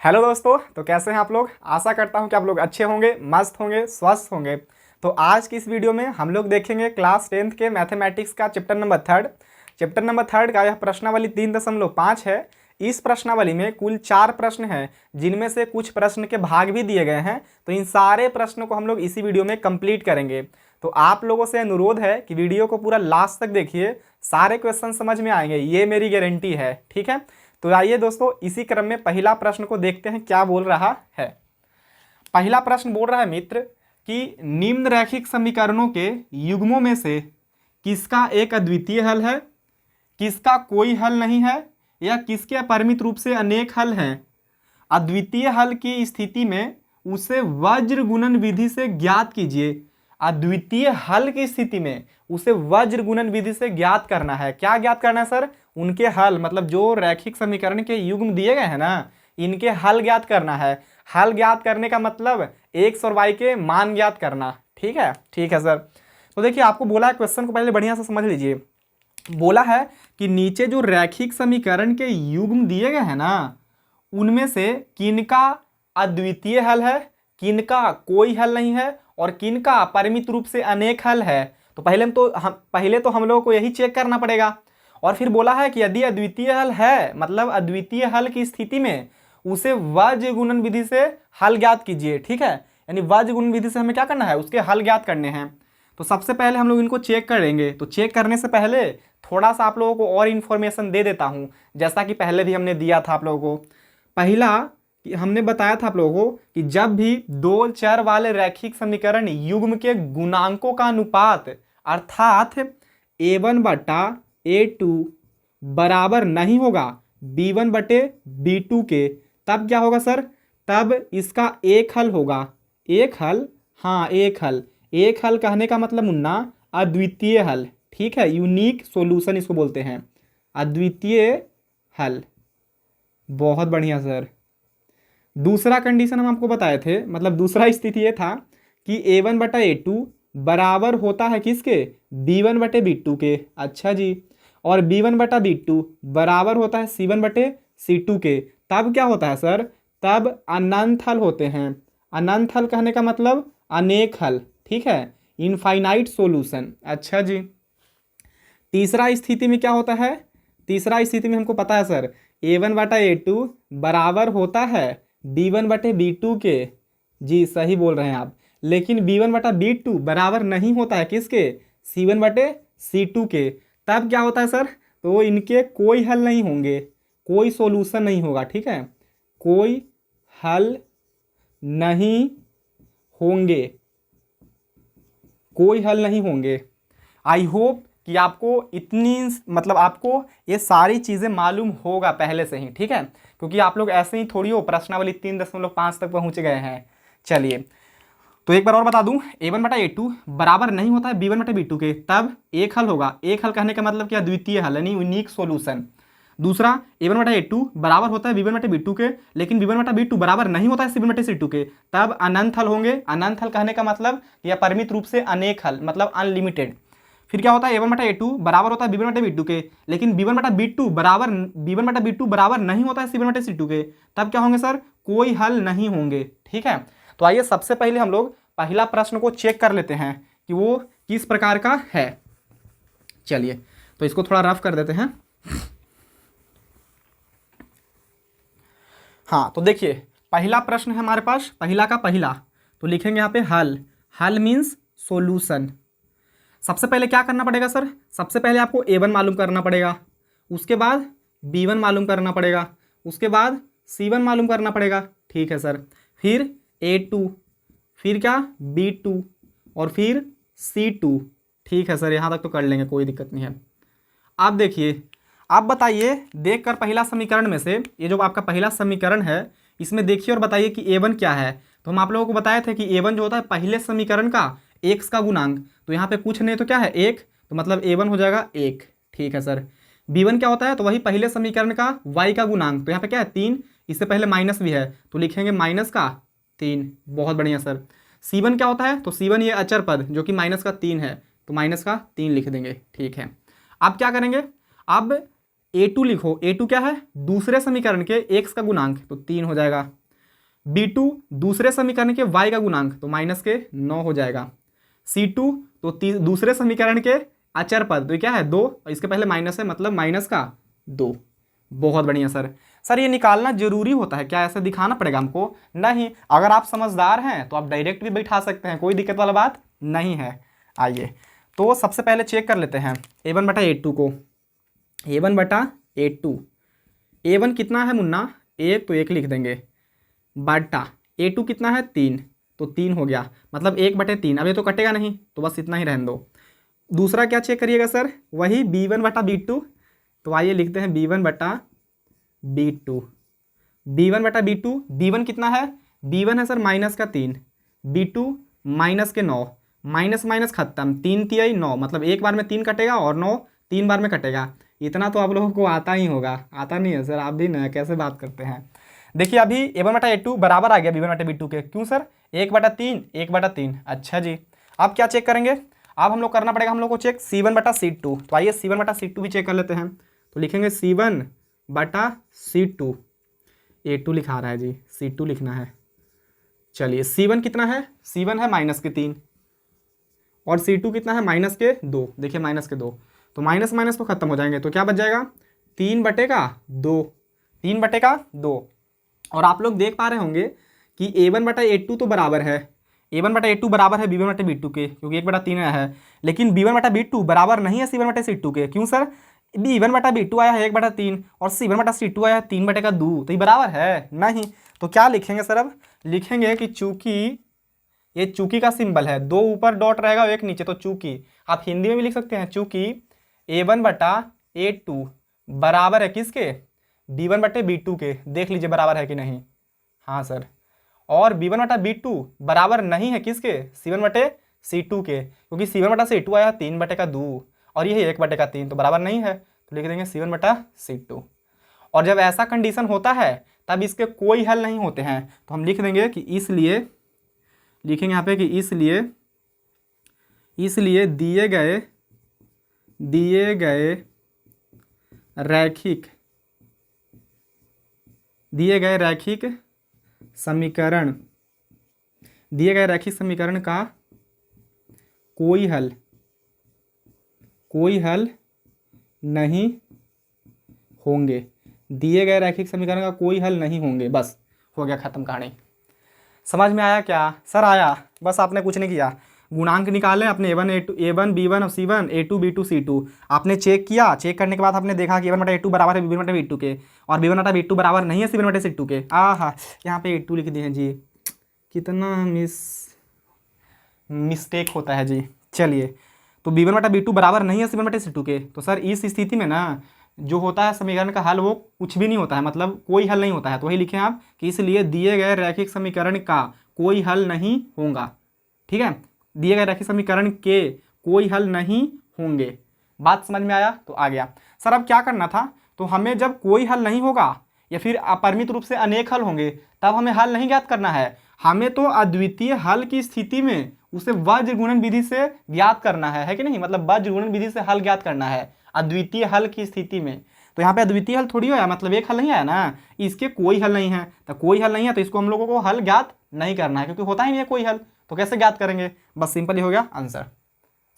Hello दोस्तों, तो कैसे हैं आप लोग। आशा करता हूं कि आप लोग अच्छे होंगे, मस्त होंगे, स्वस्थ होंगे। तो आज की इस वीडियो में हम लोग देखेंगे क्लास 10th के मैथमेटिक्स का चैप्टर नंबर थर्ड का यह प्रश्नावली 3.5 है। इस प्रश्नावली में कुल 4 प्रश्न हैं, जिनमें से कुछ प्रश्न के भाग भी दिए गए हैं। तो इन सारे प्रश्नों को हम लोग इसी वीडियो में कंप्लीट करेंगे। तो आप लोगों से अनुरोध है कि वीडियो को पूरा लास्ट तक देखिए, सारे क्वेश्चन समझ में आएंगे, ये मेरी गारंटी है। ठीक है, तो आइए दोस्तों, इसी क्रम में पहला प्रश्न को देखते हैं क्या बोल रहा है। पहला प्रश्न बोल रहा है मित्र कि निम्न रैखिक समीकरणों के युग्मों में से किसका एक अद्वितीय हल है, किसका कोई हल नहीं है, या किसके अपरिमित रूप से अनेक हल हैं। अद्वितीय हल की स्थिति में उसे वज्र गुणन विधि से ज्ञात कीजिए। अद्वितीय हल की स्थिति में उसे वज्र गुणन विधि से ज्ञात करना है। क्या ज्ञात करना है सर? उनके हल, मतलब जो रैखिक समीकरण के युग्म दिए गए हैं ना, इनके हल ज्ञात करना है। हल ज्ञात करने का मतलब एक्स और वाई के मान ज्ञात करना। ठीक है, ठीक है सर। तो देखिए, आपको बोला है, क्वेश्चन को पहले बढ़िया से समझ लीजिए। बोला है कि नीचे जो रैखिक समीकरण के युग्म दिए गए हैं ना, उनमें से किनका अद्वितीय हल है, किनका कोई हल नहीं है, और किनका परिमित रूप से अनेक हल है। तो पहले तो हम लोगों को यही चेक करना पड़ेगा। और फिर बोला है कि यदि अद्वितीय हल है, मतलब अद्वितीय हल की स्थिति में उसे वज्र गुणन विधि से हल ज्ञात कीजिए। ठीक है, यानी वज्र गुणन विधि से हमें क्या करना है, उसके हल ज्ञात करने हैं। तो सबसे पहले हम लोग इनको चेक करेंगे। तो चेक करने से पहले थोड़ा सा आप लोगों को और इन्फॉर्मेशन दे देता हूँ, जैसा कि पहले भी हमने दिया था आप लोगों को। पहला कि हमने बताया था आप लोगों को कि जब भी दो चर वाले रैखिक समीकरण युग्म के गुणांकों का अनुपात अर्थात a1 बटा a2 बराबर नहीं होगा b1 बटे b2 के, तब क्या होगा सर? तब इसका एक हल होगा। एक हल, हाँ एक हल। एक हल कहने का मतलब मुन्ना अद्वितीय हल। ठीक है, यूनिक सॉल्यूशन इसको बोलते हैं, अद्वितीय हल। बहुत बढ़िया सर। दूसरा कंडीशन हम आपको बताए थे, मतलब दूसरा स्थिति ये था कि a1 बटा a2 बराबर होता है किसके? b1 बटे b2 के। अच्छा जी। और b1 बटा b2 बराबर होता है c1 बटे c2 के। तब क्या होता है सर? तब अनंत हल होते हैं। अनंत हल कहने का मतलब अनेक हल। ठीक है, इनफाइनाइट सॉल्यूशन। अच्छा जी। तीसरा स्थिति में क्या होता है? तीसरा स्थिति में हमको पता है सर, a1 बटा a2 बराबर होता है b1 बटे b2 के। जी सही बोल रहे हैं आप। लेकिन b1 बटा b2 बराबर नहीं होता है किसके? c1 बटे c2 के। तब क्या होता है सर? तो इनके कोई हल नहीं होंगे, कोई सॉल्यूशन नहीं होगा। ठीक है, कोई हल नहीं होंगे, कोई हल नहीं होंगे। आई होप कि आपको इतनी, मतलब आपको ये सारी चीज़ें मालूम होगा पहले से ही। ठीक है, क्योंकि आप लोग ऐसे ही थोड़ी हो प्रश्नावली 3.5 तक पहुंच गए हैं। चलिए, तो एक बार और बता दूं, a1 बटा a2 बराबर नहीं होता है b1 बटे b2 के, तब एक हल होगा। एक हल कहने का मतलब क्या? द्वितीय हल, यानी यूनिक सॉल्यूशन। दूसरा, a1 बटा a2 बराबर होता है b1 बटे b2 के, लेकिन b1 बटा b2 बराबर नहीं होता है c1 बटे c2 के, तब अनंत हल होंगे। अनंत हल कहने का मतलब या परिमित रूप से अनेक हल, मतलब अनलिमिटेड। फिर क्या होता है? a1 बटा a2 बराबर होता है b1 बटे b2 के, लेकिन b1 बटा b2 बराबर नहीं होता है c1 बटे c2 के, तब क्या होंगे सर? कोई हल नहीं होंगे। ठीक है, तो आइए सबसे पहले हम लोग पहला प्रश्न को चेक कर लेते हैं कि वो किस प्रकार का है। चलिए, तो इसको थोड़ा रफ कर देते हैं। हाँ, तो देखिए, पहला प्रश्न है हमारे पास, पहला का पहला। तो लिखेंगे यहाँ पे हल। हल मीन्स सॉल्यूशन। सबसे पहले क्या करना पड़ेगा सर? सबसे पहले आपको a1 मालूम करना पड़ेगा, उसके बाद b1 मालूम करना पड़ेगा, उसके बाद c1 मालूम करना पड़ेगा। ठीक है सर। फिर a2, फिर क्या? b2, और फिर c2। ठीक है सर, यहाँ तक तो कर लेंगे, कोई दिक्कत नहीं है। अब देखिए, आप बताइए, देखकर पहला समीकरण में से, ये जो आपका पहला समीकरण है, इसमें देखिए और बताइए कि a1 क्या है। तो हम आप लोगों को बताए थे कि a1 जो होता है पहले समीकरण का x का गुणांक। तो यहाँ पे कुछ नहीं तो क्या है? 1, तो मतलब a1 हो जाएगा 1। ठीक है सर। b1 क्या होता है? तो वही पहले समीकरण का y का गुणांक। तो यहाँ पे क्या है? 3। इससे पहले माइनस भी है, तो लिखेंगे माइनस का 3। बहुत बढ़िया सर। c1 क्या होता है? तो c1 ये अचर पद जो कि माइनस का 3 है, तो माइनस का 3 लिख देंगे। ठीक है, अब क्या करेंगे? अब A2 लिखो, A2 क्या है, दूसरे समीकरण के x का गुणांक, तो 3 हो जाएगा। B2 दूसरे समीकरण के y का गुणांक, तो माइनस के 9 हो जाएगा। C2 तो दूसरे समीकरण के अचर पद, तो ये क्या है 2, इसके पहले माइनस है मतलब माइनस का 2। बहुत बढ़िया सर। सर ये निकालना जरूरी होता है क्या, ऐसे दिखाना पड़ेगा हमको? नहीं, अगर आप समझदार हैं तो आप डायरेक्ट भी बैठा सकते हैं, कोई दिक्कत वाला बात नहीं है। आइए तो सबसे पहले चेक कर लेते हैं A1/A2 को। A1/A2, A1 कितना है मुन्ना, 1, तो 1 लिख देंगे, बटा A2 कितना है 3, तो 3 हो गया, मतलब 1/3। अब ये तो कटेगा नहीं, तो बस इतना ही रहने दो। दूसरा क्या चेक करिएगा सर, वही B1/B2, तो आइए लिखते हैं B1/B2। B1/B2, B1 कितना है, B1 है सर माइनस का 3, B2 माइनस के 9, माइनस माइनस खत्म, 3 तिहाई 9, मतलब एक बार में 3 कटेगा और 9 3 बार में कटेगा। इतना तो आप लोगों को आता ही होगा, आता नहीं है सर? आप भी ना कैसे बात करते हैं। देखिए अभी A1/A2 बराबर आ गया B1/B2 के, क्यों सर, 1/3 1/3। अच्छा जी, अब क्या चेक करेंगे, अब हम लोग करना पड़ेगा हम लोग को चेक C1/C2। तो आइए C1/C2 भी चेक कर लेते हैं। तो लिखेंगे C1/C2, A2 लिखा रहा है जी, C2 लिखना है। चलिए C1 कितना है, C1 है माइनस के 3 और C2 कितना है माइनस के 2। देखिए माइनस के 2, तो माइनस माइनस तो खत्म हो जाएंगे, तो क्या बच जाएगा 3/2, 3/2। और आप लोग देख पा रहे होंगे कि A1/A2 तो बराबर है, A1/A2 बराबर है B1/B2 के, क्योंकि 1/3 आया है। लेकिन B1/B2 बराबर नहीं है C1/C2 के, क्यों सर, B1/B2 आया है 1/3 और C1/C2 आया है 3/2, तो ये बराबर है नहीं। तो क्या लिखेंगे सर, अब लिखेंगे कि चूंकि ये चूंकि का सिंबल है, 2 ऊपर डॉट रहेगा और 1 नीचे, तो चूंकि आप हिंदी में भी लिख सकते हैं, चूंकि A1/A2 बराबर है किसके, B1/B2 के। देख लीजिए बराबर है कि नहीं, हाँ सर। और B1/B2 बराबर नहीं है किसके, C1/C2 के, क्योंकि C1/C2 आया 3/2 और ये 1/3, तो बराबर नहीं है, तो लिख देंगे C1/C2। और जब ऐसा कंडीशन होता है तब इसके कोई हल नहीं होते हैं, तो हम लिख देंगे कि इसलिए, लिखेंगे यहाँ पे कि इसलिए दिए गए रैखिक समीकरण का कोई हल नहीं होंगे, दिए गए रैखिक समीकरण का कोई हल नहीं होंगे। बस हो गया, खत्म कहानी। समझ में आया क्या सर? आया। बस आपने कुछ नहीं किया, गुणांक निकाले अपने A1 B1 और C1, A2 B2 C2, आपने चेक किया, चेक करने के बाद आपने देखा कि A1/A2 बराबर है B1/B2 के और B1/B2 बराबर नहीं है C1/C2 के। आहा, यहाँ पे A2 लिख दिए हैं जी, कितना मिस्टेक होता है जी। चलिए, तो B1/B2 बराबर नहीं है C1/C2 के, तो सर इस स्थिति में ना जो होता है समीकरण का हल वो कुछ भी नहीं होता है, मतलब कोई हल नहीं होता है। तो वही लिखें आप कि इसलिए दिए गए रैखिक समीकरण का कोई हल नहीं होगा। ठीक है, दिए गए रैखिक समीकरण के कोई हल नहीं होंगे। बात समझ में आया? तो आ गया। सर अब क्या करना था, तो हमें जब कोई हल नहीं होगा या फिर अपरिमित रूप से अनेक हल होंगे तब हमें हल नहीं ज्ञात करना है, हमें तो अद्वितीय हल की स्थिति में उसे वज्र गुणन विधि से ज्ञात करना है कि नहीं, मतलब वज्र गुणन विधि से हल ज्ञात करना है अद्वितीय हल की स्थिति में। तो यहाँ पे अद्वितीय हल थोड़ी आया, मतलब एक हल नहीं आया ना, इसके कोई हल नहीं है, तो कोई हल नहीं है तो इसको हम लोगों को हल ज्ञात नहीं करना है, क्योंकि होता ही नहीं है कोई हल, तो कैसे ज्ञात करेंगे? बस सिंपल ही हो गया आंसर।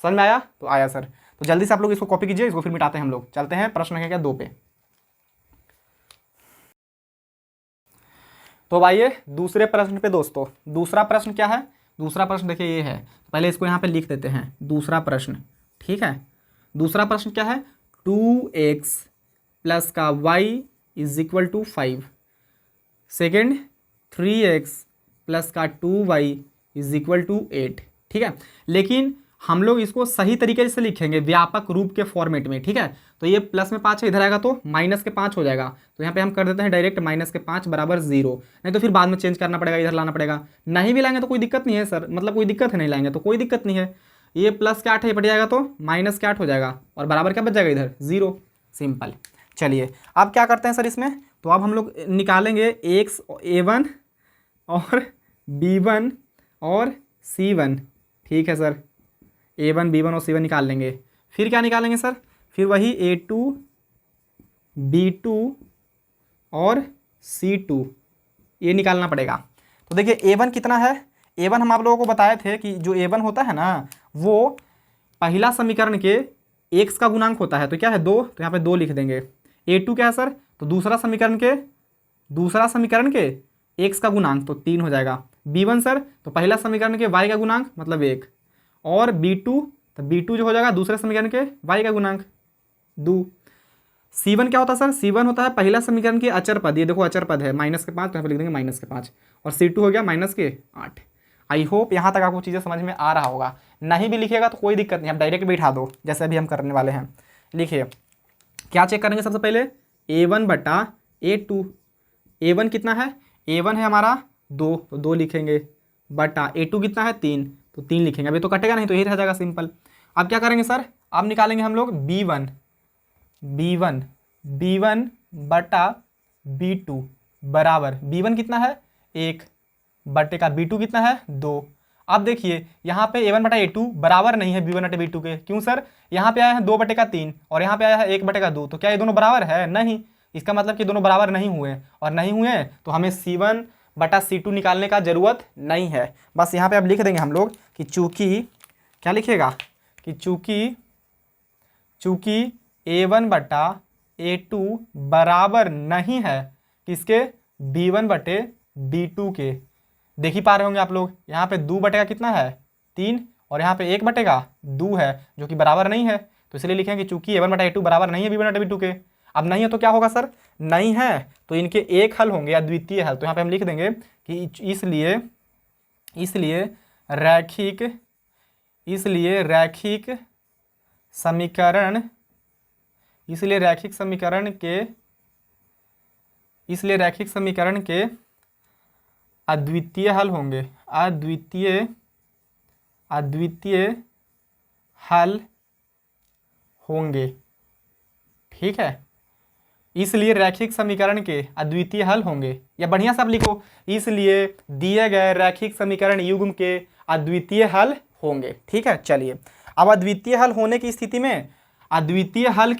समझ में आया? तो आया सर। तो जल्दी से आप लोग इसको कॉपी कीजिए, इसको फिर मिटाते हैं हम लोग। चलते हैं प्रश्न संख्या 2 पे। तो आइए दूसरे प्रश्न पे दोस्तों। दूसरा प्रश्न क्या है? दूसरा प्रश्न देखिए ये है, पहले इसको यहाँ पे लिख देते हैं दूसरा प्रश्न। ठीक है, दूसरा प्रश्न क्या है, 2x प्लस का y is equal to 5। Second 3x plus का 2y इज इक्वल टू 8। ठीक है, लेकिन हम लोग इसको सही तरीके से लिखेंगे व्यापक रूप के फॉर्मेट में। ठीक है, तो ये प्लस में 5 है, इधर आएगा तो माइनस के 5 हो जाएगा, तो यहाँ पे हम कर देते हैं डायरेक्ट माइनस के 5 बराबर 0। नहीं तो फिर बाद में चेंज करना पड़ेगा, इधर लाना पड़ेगा। नहीं भी लाएंगे तो कोई दिक्कत नहीं है सर, मतलब कोई दिक्कत है, नहीं लाएंगे तो कोई दिक्कत नहीं है। ये प्लस के 8 है, ये बढ़ जाएगा तो माइनस के 8 हो जाएगा और बराबर क्या बच जाएगा इधर 0। सिंपल। चलिए अब क्या करते हैं सर इसमें, तो अब हम लोग निकालेंगे x A1 और B1 और C1। ठीक है सर, A1 B1 और C1 निकाल लेंगे। फिर क्या निकालेंगे सर, फिर वही A2 B2 और C2, ये निकालना पड़ेगा। तो देखिए A1 कितना है, A1 हम आप लोगों को बताए थे कि जो A1 होता है ना वो पहला समीकरण के x का गुणांक होता है। तो क्या है 2, तो यहाँ पे 2 लिख देंगे। A2 क्या है सर, तो दूसरा समीकरण के x का गुणांक, तो 3 हो जाएगा। B1 सर, तो पहला समीकरण के y का गुणांक मतलब 1, और B2, तो B2 जो हो जाएगा दूसरे समीकरण के y का गुणांक 2। C1 क्या होता है सर, C1 होता है पहला समीकरण के अचर पद, ये देखो अचर पद है -5, तो यहाँ पे लिख देंगे -5, और C2 हो गया -8। आई होप यहाँ तक आपको चीज़ें समझ में आ रहा होगा। नहीं भी लिखिएगा तो कोई दिक्कत नहीं, आप डायरेक्ट बैठा दो जैसे अभी हम करने वाले हैं। लिखिए क्या चेक करेंगे सबसे पहले, A1 बटा A2। A1 कितना है, A1 है हमारा 2, तो 2 लिखेंगे, बटा A2 कितना है 3, तो 3 लिखेंगे। अभी तो कटेगा नहीं, तो यही रह जाएगा सिंपल। अब क्या करेंगे सर, अब निकालेंगे हम लोग B1 बटा B2 बराबर, B1 कितना है 1 बटे का B2 कितना है 2। अब देखिए यहाँ पे A1 बटा A2 बराबर नहीं है B1 बटे B2 के। क्यों सर, यहाँ पे आया है 2 बटे का 3 और यहाँ पे आया है 1 बटे का 2, तो क्या ये दोनों बराबर है, नहीं। इसका मतलब कि दोनों बराबर नहीं हुए, और नहीं हुए तो हमें C1 बटा C2 निकालने का जरूरत नहीं है। बस यहाँ पे अब लिख देंगे हम लोग कि चूँकि, क्या लिखिएगा कि चूँकि A1 बटा A2 बराबर नहीं है किसके, B1 बटे B2 के। देख ही पा रहे होंगे आप लोग, यहाँ पे 2 बटे का कितना है 3, और यहाँ पे 1 बटे का 2 है, जो कि बराबर नहीं है। तो इसलिए लिखेंगे कि चूंकि A1 बटा A2 बराबर नहीं है B1 बटा B2 के। अब नहीं है तो क्या होगा सर, नहीं है तो इनके एक हल होंगे या द्वितीय हल। तो यहाँ पे हम लिख देंगे कि इसलिए रैखिक समीकरण के अद्वितीय हल होंगे, अद्वितीय हल होंगे। ठीक है, इसलिए रैखिक समीकरण के अद्वितीय हल होंगे, या बढ़िया सब लिखो, इसलिए दिए गए रैखिक समीकरण युग्म के अद्वितीय हल होंगे। ठीक है, चलिए अब अद्वितीय हल होने की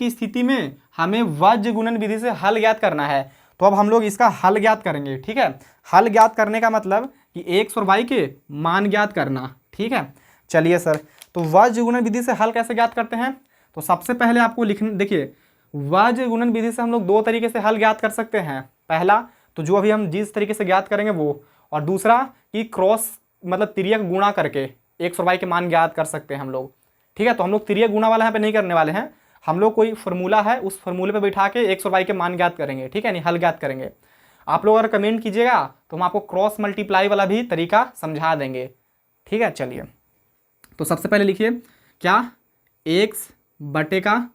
स्थिति में, हमें वज्र गुणन विधि से हल ज्ञात करना है। तो अब हम लोग इसका हल ज्ञात करेंगे। ठीक है, हल ज्ञात करने का मतलब कि x और y के मान ज्ञात करना। ठीक है, चलिए सर, तो वज्र गुणन विधि से हल कैसे ज्ञात करते हैं, तो सबसे पहले आपको लिखना, देखिए वज्र गुणन विधि से हम लोग 2 तरीके से हल ज्ञात कर सकते हैं। पहला तो जो अभी हम जिस तरीके से ज्ञात करेंगे वो, और दूसरा कि क्रॉस मतलब तिर्यक गुणा करके x और y के मान ज्ञात कर सकते हैं हम लोग। ठीक है, तो हम लोग तिर्यक गुणा वाला यहाँ पे नहीं करने वाले हैं, हम लोग कोई फॉर्मूला है उस फॉर्मूले पे बैठा के x और y के मान ज्ञात करेंगे। ठीक है, नहीं हल ज्ञात करेंगे। आप लोग अगर कमेंट कीजिएगा तो हम आपको क्रॉस मल्टीप्लाई वाला भी तरीका समझा देंगे। ठीक है, चलिए तो सबसे पहले लिखिए क्या, x बटे का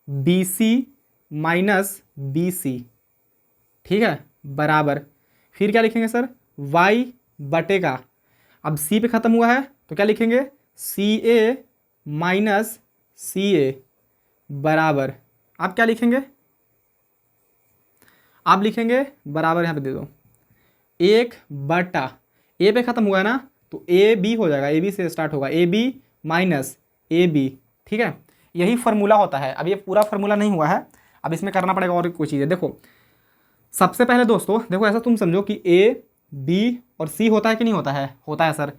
BC माइनस BC। ठीक है, बराबर, फिर क्या लिखेंगे सर, y बटे का, अब C पे ख़त्म हुआ है तो क्या लिखेंगे, CA माइनस CA बराबर, आप क्या लिखेंगे, आप लिखेंगे बराबर, यहाँ पे दे दो 1 बटा, A पे ख़त्म हुआ है ना तो AB हो जाएगा, AB से स्टार्ट होगा, AB माइनस AB। ठीक है, यही फार्मूला होता है। अब ये पूरा फार्मूला नहीं हुआ है, अब इसमें करना पड़ेगा और कोई चीज़ है। देखो सबसे पहले दोस्तों, देखो ऐसा तुम समझो कि A B और C होता है कि नहीं होता है, होता है सर।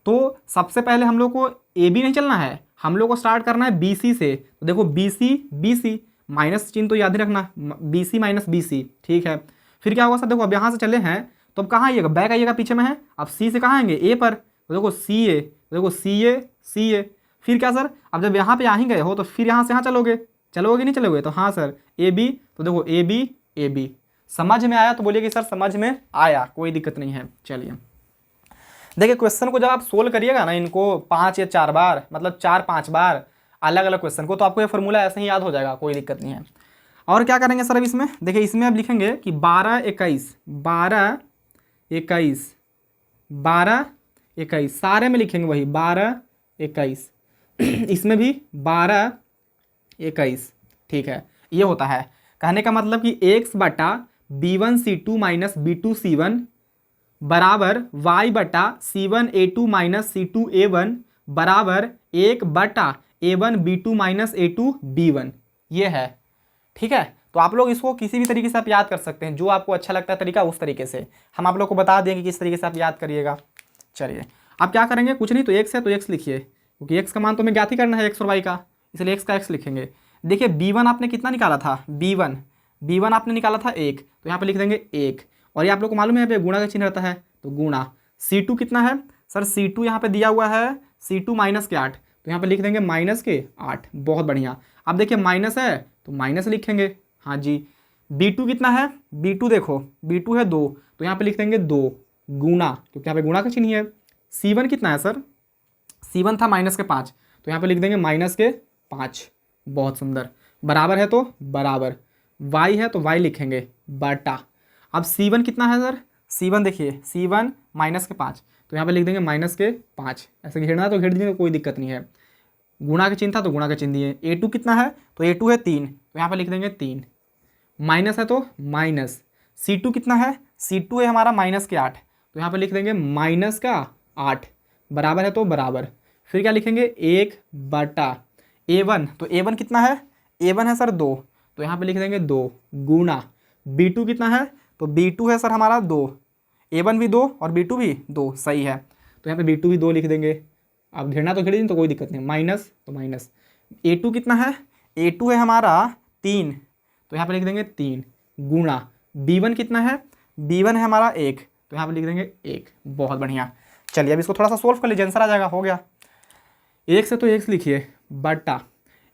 तो सबसे पहले हम लोग को AB नहीं चलना है, हम लोग को स्टार्ट करना है BC से। तो देखो BC माइनस चिन्ह तो याद ही रखना, BC माइनस BC। ठीक है, फिर क्या होगा सर, देखो अब यहाँ से चले हैं तो अब कहाँ आइएगा, बैक आइएगा, पीछे में है। अब C से कहाँ आएंगे, A पर, तो देखो CA, तो देखो CA। फिर क्या सर, अब जब यहाँ पे आ ही गए हो तो फिर यहाँ से यहाँ चलोगे नहीं चलोगे, तो हाँ सर AB, तो देखो AB। समझ में आया तो बोलिए कि सर समझ में आया, कोई दिक्कत नहीं है। चलिए देखिए क्वेश्चन को जब आप सोल्व करिएगा ना, इनको 5 या 4 बार, मतलब 4-5 बार अलग अलग क्वेश्चन को, तो आपको ये फॉर्मूला ऐसे ही याद हो जाएगा, कोई दिक्कत नहीं है। और क्या करेंगे सर अब इसमें, देखिए इसमें अब लिखेंगे कि 12 21 सारे में लिखेंगे वही 12 21 इसमें भी 12 21। ठीक है, ये होता है कहने का मतलब कि x बटा B1 C2 minus B2 C1 बराबर y बटा C1 A2 minus C2 A1 बराबर 1 बटा A1 B2 minus A2 B1, ये है। ठीक है, तो आप लोग इसको किसी भी तरीके से आप याद कर सकते हैं, जो आपको अच्छा लगता है तरीका उस तरीके से। हम आप लोग को बता देंगे किस तरीके से आप याद करिएगा। चलिए आप क्या करेंगे, कुछ नहीं तो एक्स है तो एक्स लिखिए, क्योंकि एक्स का मान तो हमें ज्ञात ही करना है एक्स और वाई का, इसलिए एक्स का एक्स लिखेंगे। देखिए b1 आपने कितना निकाला था, b1 आपने निकाला था 1, तो यहाँ पे लिख देंगे 1। और ये आप लोग को मालूम है यहाँ पे गुणा का चिन्ह रहता है, तो गुणा। c2 कितना है सर, c2 यहाँ पे दिया हुआ है c2 माइनस के 8, तो यहाँ पे लिख देंगे माइनस के 8। बहुत बढ़िया। अब देखिए माइनस है तो माइनस लिखेंगे, हाँ जी। b2 कितना है, b2 देखो b2 है 2, तो यहाँ पे लिख देंगे 2 गुणा, क्योंकि यहाँ पे गुणा का चिन्ह है। c1 कितना है सर, c1 था माइनस के 5, तो यहाँ पे लिख देंगे माइनस के 5। बहुत सुंदर। बराबर है तो बराबर, y है तो y लिखेंगे बटा। अब c1 कितना है सर, c1 देखिए c1 माइनस के 5, तो यहाँ पे लिख देंगे माइनस के 5। ऐसे घेरना है तो घेर दीजिए, कोई दिक्कत नहीं है। गुणा का चिन्ह था तो गुणा का चिन्ह दिए। a2 कितना है, तो a2 है 3, तो यहाँ पे लिख देंगे 3। माइनस है तो माइनस। c2 कितना है, c2 है हमारा माइनस के 8, तो यहाँ पे लिख देंगे माइनस का 8। बराबर है तो बराबर, फिर क्या लिखेंगे 1 बटा a1, तो a1 कितना है, a1 है सर 2, तो यहाँ पे लिख देंगे 2 गुणा। b2 कितना है, तो b2 है सर हमारा 2, a1 भी 2 और b2 भी 2, सही है, तो यहाँ पे b2 भी 2 लिख देंगे। अब घेरना तो घेर दीजिए तो कोई दिक्कत नहीं, माइनस तो माइनस। a2 कितना है, a2 है हमारा 3, तो यहाँ पे लिख देंगे 3 गुणा। b1 कितना है, b1 है हमारा 1, तो यहाँ पे लिख देंगे 1। बहुत बढ़िया। चलिए अब इसको थोड़ा सा सोल्व कर लीजिए, आंसर आ जाएगा, हो गया। 1 से तो 1 लिखिए बटा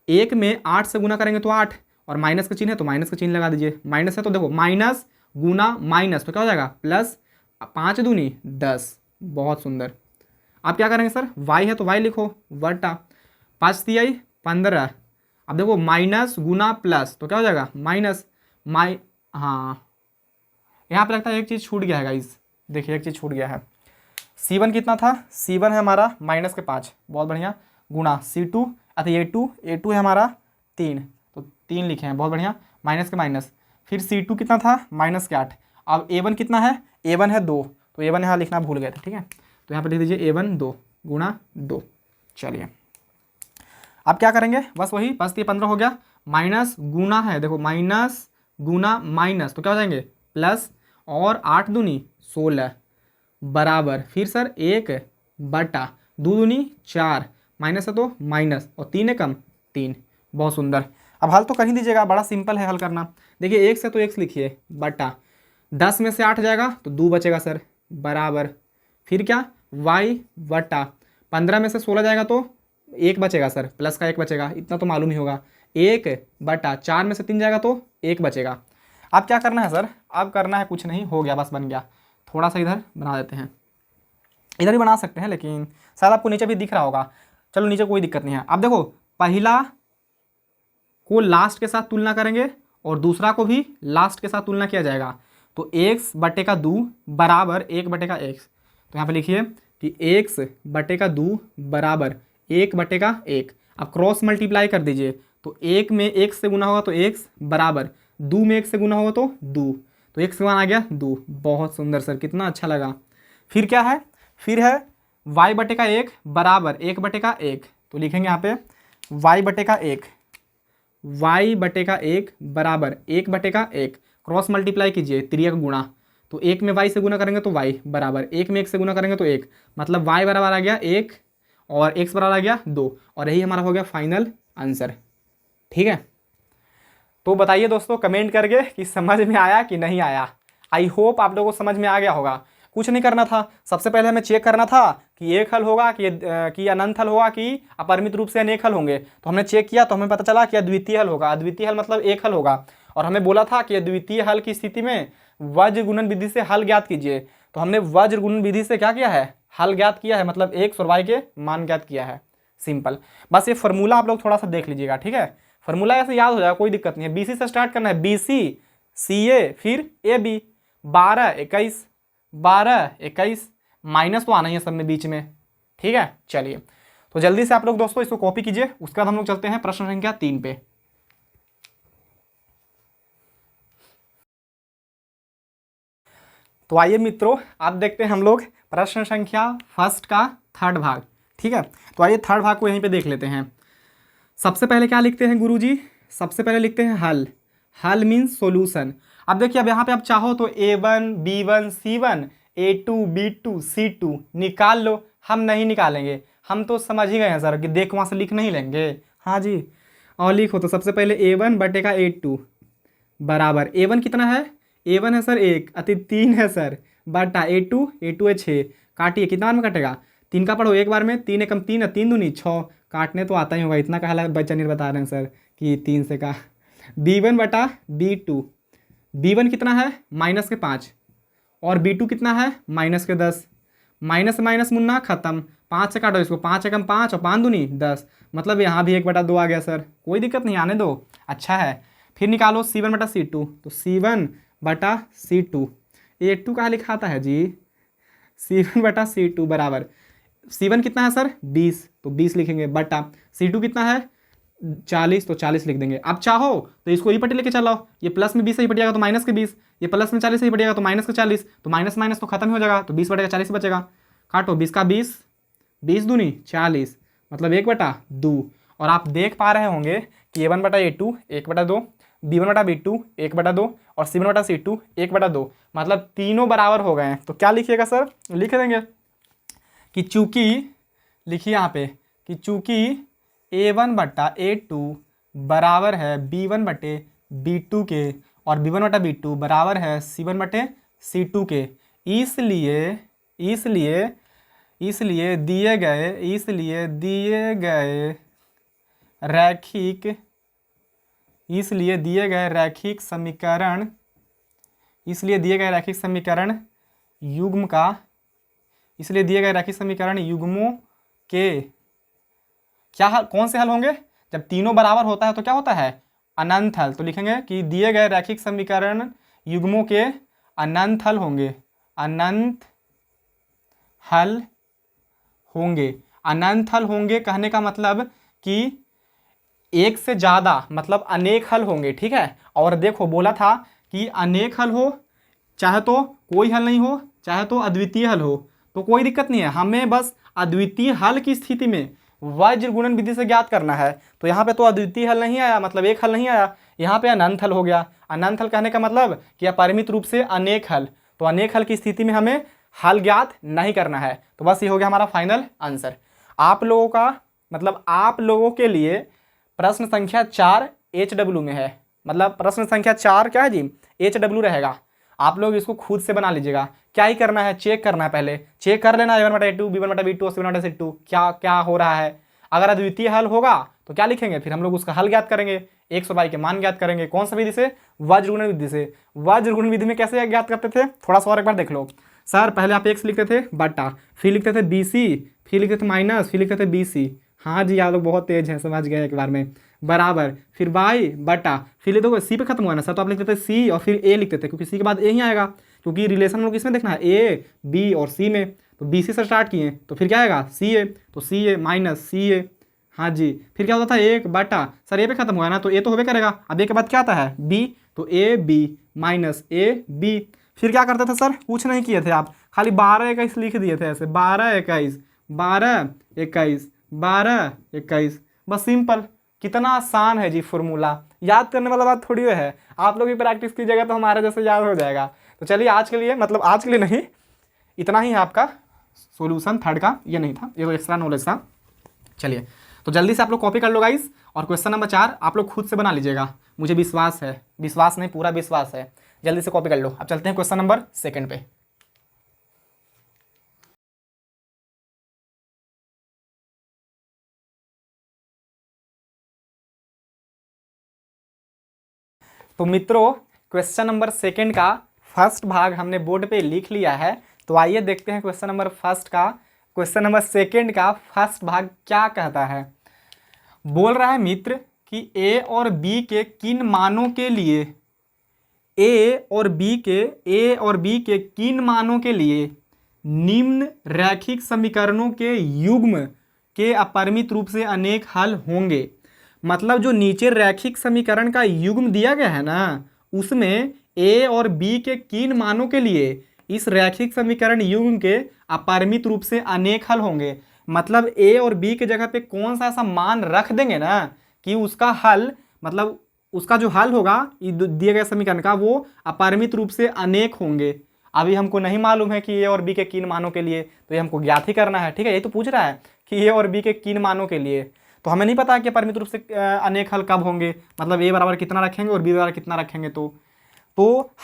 1 में 8 से गुना करेंगे तो 8, और माइनस का चिन्ह है तो माइनस का चिन्ह लगा दीजिए। माइनस है तो देखो माइनस गुना माइनस तो क्या हो जाएगा प्लस, 5 दूनी 10। बहुत सुंदर। आप क्या करेंगे सर, y है तो y लिखो बटा 5 तिहाई 15। अब देखो माइनस गुना प्लस तो क्या हो जाएगा माइनस हाँ यहाँ पे लगता है एक चीज़ छूट गया है गाइस, देखिए एक चीज़ छूट गया है। c1 कितना था, c1 है हमारा माइनस के 5, बहुत बढ़िया, गुणा c2 अतः a2 है हमारा 3, तो 3 लिखे हैं, बहुत बढ़िया, माइनस के माइनस। फिर c2 कितना था माइनस के 8। अब a1 कितना है, a1 है 2, तो a1 यहाँ लिखना भूल गए थे, ठीक है, तो यहाँ पे लिख दीजिए a1 2 गुणा 2। चलिए अब क्या करेंगे, बस वही 5 3 15 हो गया, माइनस गुना है, देखो माइनस गुना माइनस तो क्या हो जाएंगे प्लस, और 8 दूनी 16 बराबर, फिर सर 1 बटा 2 दूनी 4, माइनस है तो माइनस, और 3 है कम 3। बहुत सुंदर। अब हल तो कर ही दीजिएगा, बड़ा सिंपल है हल करना। देखिए 1 से तो x लिखिए बटा 10 में से 8 जाएगा तो 2 बचेगा सर बराबर, फिर क्या y बटा 15 में से 16 जाएगा तो 1 बचेगा सर, प्लस का 1 बचेगा, इतना तो मालूम ही होगा। 1 बटा 4 में से 3 जाएगा तो 1 बचेगा। अब क्या करना है सर, अब करना है कुछ नहीं, हो गया बस बन गया। थोड़ा सा इधर बना देते हैं, इधर भी बना सकते हैं लेकिन शायद आपको नीचे भी दिख रहा होगा, चलो नीचे कोई दिक्कत नहीं है। अब देखो पहला को लास्ट के साथ तुलना करेंगे और दूसरा को भी लास्ट के साथ तुलना किया जाएगा, तो x बटे का 2 बराबर 1 बटे का x, तो यहाँ पे लिखिए कि x बटे का 2 बराबर 1 बटे का 1। अब क्रॉस मल्टीप्लाई कर दीजिए, तो 1 में 1 से गुना होगा तो x बराबर 2 में 1 से गुना होगा तो 2, तो x का मान आ गया 2। बहुत सुंदर सर, कितना अच्छा लगा। फिर क्या है, फिर है y बटे का 1 बराबर 1 बटे का 1, तो लिखेंगे यहाँ पे y बटे का 1, y बटे का 1 बराबर 1 बटे का 1, क्रॉस मल्टीप्लाई कीजिए, त्रियक गुणा, तो 1 में y से गुना करेंगे तो y बराबर 1 में 1 से गुना करेंगे तो 1, मतलब y बराबर आ गया 1 और x बराबर आ गया 2, और यही हमारा हो गया फाइनल आंसर। ठीक है, तो बताइए दोस्तों कमेंट करके कि समझ में आया कि नहीं आया। आई होप आप लोगों को समझ में आ गया होगा। कुछ नहीं करना था, सबसे पहले हमें चेक करना था कि एक हल होगा कि अनंत हल होगा कि अपरिमित रूप से अनेक हल होंगे। तो हमने चेक किया तो हमें पता चला कि अद्वितीय हल होगा। अद्वितीय हल मतलब एक हल होगा, और हमें बोला था कि अद्वितीय हल की स्थिति में वज्र गुणन विधि से हल ज्ञात कीजिए। तो हमने वज्र गुणन विधि से क्या किया है, हल ज्ञात किया है, मतलब x और y के मान ज्ञात किया है। सिंपल, बस ये फॉर्मूला आप लोग थोड़ा सा देख लीजिएगा। ठीक है, फॉर्मूला ऐसे याद हो जाएगा, कोई दिक्कत नहीं है। BC से स्टार्ट करना है, BC CA फिर AB, 12 21 12 21, माइनस तो आना ही है सब में बीच में। ठीक है, चलिए तो जल्दी से आप लोग दोस्तों इसको कॉपी कीजिए, उसके बाद हम लोग चलते हैं प्रश्न संख्या 3 पे। तो आइए मित्रों, आप देखते हैं हम लोग प्रश्न संख्या फर्स्ट का थर्ड भाग। ठीक है, तो आइए थर्ड भाग को यहीं पे देख लेते हैं। सबसे पहले क्या लिखते हैं गुरुजी, सबसे पहले लिखते हैं हल। हल मीन्स सॉल्यूशन। अब देखिए, अब यहाँ पे आप चाहो तो A1 B1 C1 A2 B2 C2 निकाल लो। हम नहीं निकालेंगे, हम तो समझ ही गए हैं सर कि देख वहाँ से लिख नहीं लेंगे। हाँ जी, और लिखो तो सबसे पहले A1 बटे का A2 बराबर A1 कितना है, A1 है सर 1 अति 3 है सर, बटा A2 है 6। काटिए, कितना बार में कटेगा, 3 का पढ़ो एक बार में, 3 एकम 3 3 दूनी 6, काटने तो आता ही होगा, इतना कहला बच्चा नहीं बता रहे हैं सर कि 3 से का। B1 बटा B2, B1 कितना है -5 और B2 कितना है -10, माइनस से माइनस मुन्ना खत्म, 5 से काटो इसको, 5 एकम 5 और 5 दूनी 10, मतलब यहाँ भी 1/2 आ गया सर, कोई दिक्कत नहीं, आने दो, अच्छा है। फिर निकालो C1 बटा C2, तो C1 बटा C2, A2 कहाँ लिखा आता है जी, C1 बटा C2 बराबर, C1 कितना है सर 20, तो 20 लिखेंगे, बटा C2 कितना है 40, तो 40 लिख देंगे। अब चाहो तो इसको ई पट्टी लेके चलाओ, ये प्लस में 20 से ही पटिएगा तो माइनस के 20, ये प्लस में 40 से ही पटिएगा तो माइनस के 40, तो माइनस माइनस तो खत्म हो जाएगा, तो 20 बटेगा 40 बचेगा, काटो 20 का 20, 20 दूनी 40, मतलब 1/2। और आप देख पा रहे होंगे कि A1 बटा A2 1/2, B1 बटा B2 1/2 और C1 बटा C2 1/2, मतलब तीनों बराबर हो गए हैं। तो क्या लिखिएगा सर, लिख देंगे कि चूंकि, लिखिए यहाँ पे कि चूंकि A1 बटा A2 बराबर है B1 बटे B2 के और B1 बटा B2 बराबर है C1 बटे C2 के, इसलिए दिए गए रैखिक समीकरण युग्मों के क्या हल, कौन से हल होंगे, जब तीनों बराबर होता है तो क्या होता है अनंत हल। तो लिखेंगे कि दिए गए रैखिक समीकरण युग्मों के अनंत हल होंगे, अनंत हल होंगे कहने का मतलब कि एक से ज़्यादा, मतलब अनेक हल होंगे, ठीक है। और देखो बोला था कि अनेक हल हो, चाहे तो कोई हल नहीं हो, चाहे तो अद्वितीय हल हो, तो कोई दिक्कत नहीं है, हमें बस अद्वितीय हल की स्थिति में वज्र गुणन विधि से ज्ञात करना है। तो यहाँ पे तो अद्वितीय हल नहीं आया, मतलब एक हल नहीं आया, यहाँ पे अनंत हल हो गया। अनंत हल कहने का मतलब कि अपरिमित रूप से अनेक हल, तो अनेक हल की स्थिति में हमें हल ज्ञात नहीं करना है। तो बस ये हो गया हमारा फाइनल आंसर। आप लोगों का मतलब आप लोगों के लिए प्रश्न संख्या 4 HW में है, मतलब प्रश्न संख्या 4 क्या है जी, HW रहेगा। आप लोग इसको खुद से बना लीजिएगा। क्या ही करना है, चेक करना है, पहले चेक कर लेना A1 बटा A2 B1 बटा B2 और C1 बटा C2 क्या क्या हो रहा है। अगर अद्वितीय हल होगा तो क्या लिखेंगे, फिर हम लोग उसका हल ज्ञात करेंगे, 100 के मान ज्ञात करेंगे। कौन सा विधि से, वज्र गुणन विधि से। वज्र गुणन विधि में कैसे ज्ञात करते थे, थोड़ा सा और एक बार देख लो सर। पहले आप x लिखते थे बटा, फिर लिखते थे BC, फिर लिखते थे माइनस, फिर लिखते थे BC। हाँ जी, आप लोग बहुत तेज हैं, समझ गए एक बार में, बराबर, फिर y बटा, फिर लिखते सी पे खत्म हुआ ना सर, तो आप लिखते थे C और फिर A लिखते थे, क्योंकि C के बाद A ही आएगा, क्योंकि रिलेशन हम लोग किसमें देखना है, A B और C में। तो BC से स्टार्ट किए तो फिर क्या आएगा CA, तो CA माइनस CA। हाँ जी, फिर क्या होता था 1 बटा, सर A पे खत्म हुआ ना तो A तो होबे करेगा। अब A के बाद क्या आता है B, तो AB माइनस AB। फिर क्या करते थे सर, कुछ नहीं किए थे आप, खाली 12 21 लिख दिए थे ऐसे, 12 21 12 21 12 21, बस सिंपल। कितना आसान है जी फॉर्मूला, याद करने वाला बात थोड़ी है। आप लोग भी प्रैक्टिस कीजिएगा तो हमारे जैसे याद हो जाएगा। तो चलिए आज के लिए, मतलब आज के लिए नहीं, इतना ही है आपका सॉल्यूशन थर्ड का, ये नहीं था, ये तो एक्स्ट्रा नॉलेज था। चलिए तो जल्दी से आप लोग कॉपी कर लो गाइस, और क्वेश्चन नंबर 4 आप लोग खुद से बना लीजिएगा, मुझे विश्वास है, विश्वास नहीं पूरा विश्वास है। जल्दी से कॉपी कर लो। अब चलते हैं क्वेश्चन नंबर 2 पे। तो मित्रों क्वेश्चन नंबर 2 का फर्स्ट भाग हमने बोर्ड पे लिख लिया है। तो आइए देखते हैं क्वेश्चन नंबर 2 का फर्स्ट भाग क्या कहता है। बोल रहा है मित्र कि A और B के किन मानों के लिए, A और B के किन मानों के लिए निम्न रैखिक समीकरणों के युग्म के अपरिमित रूप से अनेक हल होंगे। मतलब जो नीचे रैखिक समीकरण का युग्म दिया गया है ना, उसमें A और B के किन मानों के लिए इस रैखिक समीकरण युग्म के अपरिमित रूप से अनेक हल होंगे। मतलब A और B के जगह पे कौन सा ऐसा मान रख देंगे ना कि उसका हल, मतलब उसका जो हल होगा दिए गए समीकरण का वो अपरिमित रूप से अनेक होंगे। अभी हमको नहीं मालूम है कि ए और बी के किन मानों के लिए, तो ये हमको ज्ञात ही करना है। ठीक है, ये तो पूछ रहा है कि ए और बी के किन मानों के लिए, तो हमें नहीं पता कि अपरिमित रूप से अनेक हल कब होंगे, मतलब ए बराबर कितना रखेंगे और बी बराबर कितना रखेंगे। तो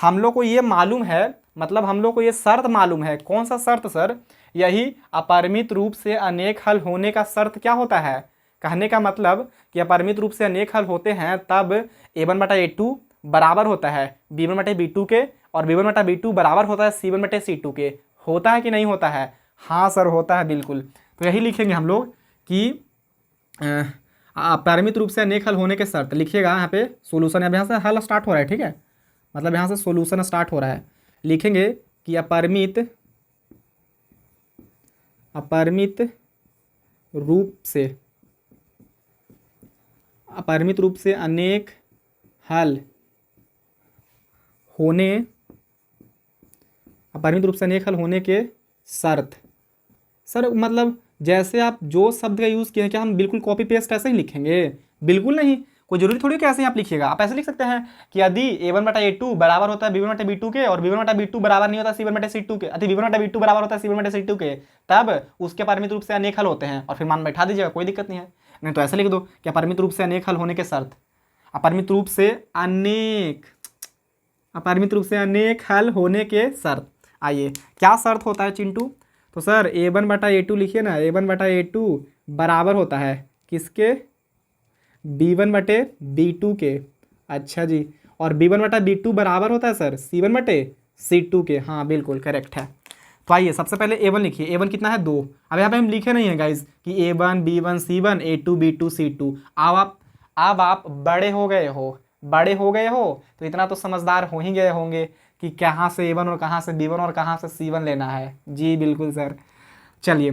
हम लोग को ये मालूम है, मतलब हम लोग को ये शर्त मालूम है। कौन सा शर्त सर? यही अपरिमित रूप से अनेक हल होने का शर्त क्या होता है? कहने का मतलब कि अपरिमित रूप से अनेक हल होते हैं तब a1/a2 बराबर होता है b1/b2 के, और b1/b2 बराबर होता है c1/c2 के। होता है कि नहीं होता है? हाँ सर, होता है बिल्कुल। तो यही लिखेंगे हम लोग कि अपरिमित रूप से अनेक हल होने के शर्त लिखिएगा यहाँ पे। सोल्यूशन यहाँ से हल स्टार्ट हो रहा है, ठीक है, मतलब यहाँ से सोल्यूशन स्टार्ट हो रहा है। लिखेंगे कि अपरिमित रूप से अनेक हल होने, अपरिमित रूप से अनेक हल होने के शर्त। सर मतलब जैसे आप जो शब्द का यूज़ किए हैं, क्या हम बिल्कुल कॉपी पेस्ट ऐसे ही लिखेंगे? बिल्कुल नहीं, कोई जरूरी थोड़ी कि ऐसे ही आप लिखिएगा। आप ऐसे लिख सकते हैं कि यदि a1/a2 बराबर होता है b1/b2 के, और b1/b2 बराबर नहीं होता c1/c2 के, अति b1/b2 बराबर होता है c1/c2 के, तब उसके अपरिमित रूप से अनेक हल होते हैं, और फिर मान बैठा दीजिएगा, कोई दिक्कत नहीं है। नहीं तो ऐसे लिख दो कि अपरिमित रूप से अनेक हल होने के शर्त, अपरिमित रूप से अनेक हल होने के शर्त। आइए, क्या शर्त होता है चिंटू? तो सर a1/a2 लिखिए ना, a1/a2 बराबर होता है किसके? b1/b2 के। अच्छा जी, और b1/b2 बराबर होता है सर c1/c2 के। हाँ बिल्कुल करेक्ट है। तो आइए सबसे पहले a1 लिखिए। a1 कितना है? 2। अब यहाँ पे हम लिखे नहीं है गाइज कि a1 b1 c1 a2 b2 c2। अब आप बड़े हो गए हो तो इतना तो समझदार हो ही गए होंगे कि कहाँ से a1 और कहाँ से b1 और कहाँ से c1 लेना है। जी बिल्कुल सर। चलिए,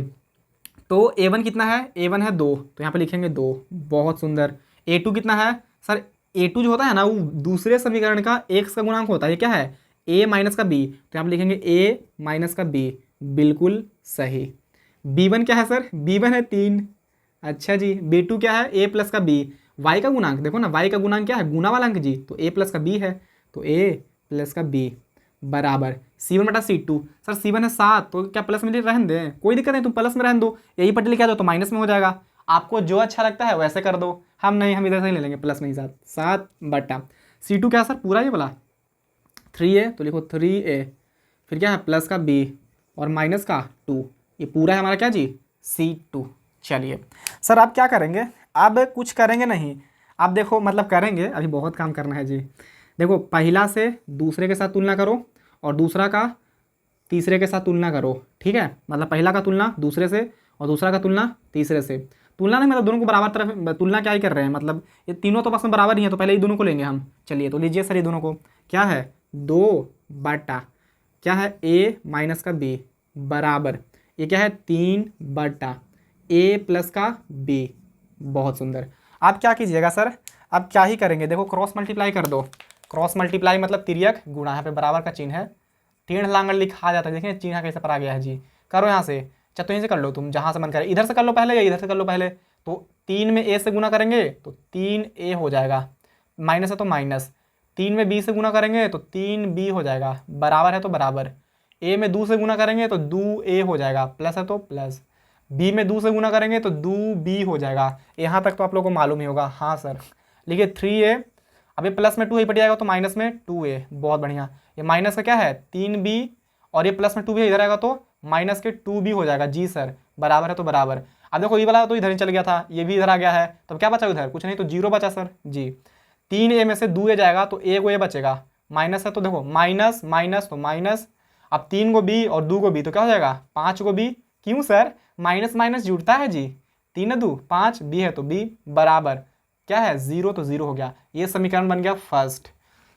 तो a1 कितना है? a1 है 2, तो यहाँ पे लिखेंगे 2। बहुत सुंदर। a2 कितना है सर? a2 जो होता है ना वो दूसरे समीकरण का x का गुणांक होता है। ये क्या है? a माइनस का b, तो यहाँ पे लिखेंगे a माइनस का b। बिल्कुल सही। b1 क्या है सर? b1 है 3। अच्छा जी। b2 क्या है? a प्लस का b। y का गुणांक देखो ना, y का गुणांक क्या है? गुना वाला अंक जी, तो a प्लस का b है, तो a प्लस का b बराबर c1/c2। सर c1 है 7, तो क्या प्लस में रहने दें? कोई दिक्कत नहीं, तुम प्लस में रहने दो, यही पट्टी लिखा दो तो माइनस में हो जाएगा। आपको जो अच्छा लगता है वैसे कर दो। हम नहीं, हम इधर से ही ले लेंगे प्लस में ही 7/c2 क्या सर? पूरा ये वाला 3a, तो लिखो 3a, फिर क्या है? प्लस का b और माइनस का 2। ये पूरा है हमारा क्या जी? c2। चलिए सर, अब क्या करेंगे? अब कुछ करेंगे नहीं, अब देखो मतलब करेंगे, अभी बहुत काम करना है जी। देखो, पहला से दूसरे के साथ तुलना करो और दूसरा का तीसरे के साथ तुलना करो। ठीक है, मतलब पहला का तुलना दूसरे से और दूसरा का तुलना तीसरे से। तुलना नहीं मतलब दोनों को बराबर तरफ तुलना क्या ही कर रहे हैं, मतलब ये तीनों तो बस में बराबर ही है, तो पहले ये दोनों को लेंगे हम। चलिए, तो लीजिए सर, ये दोनों को क्या है? 2 बटा क्या है? a माइनस का b बराबर ये क्या है? 3 बटा a प्लस का b। बहुत सुंदर। आप क्या कीजिएगा सर? अब क्या ही करेंगे, देखो क्रॉस मल्टीप्लाई कर दो। क्रॉस मल्टीप्लाई मतलब तिर्यक गुणा, यहाँ पे बराबर का चिन्ह है, टेढ़ लांगड़ लिखा जाता है। देखिए चिन्ह कैसे पर आ गया है जी। करो यहाँ से, चाहे तो यहीं से कर लो, तुम जहाँ से मन करे, इधर से कर लो पहले या इधर से कर लो पहले। तो 3 में a से गुना करेंगे तो 3a हो जाएगा, माइनस है तो माइनस। 3 में b से गुना करेंगे तो 3b हो जाएगा, बराबर है तो बराबर। a में 2 से गुना करेंगे तो 2a हो जाएगा, प्लस है तो प्लस। b में 2 से गुना करेंगे तो 2b हो जाएगा। यहाँ तक तो आप लोगों को मालूम ही होगा। हाँ सर, लिखिए 3a, अब ये प्लस में 2 ही पड़ जाएगा तो माइनस में 2a। बहुत बढ़िया। ये माइनस का क्या है? 3b, और ये प्लस में 2b इधर आएगा तो माइनस के 2b हो जाएगा। जी सर, बराबर है तो बराबर। अब देखो ये वाला तो इधर ही चल गया था, ये भी इधर आ गया है, तो क्या बचा उधर? कुछ नहीं, तो 0 बचा सर जी। 3a में से 2a जाएगा तो a को a बचेगा, माइनस है तो देखो माइनस माइनस तो माइनस। अब 3 को b और 2 को b तो क्या हो जाएगा? 5 को b। क्यों सर? माइनस माइनस जुड़ता है जी, 3 2 5, b है तो b बराबर क्या है? 0, तो 0 हो गया। ये समीकरण बन गया फर्स्ट।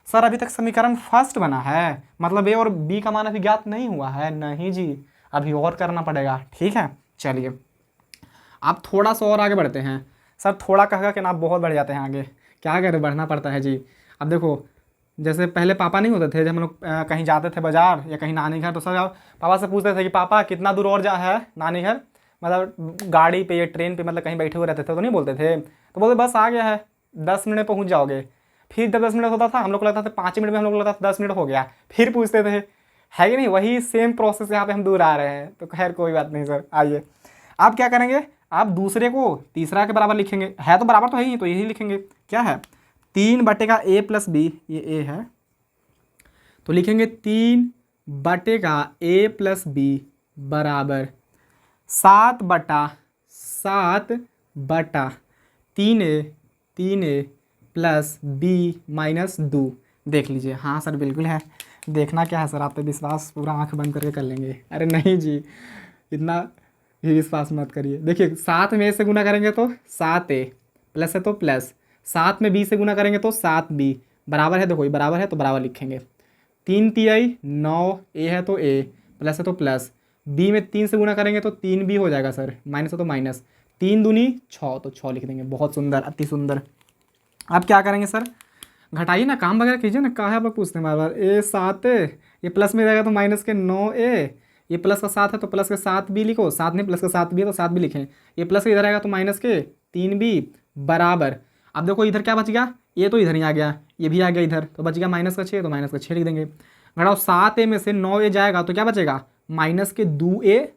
सर अभी तक समीकरण फर्स्ट बना है, मतलब ए और बी का मान अभी ज्ञात नहीं हुआ है? नहीं जी, अभी और करना पड़ेगा। ठीक है, चलिए आप थोड़ा सा और आगे बढ़ते हैं। सर थोड़ा कह के ना आप बहुत बढ़ जाते हैं आगे, क्या करें, बढ़ना पड़ता है जी। अब देखो, जैसे पहले पापा नहीं होते थे, जब हम लोग कहीं जाते थे बाजार या कहीं नानी घर, तो सर पापा से पूछते थे कि पापा कितना दूर और जा है नानी घर, मतलब गाड़ी पे या ट्रेन पे, मतलब कहीं बैठे हुए रहते थे तो नहीं बोलते थे, तो बोलते बस आ गया है, 10 मिनट में पहुंच जाओगे। फिर 10 मिनट होता था, हम लोग को लगता था 5 मिनट में, हम लोग को लगता था 10 मिनट हो गया, फिर पूछते थे, है कि नहीं। वही सेम प्रोसेस यहाँ पे हम दूर आ रहे हैं। तो खैर कोई बात नहीं सर। आइए आप क्या करेंगे, आप दूसरे को तीसरा के बराबर लिखेंगे, है तो बराबर तो है ही, तो यही लिखेंगे। क्या है, 3/a+b, ये a है, तो लिखेंगे 3/a+b बराबर 7/3a+b-2। देख लीजिए, हाँ सर बिल्कुल है। देखना क्या है सर, आप पे विश्वास पूरा आंख बंद करके कर लेंगे। अरे नहीं जी, इतना भी विश्वास मत करिए। देखिए 7 में a से गुना करेंगे तो 7a, प्लस है तो प्लस, 7 में b से गुना करेंगे तो 7b, बराबर है, देखो ये बराबर है तो बराबर लिखेंगे। 3 तिहाई 9, a है तो a, प्लस है तो प्लस, b में 3 से गुना करेंगे तो 3b हो जाएगा सर, माइनस है तो माइनस, 3 दूनी 6, तो 6 लिख देंगे। बहुत सुंदर, अति सुंदर। अब क्या करेंगे सर, घटाइए ना, काम वगैरह कीजिए ना, कहा है आप लोग पूछते हैं बार बार। a 7 ये प्लस में जाएगा तो माइनस के 9a, ये प्लस का 7 है तो प्लस के 7b लिखो, 7 में प्लस का 7b है तो 7b लिखें, ये प्लस के इधर आएगा तो माइनस के 3b बराबर। अब देखो इधर क्या बच गया, ये तो इधर ही आ गया, ये भी आ गया इधर, तो बच गया -6, तो -6 लिख देंगे। घटाओ 7a में से 9a जाएगा तो क्या बचेगा, -2a।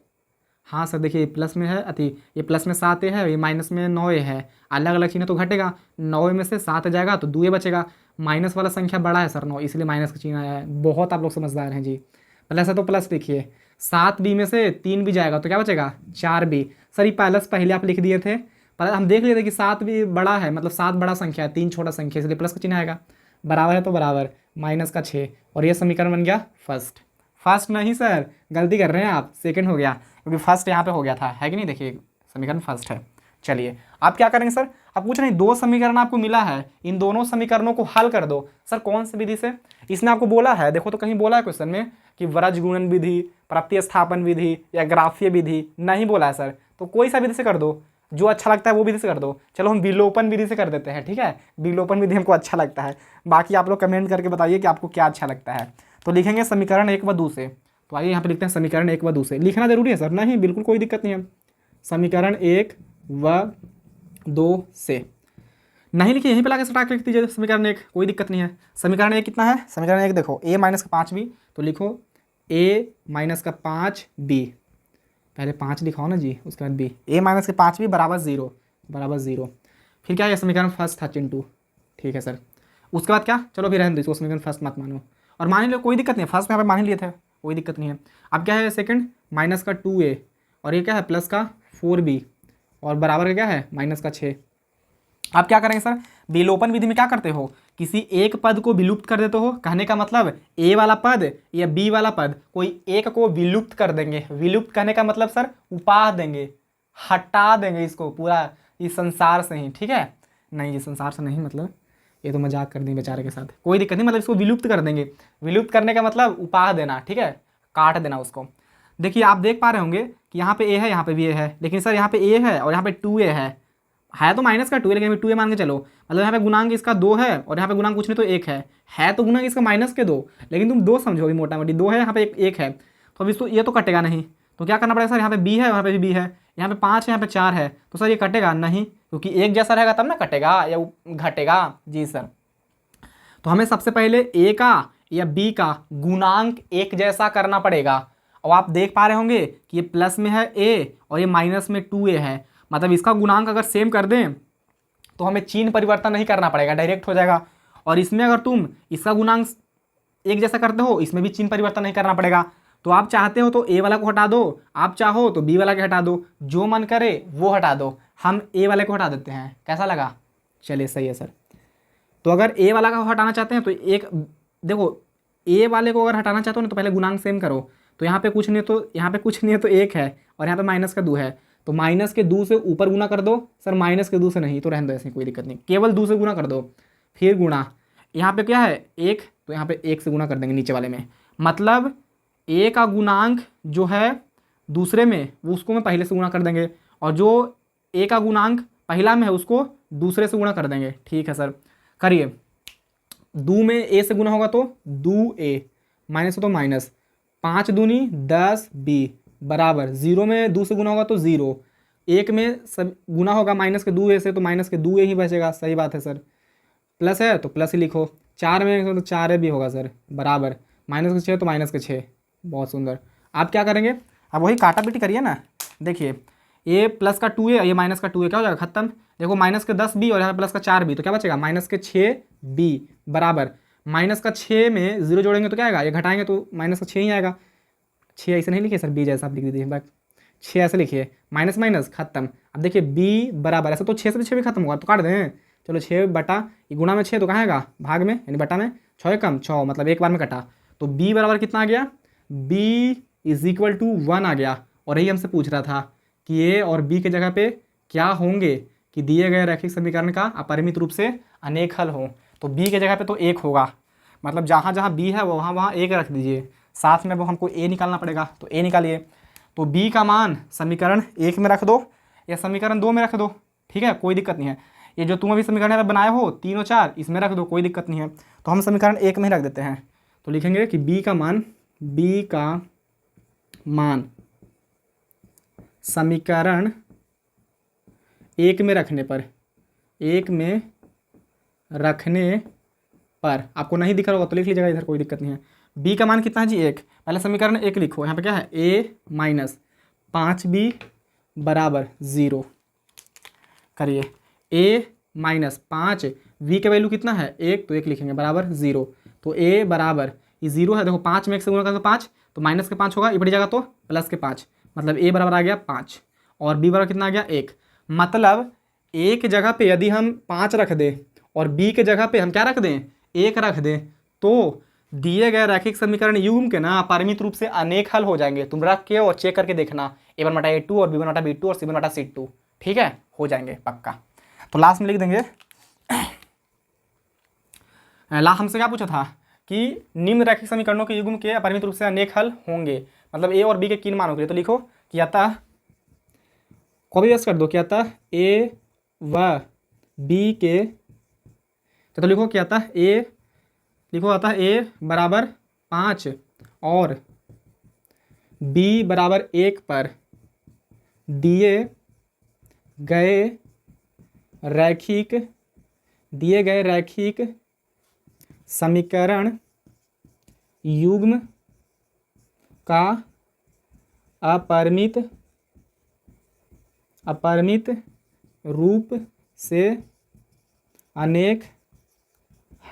हाँ सर देखिए, प्लस में है अति, ये प्लस में 7a है, ये माइनस में 9a है, अलग अलग चिन्ह तो घटेगा, 9a में से 7 जाएगा तो 2a बचेगा। माइनस वाला संख्या बड़ा है सर 9, इसलिए माइनस का चिन्ह आया है। बहुत आप लोग समझदार हैं जी। प्लस है तो प्लस लिखिए, 7b में से 3 भी जाएगा तो क्या बचेगा, 4b। सर ये प्लस पहले आप लिख दिए थे, पर हम देख लिए थे कि 7 भी बड़ा है, मतलब 7 बड़ा संख्या है, 3 छोटा संख्या, इसलिए प्लस का चिन्ह आएगा। बराबर है तो बराबर, -6, और ये समीकरण बन गया फर्स्ट नहीं सर, गलती कर रहे हैं आप, सेकंड हो गया, क्योंकि फर्स्ट यहाँ पे हो गया था, है कि नहीं। देखिए समीकरण फर्स्ट है। चलिए आप क्या करेंगे सर, आप पूछ रहे हैं 2 समीकरण आपको मिला है, इन दोनों समीकरणों को हल कर दो। सर कौन सी विधि से, इसने आपको बोला है, देखो तो कहीं बोला है क्वेश्चन में कि वरज गुणन विधि, प्रतिस्थापन विधि या ग्राफीय विधि, नहीं बोला है सर। तो कोई सा विधि से कर दो, जो अच्छा लगता है वो विधि से कर दो। चलो हम विलोपन विधि से कर देते हैं, ठीक है, विलोपन विधि हमको अच्छा लगता है। बाकी आप लोग कमेंट करके बताइए कि आपको क्या अच्छा लगता है। तो लिखेंगे समीकरण 1 व 2 से। तो आइए यहाँ पे लिखते हैं समीकरण 1 व 2 से। लिखना जरूरी है सर, नहीं बिल्कुल कोई दिक्कत नहीं है। समीकरण 1 व 2 से नहीं लिखिए, यहीं पे लाके सटा के लिख दीजिए समीकरण 1, कोई दिक्कत नहीं है। समीकरण 1 कितना है, समीकरण 1 देखो a - 5b, तो लिखो a - 5b, पहले 5 लिखाओ ना जी, उसके बाद b, a - 5b बराबर 0। फिर क्या है, समीकरण फर्स्ट था चिंटू, ठीक है सर। उसके बाद क्या, चलो फिर रहने दो इसको, समीकरण फर्स्ट मत मानो, और मान लो कोई दिक्कत नहीं है, फर्स्ट यहाँ पे मान ही लिए थे, कोई दिक्कत नहीं है। अब क्या है सेकंड, -2a, और ये क्या है प्लस का 4b, और बराबर का क्या है -6। आप क्या करेंगे सर, विलोपन विधि में क्या करते हो, किसी एक पद को विलुप्त कर देते हो। कहने का मतलब a वाला पद या b वाला पद, कोई एक को विलुप्त कर देंगे। विलुप्त कहने का मतलब सर उपाह देंगे, हटा देंगे इसको पूरा इस संसार से ही, ठीक है। नहीं ये संसार से नहीं, मतलब ये तो मजाक कर दी बेचारे के साथ, कोई दिक्कत नहीं, मतलब इसको विलुप्त कर देंगे। विलुप्त करने का मतलब उपाह देना, ठीक है, काट देना उसको। देखिए आप देख पा रहे होंगे कि यहाँ पे a है, यहाँ पे भी a है, लेकिन सर यहाँ पे a है और यहाँ पे 2a है तो -2 लेकिन 2a मान के चलो, मतलब यहाँ पे गुणांक इसका 2 है और यहाँ पे गुणांक कुछ नहीं तो 1 है तो गुणांक इसका -2, लेकिन तुम 2 समझोगे, मोटा मोटी 2 है, यहाँ पे 1 है, तो अब इसको ये तो कटेगा नहीं, तो क्या करना पड़ेगा सर, यहाँ पे b है, यहाँ पे भी b है, यहाँ पे 5 है, यहाँ पे 4 है, तो सर ये कटेगा नहीं, क्योंकि एक जैसा रहेगा तब ना कटेगा या घटेगा। जी सर, तो हमें सबसे पहले a का या b का गुणांक एक जैसा करना पड़ेगा। और आप देख पा रहे होंगे कि ये प्लस में है a और ये माइनस में 2a है, मतलब इसका गुणांक अगर सेम कर दें तो हमें चिन्ह परिवर्तन नहीं करना पड़ेगा, डायरेक्ट हो जाएगा। और इसमें अगर तुम इसका गुणांक एक जैसा करते हो, इसमें भी चिन्ह परिवर्तन नहीं करना पड़ेगा। तो आप चाहते हो तो a वाला को हटा दो, आप चाहो तो b वाला को हटा दो, जो मन करे वो हटा दो। हम a वाले को हटा देते हैं, कैसा लगा, चलिए सही है सर। तो अगर a वाला को हटाना चाहते हैं तो एक देखो, a वाले को अगर हटाना चाहते हो ना तो पहले गुणांक सेम करो। तो यहाँ पे कुछ नहीं, तो यहाँ पे कुछ नहीं है तो 1 है, और यहाँ पे -2 है, तो -2 से ऊपर गुना कर दो। सर -2 से नहीं, तो रहने दो, ऐसे कोई दिक्कत नहीं, केवल 2 से गुना कर दो, फिर गुणा, यहाँ पे क्या है 1, तो यहाँ पे 1 से गुना कर देंगे नीचे वाले में, मतलब a का गुणांक जो है दूसरे में वो उसको में पहले से गुना कर देंगे, और जो a का गुणांक पहला में है उसको दूसरे से गुना कर देंगे। ठीक है सर, करिए। 2 में a से गुना होगा तो 2a, माइनस हो तो माइनस, 5 दूनी 10b बराबर, 0 में 2 से गुना होगा तो 0, 1 में सब गुना होगा -2a से, तो -2a ही बचेगा। सही बात है सर, प्लस है तो प्लस ही लिखो, 4 में तो 4 भी होगा सर, बराबर माइनस के 6 तो माइनस के 6। बहुत सुंदर। आप क्या करेंगे, अब वही काटा पीटी करिए ना। देखिए ये प्लस का 2 है, ये माइनस का 2 है, क्या हो जाएगा खत्म। देखो माइनस के 10 बी और यहाँ प्लस का 4 बी, तो क्या बचेगा माइनस के 6 बी बराबर माइनस का 6 में 0 जोड़ेंगे तो क्या आएगा, ये घटाएंगे तो माइनस का 6 ही आएगा। 6 ऐसे नहीं लिखिए सर, बी जैसा आप लिख दीजिए, बस 6 ऐसे लिखिए, माइनस माइनस खत्म। अब देखिए बी बराबर, ऐसा तो 6 से भी 6 भी खत्म होगा तो काट दें। चलो 6 बटा, ये गुणा में 6 तो कहाँ आएगा भाग में, यानी बटा में, 6 कम 6 मतलब एक बार में कटा, तो बी बराबर कितना आ गया, बी इज इक्वल टू 1 आ गया। और यही हमसे पूछ रहा था कि ए और बी के जगह पे क्या होंगे कि दिए गए रैखिक समीकरण का अपरिमित रूप से अनेक हल हो। तो बी के जगह पे तो 1 होगा, मतलब जहाँ जहाँ बी है वहाँ वहाँ 1 रख दीजिए, साथ में वो हमको ए निकालना पड़ेगा, तो ए निकालिए। तो बी का मान समीकरण 1 में रख दो या समीकरण 2 में रख दो, ठीक है, कोई दिक्कत नहीं है। ये जो तुम अभी समीकरण बनाए हो 3 और 4 इसमें रख दो, कोई दिक्कत नहीं है। तो हम समीकरण 1 में ही रख देते हैं, तो लिखेंगे कि बी का मान समीकरण 1 में रखने पर, 1 में रखने पर, आपको नहीं दिख रहा होगा तो लिख लीजिएगा इधर, कोई दिक्कत नहीं है। बी का मान कितना है जी 1, पहले समीकरण 1 लिखो, यहाँ पे क्या है ए माइनस 5b बराबर 0 करिए, a माइनस 5, v के वैल्यू कितना है 1 तो 1 लिखेंगे बराबर 0। तो a बराबर ये 0 है, देखो 5 में 1 से गुणा करें तो 5, तो माइनस के 5 होगा, ये बढ़ी जाएगा तो प्लस के 5, मतलब a बराबर आ गया 5 और b बराबर कितना आ गया 1। मतलब a के जगह पे यदि हम 5 रख दें और b के जगह पे हम क्या रख दें 1 रख दें, तो दिए गए रैखिक समीकरण युग्म के ना अपरिमित रूप से अनेक हल हो जाएंगे। तुम रख के और चेक करके देखना, a1 बटा a2 और b1 बटा b2 और c1 बटा c2, ठीक है, हो जाएंगे पक्का। तो लास्ट में लिख देंगे, लास्ट हमसे क्या पूछा था कि निम्न रैखिक समीकरणों के युग्म के अपरिमित रूप से अनेक हल होंगे, मतलब ए और बी के किन मानों के लिए। तो लिखो कि अतः, कॉपी पेस्ट कर दो कि अतः ए व बी के, तो लिखो कि अतः ए, लिखो अतः ए बराबर 5 और बी बराबर 1 पर दिए गए रैखिक समीकरण युग्म का अपरिमित रूप से अनेक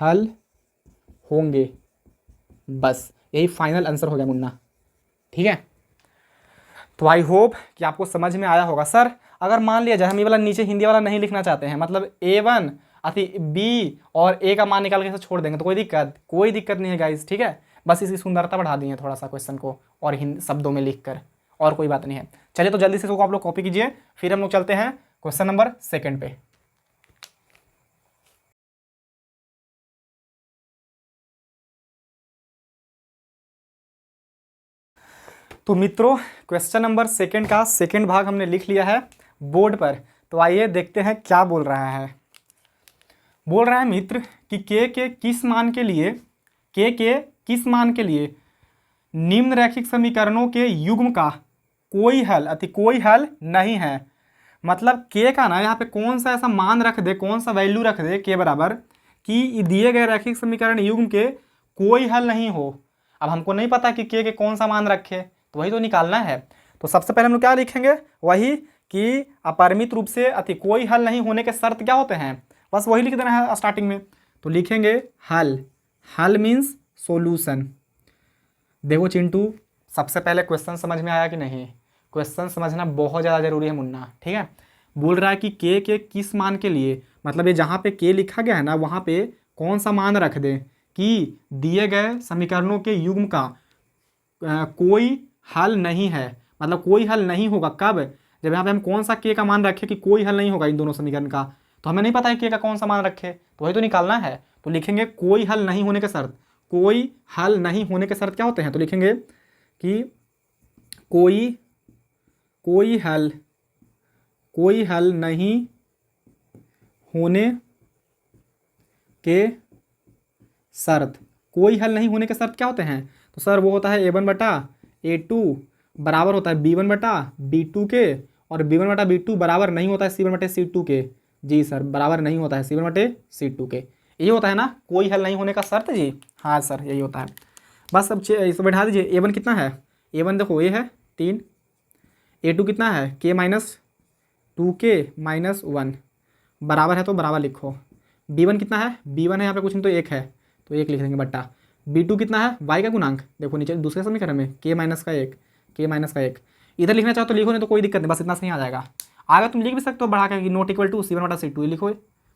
हल होंगे। बस यही फाइनल आंसर हो गया मुन्ना, ठीक है। तो आई होप कि आपको समझ में आया होगा। सर अगर मान लिया जाए हम ये वाला नीचे हिंदी वाला नहीं लिखना चाहते हैं, मतलब a1 अति b और a का मान निकाल के छोड़ देंगे, तो कोई दिक्कत नहीं है गाइस, ठीक है। बस इसकी सुंदरता बढ़ा दी है थोड़ा सा क्वेश्चन को और हिंदी शब्दों में लिख कर, और कोई बात नहीं है। चलिए तो जल्दी से इसको आप लोग कॉपी कीजिए, फिर हम लोग चलते हैं क्वेश्चन नंबर 2 पे। तो मित्रों क्वेश्चन नंबर 2 का सेकंड भाग हमने लिख लिया है बोर्ड पर। तो आइए देखते हैं क्या बोल रहा है। बोल रहा है मित्र कि के किस मान के लिए निम्न रैखिक समीकरणों के युग्म का कोई हल नहीं है। मतलब के का ना यहाँ पे कौन सा ऐसा मान रख दे, कौन सा वैल्यू रख दे के बराबर कि दिए गए रैखिक समीकरण युग्म के कोई हल नहीं हो। अब हमको नहीं पता कि के कौन सा मान रखे, तो वही तो निकालना है। तो सबसे पहले हम लोग क्या लिखेंगे, वही कि अपरिमित रूप से कोई हल नहीं होने के शर्त क्या होते हैं, बस वही लिख देना है स्टार्टिंग में। तो लिखेंगे हल मीन्स सॉल्यूशन। देखो चिंटू, सबसे पहले क्वेश्चन समझ में आया कि नहीं? क्वेश्चन समझना बहुत ज़्यादा जरूरी है मुन्ना, ठीक है। बोल रहा है कि के किस मान के लिए, मतलब ये जहाँ पे के लिखा गया है ना वहाँ पे कौन सा मान रख दें कि दिए गए समीकरणों के युग्म का कोई हल नहीं है। मतलब कोई हल नहीं होगा कब, जब यहाँ पे हम कौन सा के का मान रखें कि कोई हल नहीं होगा इन दोनों समीकरण का। तो हमें नहीं पता है के का कौन सा मान रखे, तो वही तो निकालना है। तो लिखेंगे कोई हल नहीं होने के शर्त। कोई हल नहीं होने के शर्त क्या होते हैं, तो लिखेंगे कि कोई हल नहीं होने के शर्त। कोई हल नहीं होने के शर्त क्या होते हैं, तो सर वो होता है a1 बटा a2 बराबर होता है b1 बटा b2 के, और b1 बटा b2 बराबर नहीं होता है c1 बटे c2 के। जी सर, बराबर नहीं होता है c1 बटे c2 के। यही होता है ना, कोई हल नहीं होने का शर्त जी। हाँ सर यही होता है। बस अब इसको बैठा दीजिए। A1 कितना है, A1 देखो A है 3, A2 कितना है K-2K-1 बराबर है तो बराबर लिखो। B1 कितना है, B1 है यहाँ पे कुछ नहीं तो 1 है तो 1 लिख देंगे बट्टा। B2 कितना है, y का गुणांक देखो नीचे दूसरे समीकरण में K-1 इधर लिखना चाहो तो लिखो, नहीं तो कोई दिक्कत नहीं, बस इतना सही आ जाएगा। आगे तुम लिख भी सकते हो बढ़ा के कि नॉट इक्वल टू C1/C2 लिखो,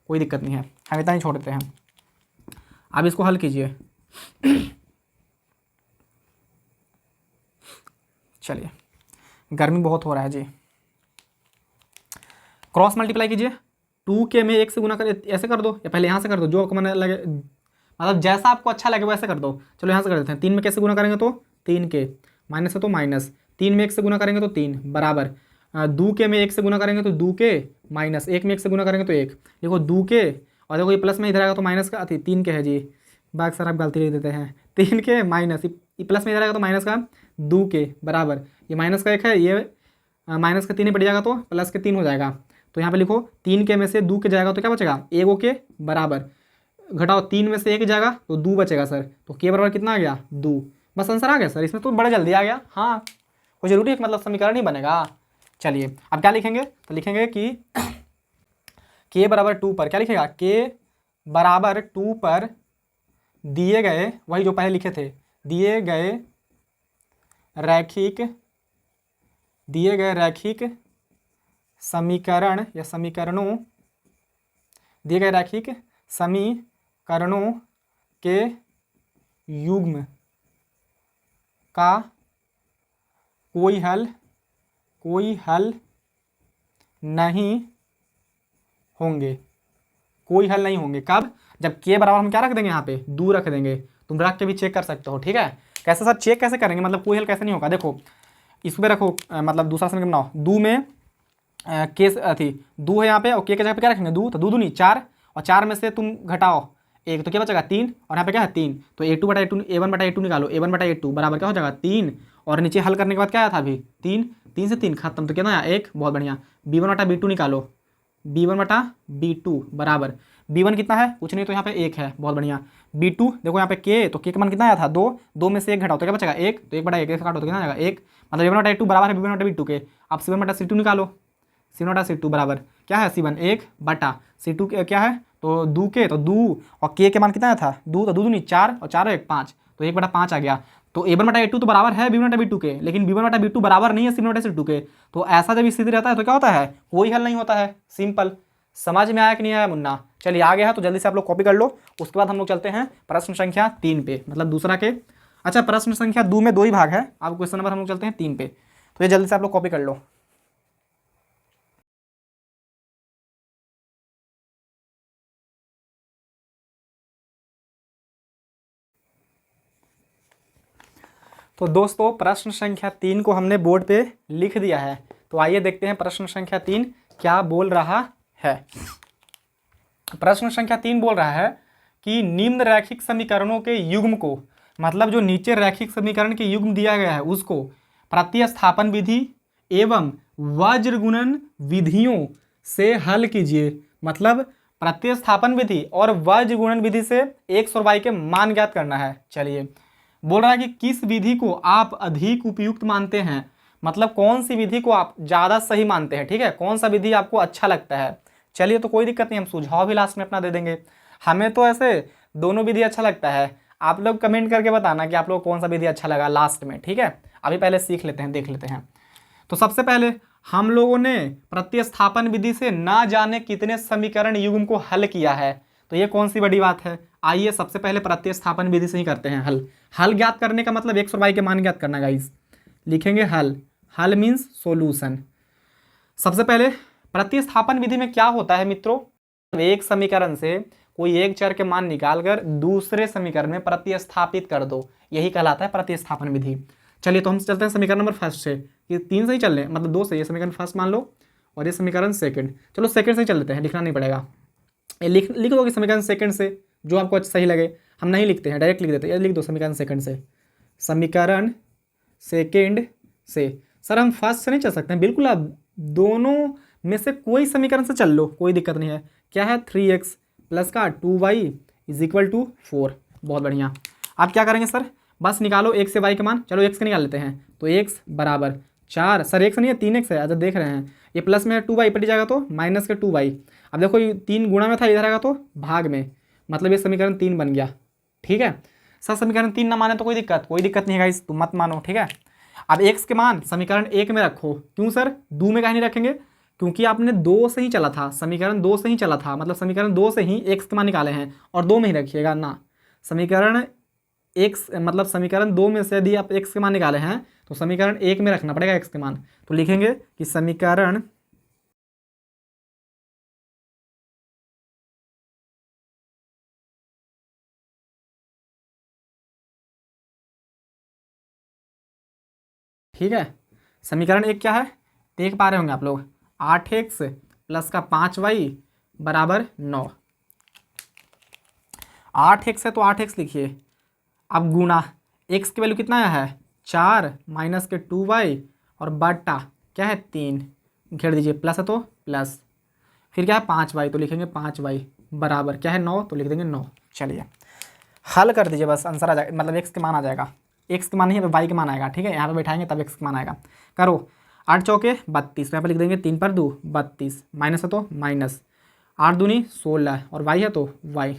कोई दिक्कत नहीं है, हम इतना ही छोड़ देते हैं। अब इसको हल कीजिए। चलिए गर्मी बहुत हो रहा है जी। क्रॉस मल्टीप्लाई कीजिए, 2K में 1 से गुना कर, ऐसे कर दो या पहले यहाँ से कर दो, जो आपको मन लगे, मतलब जैसा आपको अच्छा लगे वैसे कर दो। चलो यहाँ से कर देते हैं। 3 में कैसे गुना करेंगे तो 3K, माइनस है तो माइनस, 3 में 1 से गुना करेंगे तो 3 बराबर 2K में 1 से गुना करेंगे तो 2K माइनस 1 में 1 से गुना करेंगे तो 1। देखो 2K और देखो ये प्लस में इधर आएगा तो माइनस का 3K है जी, बाग सर आप गलती लिख देते हैं। 3K माइनस ये प्लस में इधर आएगा तो माइनस का 2K बराबर ये माइनस का 1 है, ये माइनस का 3 बढ़ जाएगा तो प्लस के 3 हो जाएगा। तो यहाँ पे लिखो 3K में से 2K जाएगा तो क्या बचेगा 1K बराबर, घटाओ 3 में से 1 जाएगा तो 2 बचेगा सर, तो K बराबर कितना आ गया 2। बस आंसर आ गया सर, इसमें तो बड़ा जल्दी आ गया। हाँ कोई जरूरी है मतलब समीकरण ही बनेगा। चलिए अब क्या लिखेंगे, तो लिखेंगे कि K बराबर 2 पर क्या लिखेगा, K बराबर 2 पर दिए गए, वही जो पहले लिखे थे, दिए गए रैखिक समीकरण या समीकरणों, दिए गए रैखिक समीकरणों के युग्म का कोई हल नहीं होंगे, कोई हल नहीं होंगे। कब, जब K बराबर हम क्या रख देंगे यहाँ पे 2 रख देंगे। तुम रख के भी चेक कर सकते हो, ठीक है। कैसे सर चेक कैसे करेंगे, मतलब कोई हल कैसे नहीं होगा, देखो इस पे रखो मतलब दूसरा समीकरण बनाओ, 2 में K थी 2 है यहाँ पे और K के जगह पे क्या रखेंगे 2, तो 2 दूनी 4 और 4 में से तुम घटाओ 1 तो क्या बचेगा 3 और यहाँ पे क्या है 3, तो A1/A2 निकालो, A1/A2 बराबर क्या हो जाएगा 3 और नीचे हल करने के बाद क्या आया था अभी 3, 3 से 3 खत्म तो कितना आया 1, बहुत बढ़िया। B1/B2 निकालो, B1/B2 बराबर B1 कितना है कुछ नहीं तो यहाँ पे 1 है, बहुत बढ़िया। B2 देखो यहाँ पे K, तो K का मान कितना आया था 2, 2 में से 1 घटाओ तो क्या बचेगा 1, तो 1/1 काटो तो कितना आएगा 1, मतलब A1/A2 बराबर है B1/B2 के। अब C1/C2 निकालो, C1/C2 बराबर क्या है C1 1/C2 क्या है तो 2K, तो 2 और K के मान कितना आया था 2, तो 2 दूनी 4 और 4 1 5, तो 1/5 आ गया। तो A1/A2 तो बराबर है B1/B2 के, लेकिन B1/B2 बराबर नहीं है C1/C2 के। तो ऐसा जब स्थिति रहता है तो क्या होता है कोई हल नहीं होता है, सिंपल। समझ में आया कि नहीं आया मुन्ना? चलिए आ गया है तो जल्दी से आप लोग कॉपी कर लो। उसके बाद हम लोग चलते हैं प्रश्न संख्या 3 पे, मतलब दूसरा के, अच्छा प्रश्न संख्या 2 में 2 ही भाग है, अब क्वेश्चन नंबर हम लोग चलते हैं 3 पे, तो ये जल्दी से आप लोग कॉपी कर लो। तो दोस्तों प्रश्न संख्या 3 को हमने बोर्ड पे लिख दिया है, तो आइए देखते हैं प्रश्न संख्या 3 क्या बोल रहा है। प्रश्न संख्या 3 बोल रहा है कि निम्न रैखिक समीकरणों के युग्म को, मतलब जो नीचे रैखिक समीकरण के युग्म दिया गया है उसको प्रतिस्थापन विधि एवं वज्र गुणन विधियों से हल कीजिए। मतलब प्रतिस्थापन विधि और वज्र गुणन विधि से x और y के मान ज्ञात करना है। चलिए बोल रहा है कि किस विधि को आप अधिक उपयुक्त मानते हैं, मतलब कौन सी विधि को आप ज़्यादा सही मानते हैं, ठीक है, कौन सा विधि आपको अच्छा लगता है। चलिए तो कोई दिक्कत नहीं, हम सुझाव भी लास्ट में अपना दे देंगे। हमें तो ऐसे दोनों विधि अच्छा लगता है, आप लोग कमेंट करके बताना कि आप लोग कौन सा विधि अच्छा लगा लास्ट में, ठीक है। अभी पहले सीख लेते हैं, देख लेते हैं। तो सबसे पहले हम लोगों ने प्रतिस्थापन विधि से ना जाने कितने समीकरण युग्म को हल किया है, तो ये कौन सी बड़ी बात है। आइए सबसे पहले प्रतिस्थापन विधि से ही करते हैं हल। हल ज्ञात करने का मतलब x और y के मान ज्ञात करना गाइस, लिखेंगे हल, हल मीन्स सॉल्यूशन। सबसे पहले प्रतिस्थापन विधि में क्या होता है मित्रों, एक समीकरण से कोई एक चर के मान निकालकर दूसरे समीकरण में प्रतिस्थापित कर दो, यही कहलाता है प्रतिस्थापन विधि। चलिए तो हम चलते हैं समीकरण नंबर फर्स्ट से, कि 3 से ही चल रहे, मतलब 2 से, ये समीकरण फर्स्ट मान लो और ये समीकरण सेकंड, चलो सेकंड से ही चल लेते हैं, लिखना नहीं पड़ेगा, ये लिख दो कि समीकरण सेकंड से जो आपको सही लगे। हम नहीं लिखते हैं, डायरेक्ट लिख देते हैं, ये लिख दो समीकरण सेकंड से, समीकरण सेकंड से। सर हम फर्स्ट से नहीं चल सकते हैं, बिल्कुल आप दोनों में से कोई समीकरण से चल लो, कोई दिक्कत नहीं है। क्या है 3x प्लस का 2y इज इक्वल टू 4। बहुत बढ़िया। आप क्या करेंगे सर, बस निकालो x से y के मान। चलो x के निकाल लेते हैं, तो x बराबर 4, सर x नहीं है 3x है, अच्छा देख रहे हैं ये प्लस में 2y पट जाएगा तो माइनस के 2y। अब देखो ये 3 गुणा में था, इधर आएगा तो भाग में, मतलब ये समीकरण 3 बन गया। ठीक है सर, समीकरण 3 ना माने तो कोई दिक्कत नहीं है गाइस, तुम मत मानो। ठीक है, अब x के मान समीकरण 1 में रखो। क्यों सर, 2 में कहीं नहीं रखेंगे, क्योंकि आपने 2 से ही चला था, समीकरण 2 से ही चला था, मतलब समीकरण 2 से ही x के मान निकाले हैं, और 2 में ही रखिएगा ना। समीकरण x मतलब समीकरण 2 में से यदि आप x के मान निकाले हैं तो समीकरण 1 में रखना पड़ेगा x के मान। तो लिखेंगे कि समीकरण ठीक है, समीकरण 1 क्या है देख पा रहे होंगे आप लोग, 8x प्लस का 5y बराबर 9। 8x है तो 8x लिखिए। अब गुना x की वैल्यू कितना है 4 माइनस के 2y और बटा क्या है 3, घेर दीजिए, प्लस है तो प्लस, फिर क्या है 5y तो लिखेंगे 5y बराबर क्या है 9, तो लिख देंगे 9। चलिए हल कर दीजिए, बस आंसर आ जाएगा, मतलब x के मान आ जाएगा। x के मान नहीं, y के मान आएगा। ठीक है, यहाँ पे बैठाएंगे तब x के मान आएगा। करो 8 चौके 32, यहाँ पर लिख देंगे 3 पर 2 32, माइनस है तो माइनस, 8 दूनी 16 और y है तो y,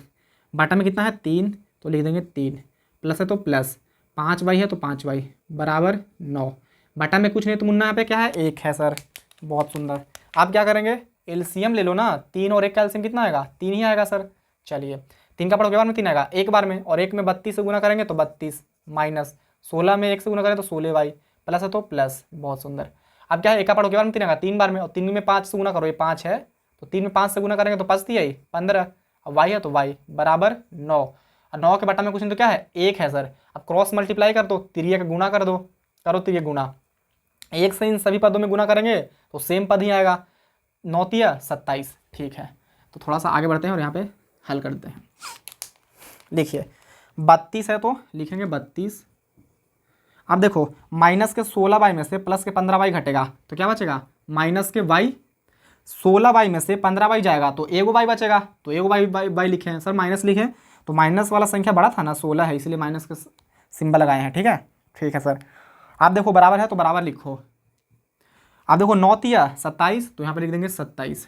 बटा में कितना है 3 तो लिख देंगे 3, प्लस है तो प्लस, 5y है तो 5y बराबर 9, बटा में कुछ नहीं तो मुन्ना यहाँ पे क्या है 1 है सर। बहुत सुंदर। आप क्या करेंगे, एलसीएम ले लो ना, 3 और 1 का एलसीएम कितना आएगा 3 ही आएगा सर। चलिए 3 का पढ़ो के बार में 3 आएगा, एक बार में, और 1 में 32 से गुना करेंगे तो 32, माइनस 16 में 1 से गुना करें तो 16y, प्लस है तो प्लस। बहुत सुंदर। अब क्या है, एक का पढ़ो के बार में 3 आएगा 3 बार में, और 3 में 5 से गुना करो, ये 5 है तो 3 में 5 से गुना करेंगे तो 5 दिया 15, अब y है तो y बराबर 9, और 9 के बटा में कुछ नहीं तो क्या है 1 है सर। अब क्रॉस मल्टीप्लाई कर दो, तिरिया का गुना कर दो, करो तिरिया गुना, 1 से इन सभी पदों में गुना करेंगे तो सेम पद ही आएगा, 9 तिया 27। ठीक है, तो थोड़ा सा आगे बढ़ते हैं और यहाँ पे हल करते हैं। देखिए 32 है तो लिखेंगे 32। अब देखो माइनस के 16y में से प्लस के 15y घटेगा तो क्या बचेगा, माइनस के y, 16y में से 15y जाएगा तो एगो y बचेगा, तो एगो y लिखे सर, माइनस लिखे तो माइनस वाला संख्या बड़ा था ना 16 है, इसलिए माइनस के सिंबल लगाए हैं। ठीक है सर। आप देखो बराबर है तो बराबर लिखो। आप देखो 9 तिया 27 तो यहाँ पे लिख देंगे 27,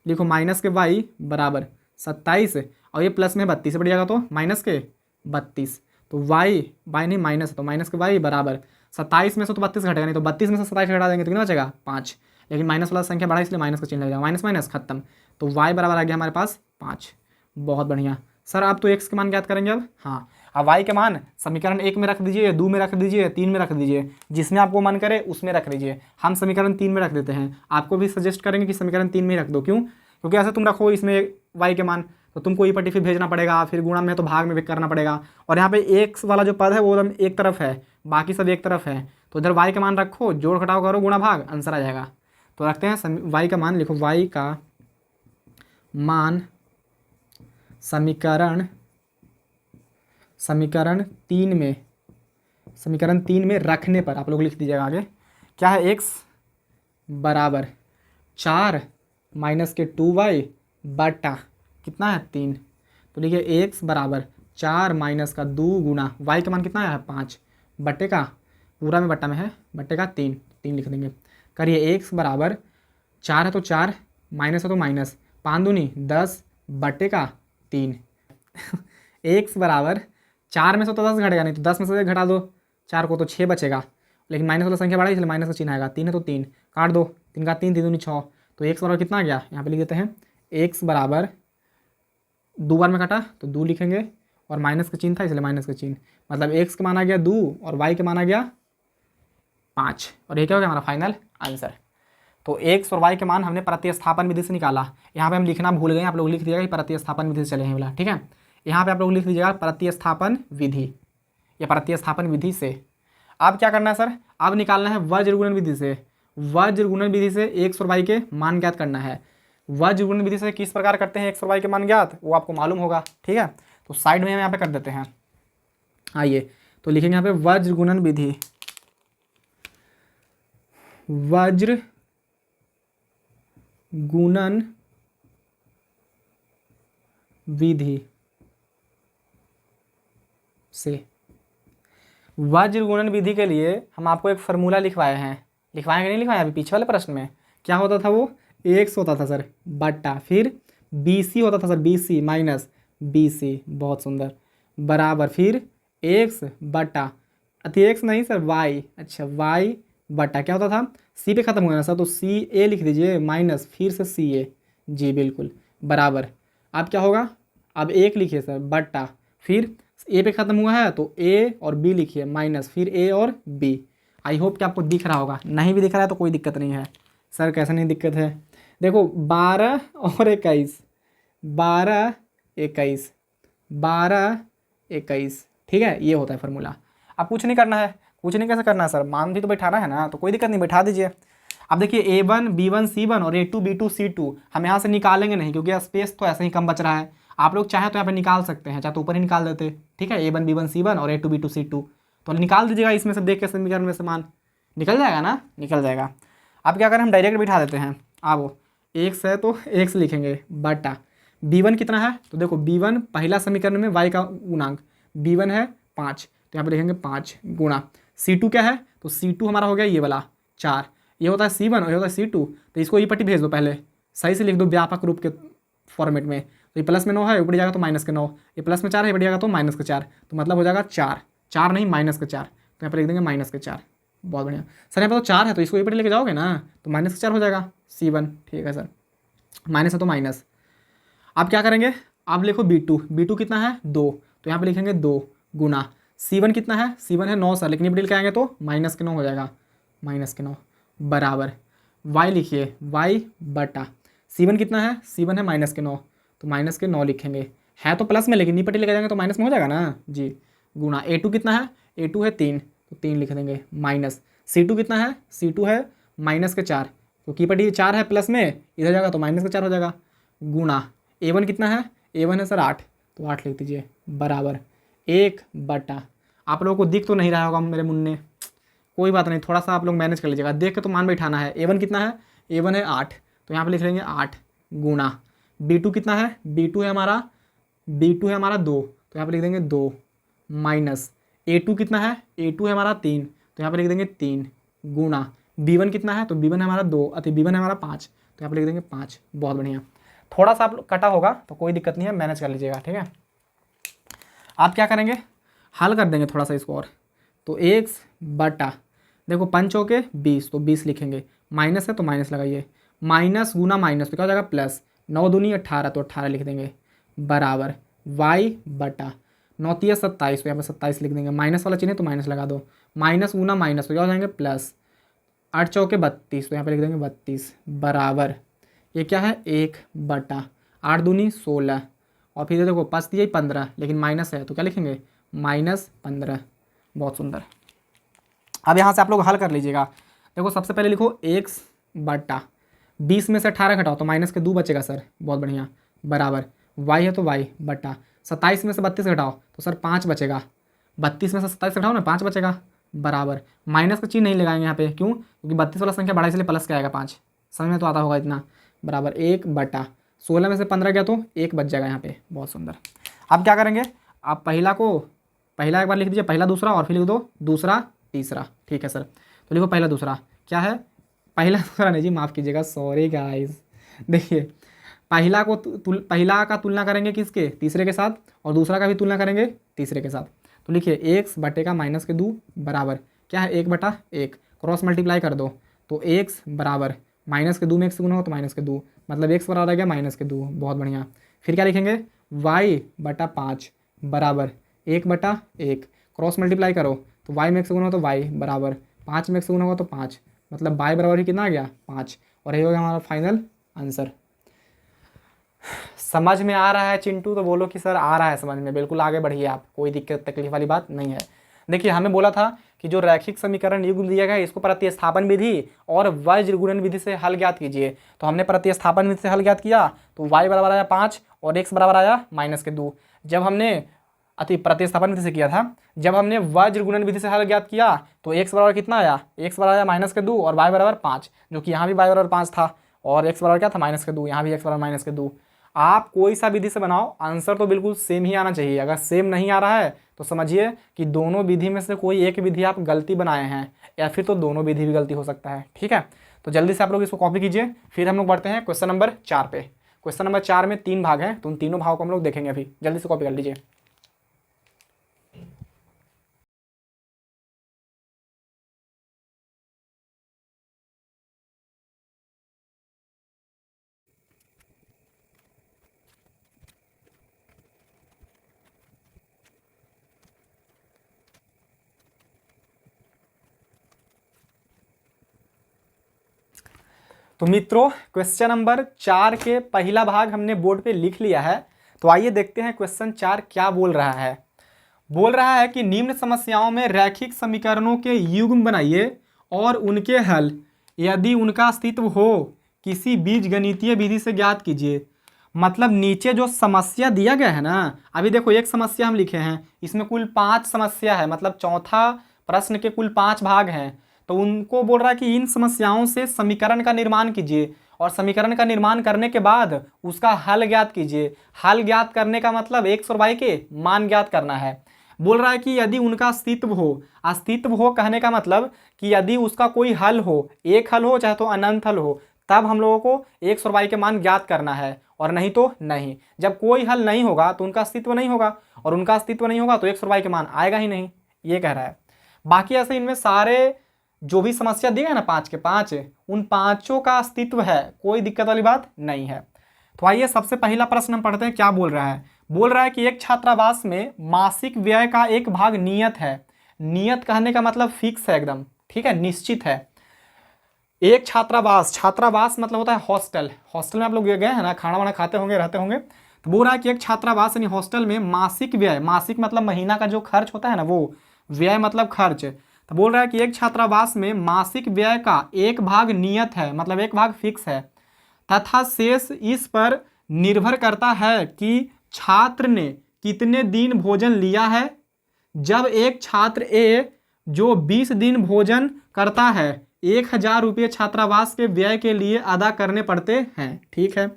लिखो माइनस के y बराबर 27, और ये प्लस में 32 से बढ़ जाएगा तो माइनस के 32, तो y नहीं माइनस है तो माइनस के y बराबर 27 में से तो 32 घटेगा नहीं, तो 32 में से 27 घटा देंगे तो कितना बचेगा 5, लेकिन माइनस वाला संख्या बढ़ा इसलिए माइनस का चिन्ह लग जाएगा, माइनस माइनस खत्म, तो y बराबर आ गया हमारे पास 5। बहुत बढ़िया सर, आप तो x के मान ज्ञात करेंगे अब। हाँ, अब y के मान समीकरण 1 में रख दीजिए, 2 में रख दीजिए, 3 में रख दीजिए, जिसमें आपको मन करे उसमें रख लीजिए। हम समीकरण 3 में रख देते हैं, आपको भी सजेस्ट करेंगे कि समीकरण 3 में ही रख दो। क्यों, क्योंकि ऐसे तुम रखो इसमें y के मान तो तुमको ई पट्टी फिर भेजना पड़ेगा, फिर गुणा में तो भाग में भी करना पड़ेगा, और यहाँ पे x वाला जो पद है वो एकदम एक तरफ है, बाकी सब एक तरफ है, तो इधर y के मान रखो, जोड़ घटाव करो, गुणा भाग, आंसर आ जाएगा। तो रखते हैं y का मान, लिखो y का मान समीकरण 3 में रखने पर आप लोग लिख दीजिएगा आगे क्या है, x बराबर 4 माइनस के 2y बटा कितना है 3, तो लिखिए x बराबर 4 माइनस का 2 गुना y का मान कितना है 5 बट्टे का, पूरा में बट्टा में है बट्टे का 3 लिख देंगे। करिए x बराबर 4 है तो 4, माइनस है तो माइनस, 5 दूनी 10 बट्टे का 3 x बराबर 4 में से तो 10 घटेगा नहीं, तो 10 में से घटा दो 4 को तो 6 बचेगा, लेकिन माइनस वाला संख्या बढ़ा इसलिए माइनस का चिन्ह आएगा, 3 है तो 3 काट दो, 3 का 3 दूनी 6, तो x बराबर कितना आ गया, यहाँ पे लिख देते हैं x बराबर 2 बार में काटा तो 2 लिखेंगे, और माइनस का चिन्ह था इसलिए माइनस का चिन्ह, मतलब x का मान आ गया 2 और y का मान आ गया 5, और ये क्या हो गया हमारा फाइनल आंसर। तो x और y के मान हमने प्रतिस्थापन विधि से निकाला। यहाँ पे हम लिखना भूल गए, आप लोग लिख दिएगा कि प्रतिस्थापन विधि से चले हैं बोला। ठीक है, यहाँ पे आप लोग लिख दीजिएगा प्रतिस्थापन विधि या प्रतिस्थापन विधि से। अब क्या करना है सर, अब निकालना है वज्र गुणन विधि से। वज्र गुणन विधि से x और y के मान ज्ञात करना है। वज्र गुणन विधि से किस प्रकार करते हैं x और y के मान ज्ञात, वो आपको मालूम होगा। ठीक है, तो साइड में हम यहाँ पे कर देते हैं। आइए तो लिखेंगे यहाँ पे वज्र गुणन विधि, वज्र गुणन विधि। से। वज्र गुणन विधि के लिए हम आपको एक फार्मूला लिखवाए हैं, लिखवाए कि नहीं लिखवाए अभी पीछे वाले प्रश्न में? क्या होता था वो? एक्स होता था सर बट्टा, फिर बी सी होता था sir, B C minus B C, बहुत सुंदर, बराबर फिर एक्स बटा अति एक्स नहीं सर वाई, अच्छा वाई बटा क्या होता था? सी पे खत्म हो गया ना सर, तो सी ए लिख दीजिए माइनस फिर से सी ए, जी बिल्कुल, बराबर। अब क्या होगा? अब एक लिखिए सर बटा, फिर ए पे खत्म हुआ है तो ए और बी लिखिए माइनस फिर ए और बी। आई होप कि आपको दिख रहा होगा, नहीं भी दिख रहा है तो कोई दिक्कत नहीं है। सर कैसे नहीं दिक्कत है? देखो 12 और 21, 12 21, 12 21, ठीक है, ये होता है फार्मूला। अब कुछ नहीं करना है, कुछ नहीं कैसे करना है सर, मान भी तो बैठाना है ना, तो कोई दिक्कत नहीं, बैठा दीजिए। अब देखिए A1 B1 C1 और A2 B2 C2 हम यहाँ से निकालेंगे नहीं, क्योंकि स्पेस तो ऐसे ही कम बच रहा है। आप लोग चाहे तो यहाँ पे निकाल सकते हैं, चाहे तो ऊपर ही निकाल देते, ठीक है, A1 B1 C1 और A2 B2 C2, तो निकाल दीजिएगा इसमें से, देख के समीकरण में से मान निकल जाएगा ना, निकल जाएगा। अब क्या करें, हम डायरेक्ट बिठा देते हैं। अब एक्स है तो एक्स लिखेंगे बटा B1 कितना है, तो देखो B1 पहला समीकरण में y का गुणांक B1 है 5, तो यहाँ पे लिखेंगे 5 गुणा C2 क्या है, तो C2 हमारा हो गया ये वाला 4, ये होता है C1 और ये होता है C2, तो इसको ये पट्टी भेज दो, पहले सही से लिख दो व्यापक रूप के फॉर्मेट में। तो ये प्लस में 9 है, ऊपर जाएगा तो माइनस के 9, ये प्लस में 4 है, ऊपर जाएगा तो माइनस के 4, तो मतलब हो जाएगा 4, 4 नहीं माइनस के 4, तो यहाँ पर लिख देंगे माइनस के 4। बहुत बढ़िया सर, यहाँ पर तो 4 है तो इसको ये पट्टी लेके जाओगे ना, तो माइनस के 4 हो जाएगा C1, ठीक है सर, माइनस है तो माइनस। अब क्या करेंगे, अब लिखो B2 कितना है 2, तो यहाँ पे लिखेंगे 2 गुना C1 कितना है, C1 है 9 सर, लेकिन ये बदल के आएंगे तो माइनस के 9 हो जाएगा, माइनस के 9 बराबर y लिखिए y बटा C1 कितना है, C1 है माइनस के 9, तो माइनस के 9 लिखेंगे, है तो प्लस में लेकिन नीपट्टी लेके जाएंगे तो माइनस में हो जाएगा ना जी, गुना A2 कितना है, A2 है 3, तो 3 लिख देंगे, माइनस C2 कितना है, C2 है माइनस के 4, तो की पट्टी 4 है प्लस में, इधर जाएगा तो माइनस के 4 हो जाएगा, गुना A1 कितना है, A1 है सर 8, तो 8 लिख दीजिए, बराबर 1 बटा, आप लोगों को दिख तो नहीं रहा होगा मेरे मुन्ने, कोई बात नहीं, थोड़ा सा आप लोग मैनेज कर लीजिएगा, देख के तो मान बैठाना है। A1 कितना है, A1 है 8, तो यहाँ पे लिख लेंगे 8 गुना B2 कितना है, B2 है हमारा 2, तो यहाँ पे लिख देंगे 2 माइनस A2 कितना है, A2 है हमारा 3, तो यहाँ पे लिख देंगे 3 गुना B1 कितना है, तो B1 है हमारा 2 अति B1 है हमारा 5, तो यहाँ पे लिख देंगे 5। बहुत बढ़िया, थोड़ा सा आप लोग कटा होगा तो कोई दिक्कत नहीं है, मैनेज कर लीजिएगा, ठीक है। आप क्या करेंगे, हल कर देंगे थोड़ा सा इसको और, तो एक्स बटा देखो 5 चौके 20, तो 20 लिखेंगे, माइनस है तो माइनस लगाइए, माइनस गुना माइनस तो क्या हो जाएगा प्लस, 9 दूनी 18, तो 18 लिख देंगे, बराबर y बटा 9 तिया 27, तो यहाँ पे 27 लिख देंगे, माइनस वाला चिन्ह है तो माइनस लगा दो, माइनस गुना माइनस तो क्या हो जाएंगे प्लस, 8 चौके 32, तो यहाँ पे लिख देंगे 32, बराबर ये क्या है 1 बटा 8 दूनी 16, और फिर देखो 5 दिया 15, लेकिन माइनस है तो क्या लिखेंगे -15। बहुत सुंदर। अब यहाँ से आप लोग हल कर लीजिएगा, देखो सबसे पहले लिखो x बटा 20 में से 18 घटाओ तो माइनस के 2 बचेगा सर, बहुत बढ़िया, बराबर y है तो y बटा 27 में से 32 घटाओ तो सर 5 बचेगा, 32 में से 27 घटाओ ना 5 बचेगा, बराबर माइनस का चिन्ह नहीं लगाएंगे यहाँ पे, क्यों? क्योंकि 32 वाला संख्या बड़ा इसलिए प्लस का आएगा 5, समझ में तो आता होगा इतना, बराबर 1 बटा 16 में से 15 गया तो 1 बच जाएगा यहाँ पे। बहुत सुंदर। अब क्या करेंगे, आप पहला एक बार लिख दीजिए, पहला दूसरा, और फिर लिख दो दूसरा तीसरा, ठीक है सर। तो लिखो पहला दूसरा क्या है, पहला दूसरा नहीं जी, माफ़ कीजिएगा, सॉरी गाइस। देखिए पहला का तुलना करेंगे किसके, तीसरे के साथ, और दूसरा का भी तुलना करेंगे तीसरे के साथ। तो लिखिए एक्स बटे का माइनस के 2 बराबर क्या है 1 बटा 1, क्रॉस मल्टीप्लाई कर दो तो एक्स बराबर माइनस के 2 में 1 से गुना हो तो माइनस के 2, मतलब एक्स बराबर आ गया माइनस के 2। बहुत बढ़िया। फिर क्या लिखेंगे y बटा 5 बराबर 1 बटा 1, क्रॉस मल्टीप्लाई करो तो y में 1 से गुना हो तो y बराबर 5 में 1 से गुना होगा तो 5, मतलब y बराबर ही कितना आ गया 5, और ये हो गया हमारा फाइनल आंसर। समझ में आ रहा है चिंटू? तो बोलो कि सर आ रहा है समझ में, बिल्कुल आगे बढ़िए आप, कोई दिक्कत तकलीफ वाली बात नहीं है। देखिए हमें बोला था कि जो रैखिक समीकरण युग्म दिया गया है इसको प्रतिस्थापन विधि और वज्र गुणन विधि से हल ज्ञात कीजिए। तो हमने प्रतिस्थापन विधि से हल ज्ञात किया तो y बराबर आया 5 और x बराबर आया -2। जब हमने प्रतिस्थापन विधि से किया था, जब हमने वज्र गुणन विधि से हल ज्ञात किया तो x बराबर कितना आया, x बराबर आया -2 और y बराबर 5, जो कि यहाँ भी y बराबर 5 था, और x बराबर क्या था -2, यहाँ भी x बराबर -2। आप कोई सा विधि से बनाओ, आंसर तो बिल्कुल सेम ही आना चाहिए। अगर सेम नहीं आ रहा है तो समझिए कि दोनों विधि में से कोई एक विधि आप गलती बनाए हैं, या फिर तो दोनों विधि भी गलती हो सकता है। ठीक है, तो जल्दी से आप लोग इसको कॉपी कीजिए। फिर हम लोग बढ़ते हैं क्वेश्चन नंबर 4 पे। क्वेश्चन नंबर 4 में 3 भाग हैं, तो उन तीनों भागों को हम लोग देखेंगे अभी। जल्दी से कॉपी कर लीजिए। तो मित्रों, क्वेश्चन नंबर 4 के पहला भाग हमने बोर्ड पे लिख लिया है। तो आइए देखते हैं क्वेश्चन 4 क्या बोल रहा है। बोल रहा है कि निम्न समस्याओं में रैखिक समीकरणों के युग्म बनाइए और उनके हल यदि उनका अस्तित्व हो किसी बीजगणितीय विधि से ज्ञात कीजिए। मतलब नीचे जो समस्या दिया गया है ना, अभी देखो एक समस्या हम लिखे हैं, इसमें कुल 5 समस्या है, मतलब चौथा प्रश्न के कुल 5 भाग हैं। तो उनको बोल रहा है कि इन समस्याओं से समीकरण का निर्माण कीजिए, और समीकरण का निर्माण करने के बाद उसका हल ज्ञात कीजिए। हल ज्ञात करने का मतलब x और y के मान ज्ञात करना है। बोल रहा है कि यदि उनका अस्तित्व हो कहने का मतलब कि यदि उसका कोई हल हो, एक हल हो चाहे तो अनंत हल हो, तब हम लोगों को x और y के मान ज्ञात करना है, और नहीं तो नहीं। जब कोई हल नहीं होगा तो उनका अस्तित्व नहीं होगा, और उनका अस्तित्व नहीं होगा तो x और y के मान आएगा ही नहीं, ये कह रहा है। बाकी ऐसे इनमें सारे जो भी समस्या दी है ना 5 के 5, उन पांचों का अस्तित्व है, कोई दिक्कत वाली बात नहीं है। तो आइए सबसे पहला प्रश्न हम पढ़ते हैं, क्या बोल रहा है। बोल रहा है कि एक छात्रावास में मासिक व्यय का एक भाग नियत है। नियत कहने का मतलब फिक्स है एकदम, ठीक है, निश्चित है। एक छात्रावास मतलब होता है हॉस्टल। हॉस्टल में आप लोग गए हैं ना, खाना वाना खाते होंगे, रहते होंगे। तो बोल रहा है कि एक छात्रावास यानी हॉस्टल में मासिक व्यय, मासिक मतलब महीना का जो खर्च होता है ना, वो व्यय मतलब खर्च। तो बोल रहा है कि एक छात्रावास में मासिक व्यय का एक भाग नियत है, मतलब एक भाग फिक्स है, तथा शेष इस पर निर्भर करता है कि छात्र ने कितने दिन भोजन लिया है। जब एक छात्र ए जो 20 दिन भोजन करता है 1000 रुपये छात्रावास के व्यय के लिए अदा करने पड़ते हैं, ठीक है।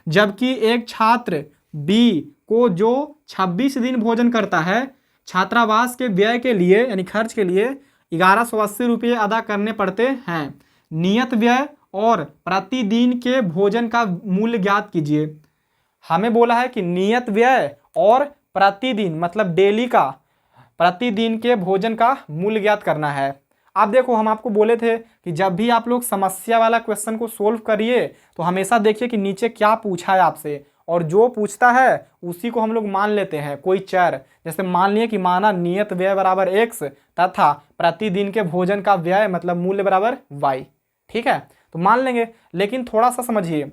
जबकि एक छात्र बी को जो 26 दिन भोजन करता है छात्रावास के व्यय के लिए यानी खर्च के लिए 1180 रुपये अदा करने पड़ते हैं। नियत व्यय और प्रतिदिन के भोजन का मूल्य ज्ञात कीजिए। हमें बोला है कि नियत व्यय और प्रतिदिन मतलब डेली का, प्रतिदिन के भोजन का मूल्य ज्ञात करना है। आप देखो, हम आपको बोले थे कि जब भी आप लोग समस्या वाला क्वेश्चन को सोल्व करिए तो हमेशा देखिए कि नीचे क्या पूछा है आपसे, और जो पूछता है उसी को हम लोग मान लेते हैं कोई चर। जैसे मान लिए कि माना नियत व्यय बराबर x तथा प्रतिदिन के भोजन का व्यय मतलब मूल्य बराबर y, ठीक है, तो मान लेंगे। लेकिन थोड़ा सा समझिए,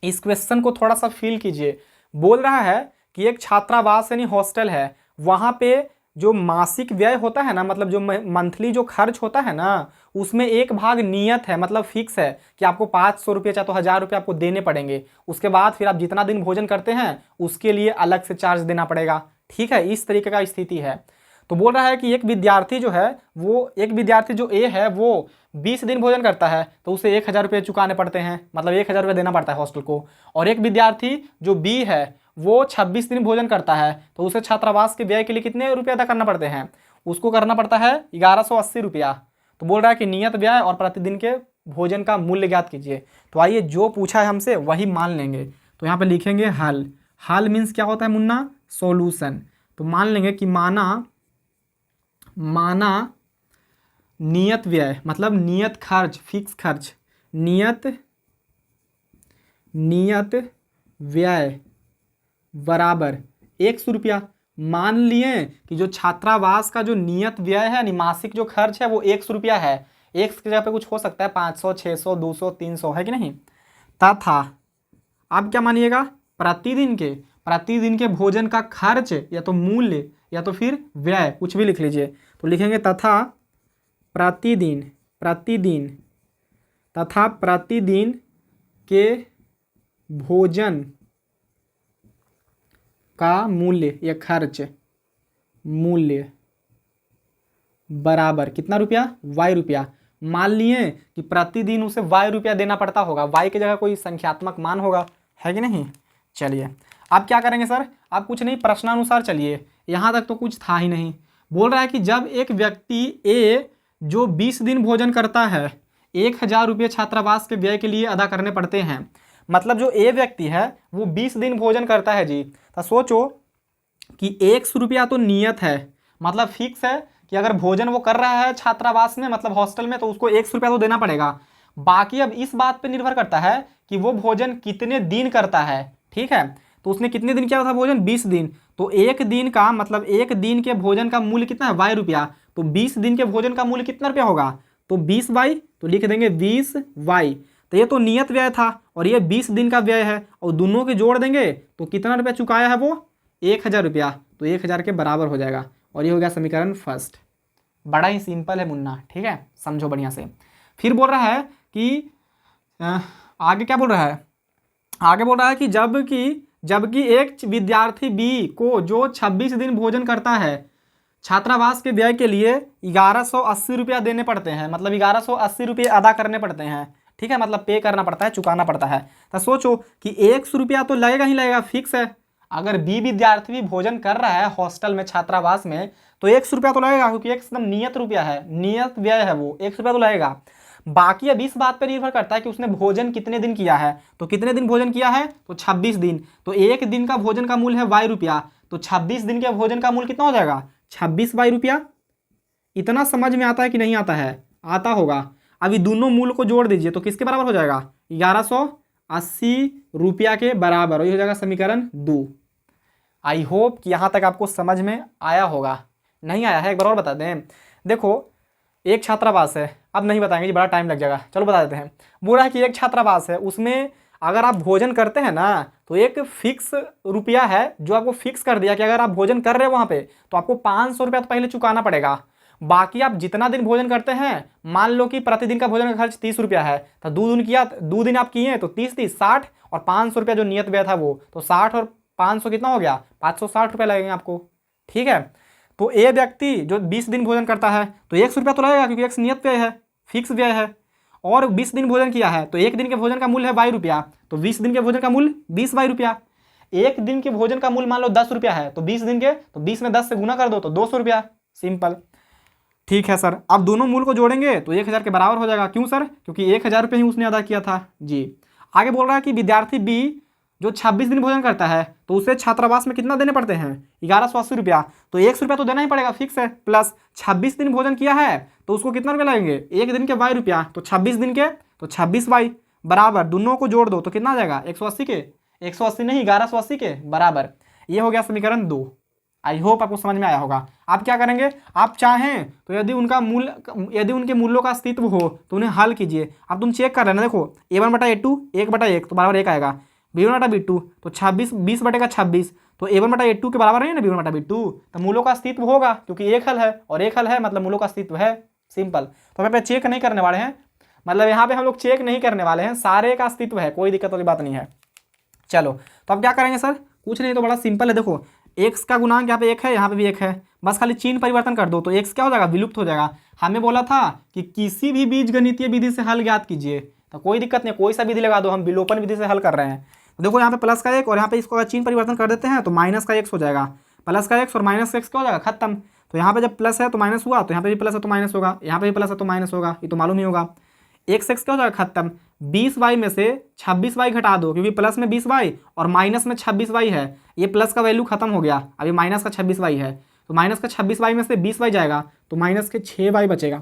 इस क्वेश्चन को थोड़ा सा फील कीजिए। बोल रहा है कि एक छात्रावास यानी हॉस्टल है, वहां पे जो मासिक व्यय होता है ना, मतलब जो मंथली जो खर्च होता है ना, उसमें एक भाग नियत है, मतलब फिक्स है कि आपको 500 रुपये चाहे तो 1000 रुपये आपको देने पड़ेंगे। उसके बाद फिर आप जितना दिन भोजन करते हैं उसके लिए अलग से चार्ज देना पड़ेगा, ठीक है, इस तरीके का स्थिति है। तो बोल रहा है कि एक विद्यार्थी जो ए है वो 20 दिन भोजन करता है तो उसे 1000 रुपये चुकाने पड़ते हैं, मतलब 1000 रुपये देना पड़ता है हॉस्टल को। और एक विद्यार्थी जो बी है वो 26 दिन भोजन करता है तो उसे छात्रावास के व्यय के लिए कितने रुपये अदा करना पड़ते हैं, उसको करना पड़ता है 1180 रुपया। तो बोल रहा है कि नियत व्यय और प्रतिदिन के भोजन का मूल्य ज्ञात कीजिए। तो आइए जो पूछा है हमसे वही मान लेंगे। तो यहाँ पे लिखेंगे हल। हल मीन्स क्या होता है मुन्ना, सॉल्यूशन। तो मान लेंगे कि माना नियत व्यय मतलब नियत खर्च, फिक्स खर्च, नियत व्यय बराबर 100 रुपया। मान लिए कि जो छात्रावास का जो नियत व्यय है यानी मासिक जो खर्च है वो 100 रुपया है। एक्स की जगह पे कुछ हो सकता है 500, 600, 200, 300, है कि नहीं। तथा अब क्या मानिएगा, प्रतिदिन के भोजन का खर्च या तो मूल्य या तो फिर व्यय, कुछ भी लिख लीजिए। तो लिखेंगे तथा प्रतिदिन के भोजन का मूल्य या खर्च मूल्य बराबर कितना रुपया, y रुपया। मान लिए कि प्रतिदिन उसे y रुपया देना पड़ता होगा, y की जगह कोई संख्यात्मक मान होगा, है कि नहीं। चलिए अब क्या करेंगे सर, अब कुछ नहीं, प्रश्नानुसार चलिए, यहाँ तक तो कुछ था ही नहीं। बोल रहा है कि जब एक व्यक्ति ए जो 20 दिन भोजन करता है 1000 रुपये छात्रावास के व्यय के लिए अदा करने पड़ते हैं। मतलब जो ए व्यक्ति है वो 20 दिन भोजन करता है जी, तो सोचो कि 100 रुपया तो नियत है, मतलब फिक्स है कि अगर भोजन वो कर रहा है छात्रावास में मतलब हॉस्टल में तो उसको 100 रुपया तो देना पड़ेगा। बाकी अब इस बात पे निर्भर करता है कि वो भोजन कितने दिन करता है। ठीक है, तो उसने कितने दिन किया था भोजन, 20 दिन, तो एक दिन का मतलब एक दिन के भोजन का मूल्य कितना है, वाई रुपया, तो 20 दिन के भोजन का मूल्य कितना रुपया होगा, तो 20 वाई, तो लिख देंगे 20 वाई। तो ये तो नियत व्यय था और ये 20 दिन का व्यय है, और दोनों के जोड़ देंगे तो कितना रुपया चुकाया है वो, 1000 रुपया, तो 1000 के बराबर हो जाएगा। और ये हो गया समीकरण फर्स्ट। बड़ा ही सिंपल है मुन्ना, ठीक है, समझो बढ़िया से। फिर बोल रहा है कि आगे क्या बोल रहा है, आगे बोल रहा है कि जबकि एक विद्यार्थी बी को जो 26 दिन भोजन करता है छात्रावास के व्यय के लिए 1180 रुपया देने पड़ते हैं, मतलब 1180 रुपये अदा करने पड़ते हैं। ठीक है, मतलब पे करना पड़ता है, चुकाना पड़ता है। तो सोचो कि 100 रुपया तो लगेगा ही लगेगा, फिक्स है। अगर बी विद्यार्थी भी भोजन कर रहा है हॉस्टल में छात्रावास में तो 100 रुपया तो लगेगा, क्योंकि एकदम नियत रुपया है, नियत व्यय है, वो 100 रुपया तो लगेगा। बाकी अब इस बात पर निर्भर करता है कि उसने भोजन कितने दिन किया है, तो कितने दिन भोजन किया है, तो 26 दिन, तो एक दिन का भोजन का मूल्य है वाई रुपया, तो 26 दिन के भोजन का मूल्य कितना हो जाएगा, 26 वाई रुपया। इतना समझ में आता है कि नहीं आता है, आता होगा। अभी दोनों मूल्य को जोड़ दीजिए तो किसके बराबर हो जाएगा, 1180 रुपया के बराबर, ये हो जाएगा समीकरण 2। आई होप कि यहाँ तक आपको समझ में आया होगा। नहीं आया है एक बार और बता दें। देखो एक छात्रावास है, अब नहीं बताएंगे जी, बड़ा टाइम लग जाएगा, चलो बता देते हैं। बोल रहा है कि एक छात्रावास है, उसमें अगर आप भोजन करते हैं ना तो एक फिक्स रुपया है जो आपको फिक्स कर दिया कि अगर आप भोजन कर रहे हो वहाँ पे तो आपको 500 रुपया तो पहले चुकाना पड़ेगा। बाकी आप जितना दिन भोजन करते हैं, मान लो कि प्रतिदिन का भोजन का खर्च 30 रुपया है, तो 2 दिन आप किए तो 30 60 और 500 रुपया जो नियत व्यय था वो, तो 60 और 500 कितना हो गया, 560 रुपया लगेंगे आपको। ठीक है, तो ए व्यक्ति जो 20 दिन भोजन करता है तो 100 रुपया तो लगेगा, क्योंकि एक नियत व्यय है, फिक्स व्यय है। और 20 दिन भोजन किया है तो एक दिन के भोजन का मूल्य है वाई रुपया, तो 20 दिन के भोजन का मूल्य 20 वाई रुपया। एक दिन के भोजन का मूल्य मान लो 10 रुपया है, तो 20 दिन के, तो 20 में 10 से गुना कर दो तो 200 रुपया, सिंपल। ठीक है सर, अब दोनों मूल्य को जोड़ेंगे तो 1000 के बराबर हो जाएगा। क्यों सर, क्योंकि 1000 रुपये ही उसने अदा किया था जी। आगे बोल रहा है कि विद्यार्थी बी जो 26 दिन भोजन करता है तो उसे छात्रावास में कितना देने पड़ते हैं, 1180 रुपया, तो 100 रुपया तो देना ही पड़ेगा, फिक्स है, प्लस 26 दिन भोजन किया है तो उसको कितना रुपया लगेंगे, एक दिन के वाई रुपया, तो 26 दिन के तो 26 वाई बराबर, दोनों को जोड़ दो तो कितना आ जाएगा, 180 के, 180 नहीं 1180 के बराबर। ये हो गया समीकरण 2। आई होप आपको समझ में आया होगा। आप क्या करेंगे, आप चाहें तो यदि उनके मूल्यों का अस्तित्व हो तो उन्हें हल कीजिए। अब तुम चेक कर लेना, देखो a1/a2 1/1 तो बराबर 1 आएगा, b1/b2 तो 26 20/26 तो a1/a2 के बराबर नहीं है ना b1/b2, तो मूलों का अस्तित्व होगा क्योंकि एक हल है और एक हल है मतलब मूलों का अस्तित्व है, सिंपल। तो हम पे चेक नहीं करने वाले हैं, मतलब यहाँ पे हम लोग चेक नहीं करने वाले हैं, सारे का अस्तित्व है, कोई दिक्कत वाली बात नहीं है। चलो तो अब क्या करेंगे सर, कुछ नहीं तो बड़ा सिंपल है। देखो एक्स का गुणांक यहाँ पे 1 है, यहाँ पे भी 1 है, बस खाली चिन्ह परिवर्तन कर दो तो एक्स क्या हो जाएगा, विलुप्त हो जाएगा। हमें बोला था कि किसी भी बीजगणितीय विधि से हल ज्ञात कीजिए, तो कोई दिक्कत नहीं, कोई सा विधि लगा दो, हम विलोपन विधि से हल कर रहे हैं। तो देखो यहाँ पे प्लस का 1 और यहाँ पे इसको चिन्ह परिवर्तन कर देते हैं तो माइनस का x हो जाएगा, प्लस का x और माइनस का x क्या हो जाएगा, खत्म। तो यहाँ पे जब प्लस है तो माइनस हुआ, तो यहाँ पे भी प्लस है तो माइनस होगा, यहाँ पे भी प्लस है तो माइनस होगा, ये तो मालूम ही होगा। x क्या हो जाएगा, खत्म। 20y में से 26y घटा दो, क्योंकि प्लस में 20y और माइनस में 26y है, ये प्लस का वैल्यू खत्म हो गया, अभी माइनस का 26y है, तो माइनस का 26y में से 20y जाएगा तो माइनस के 6y बचेगा,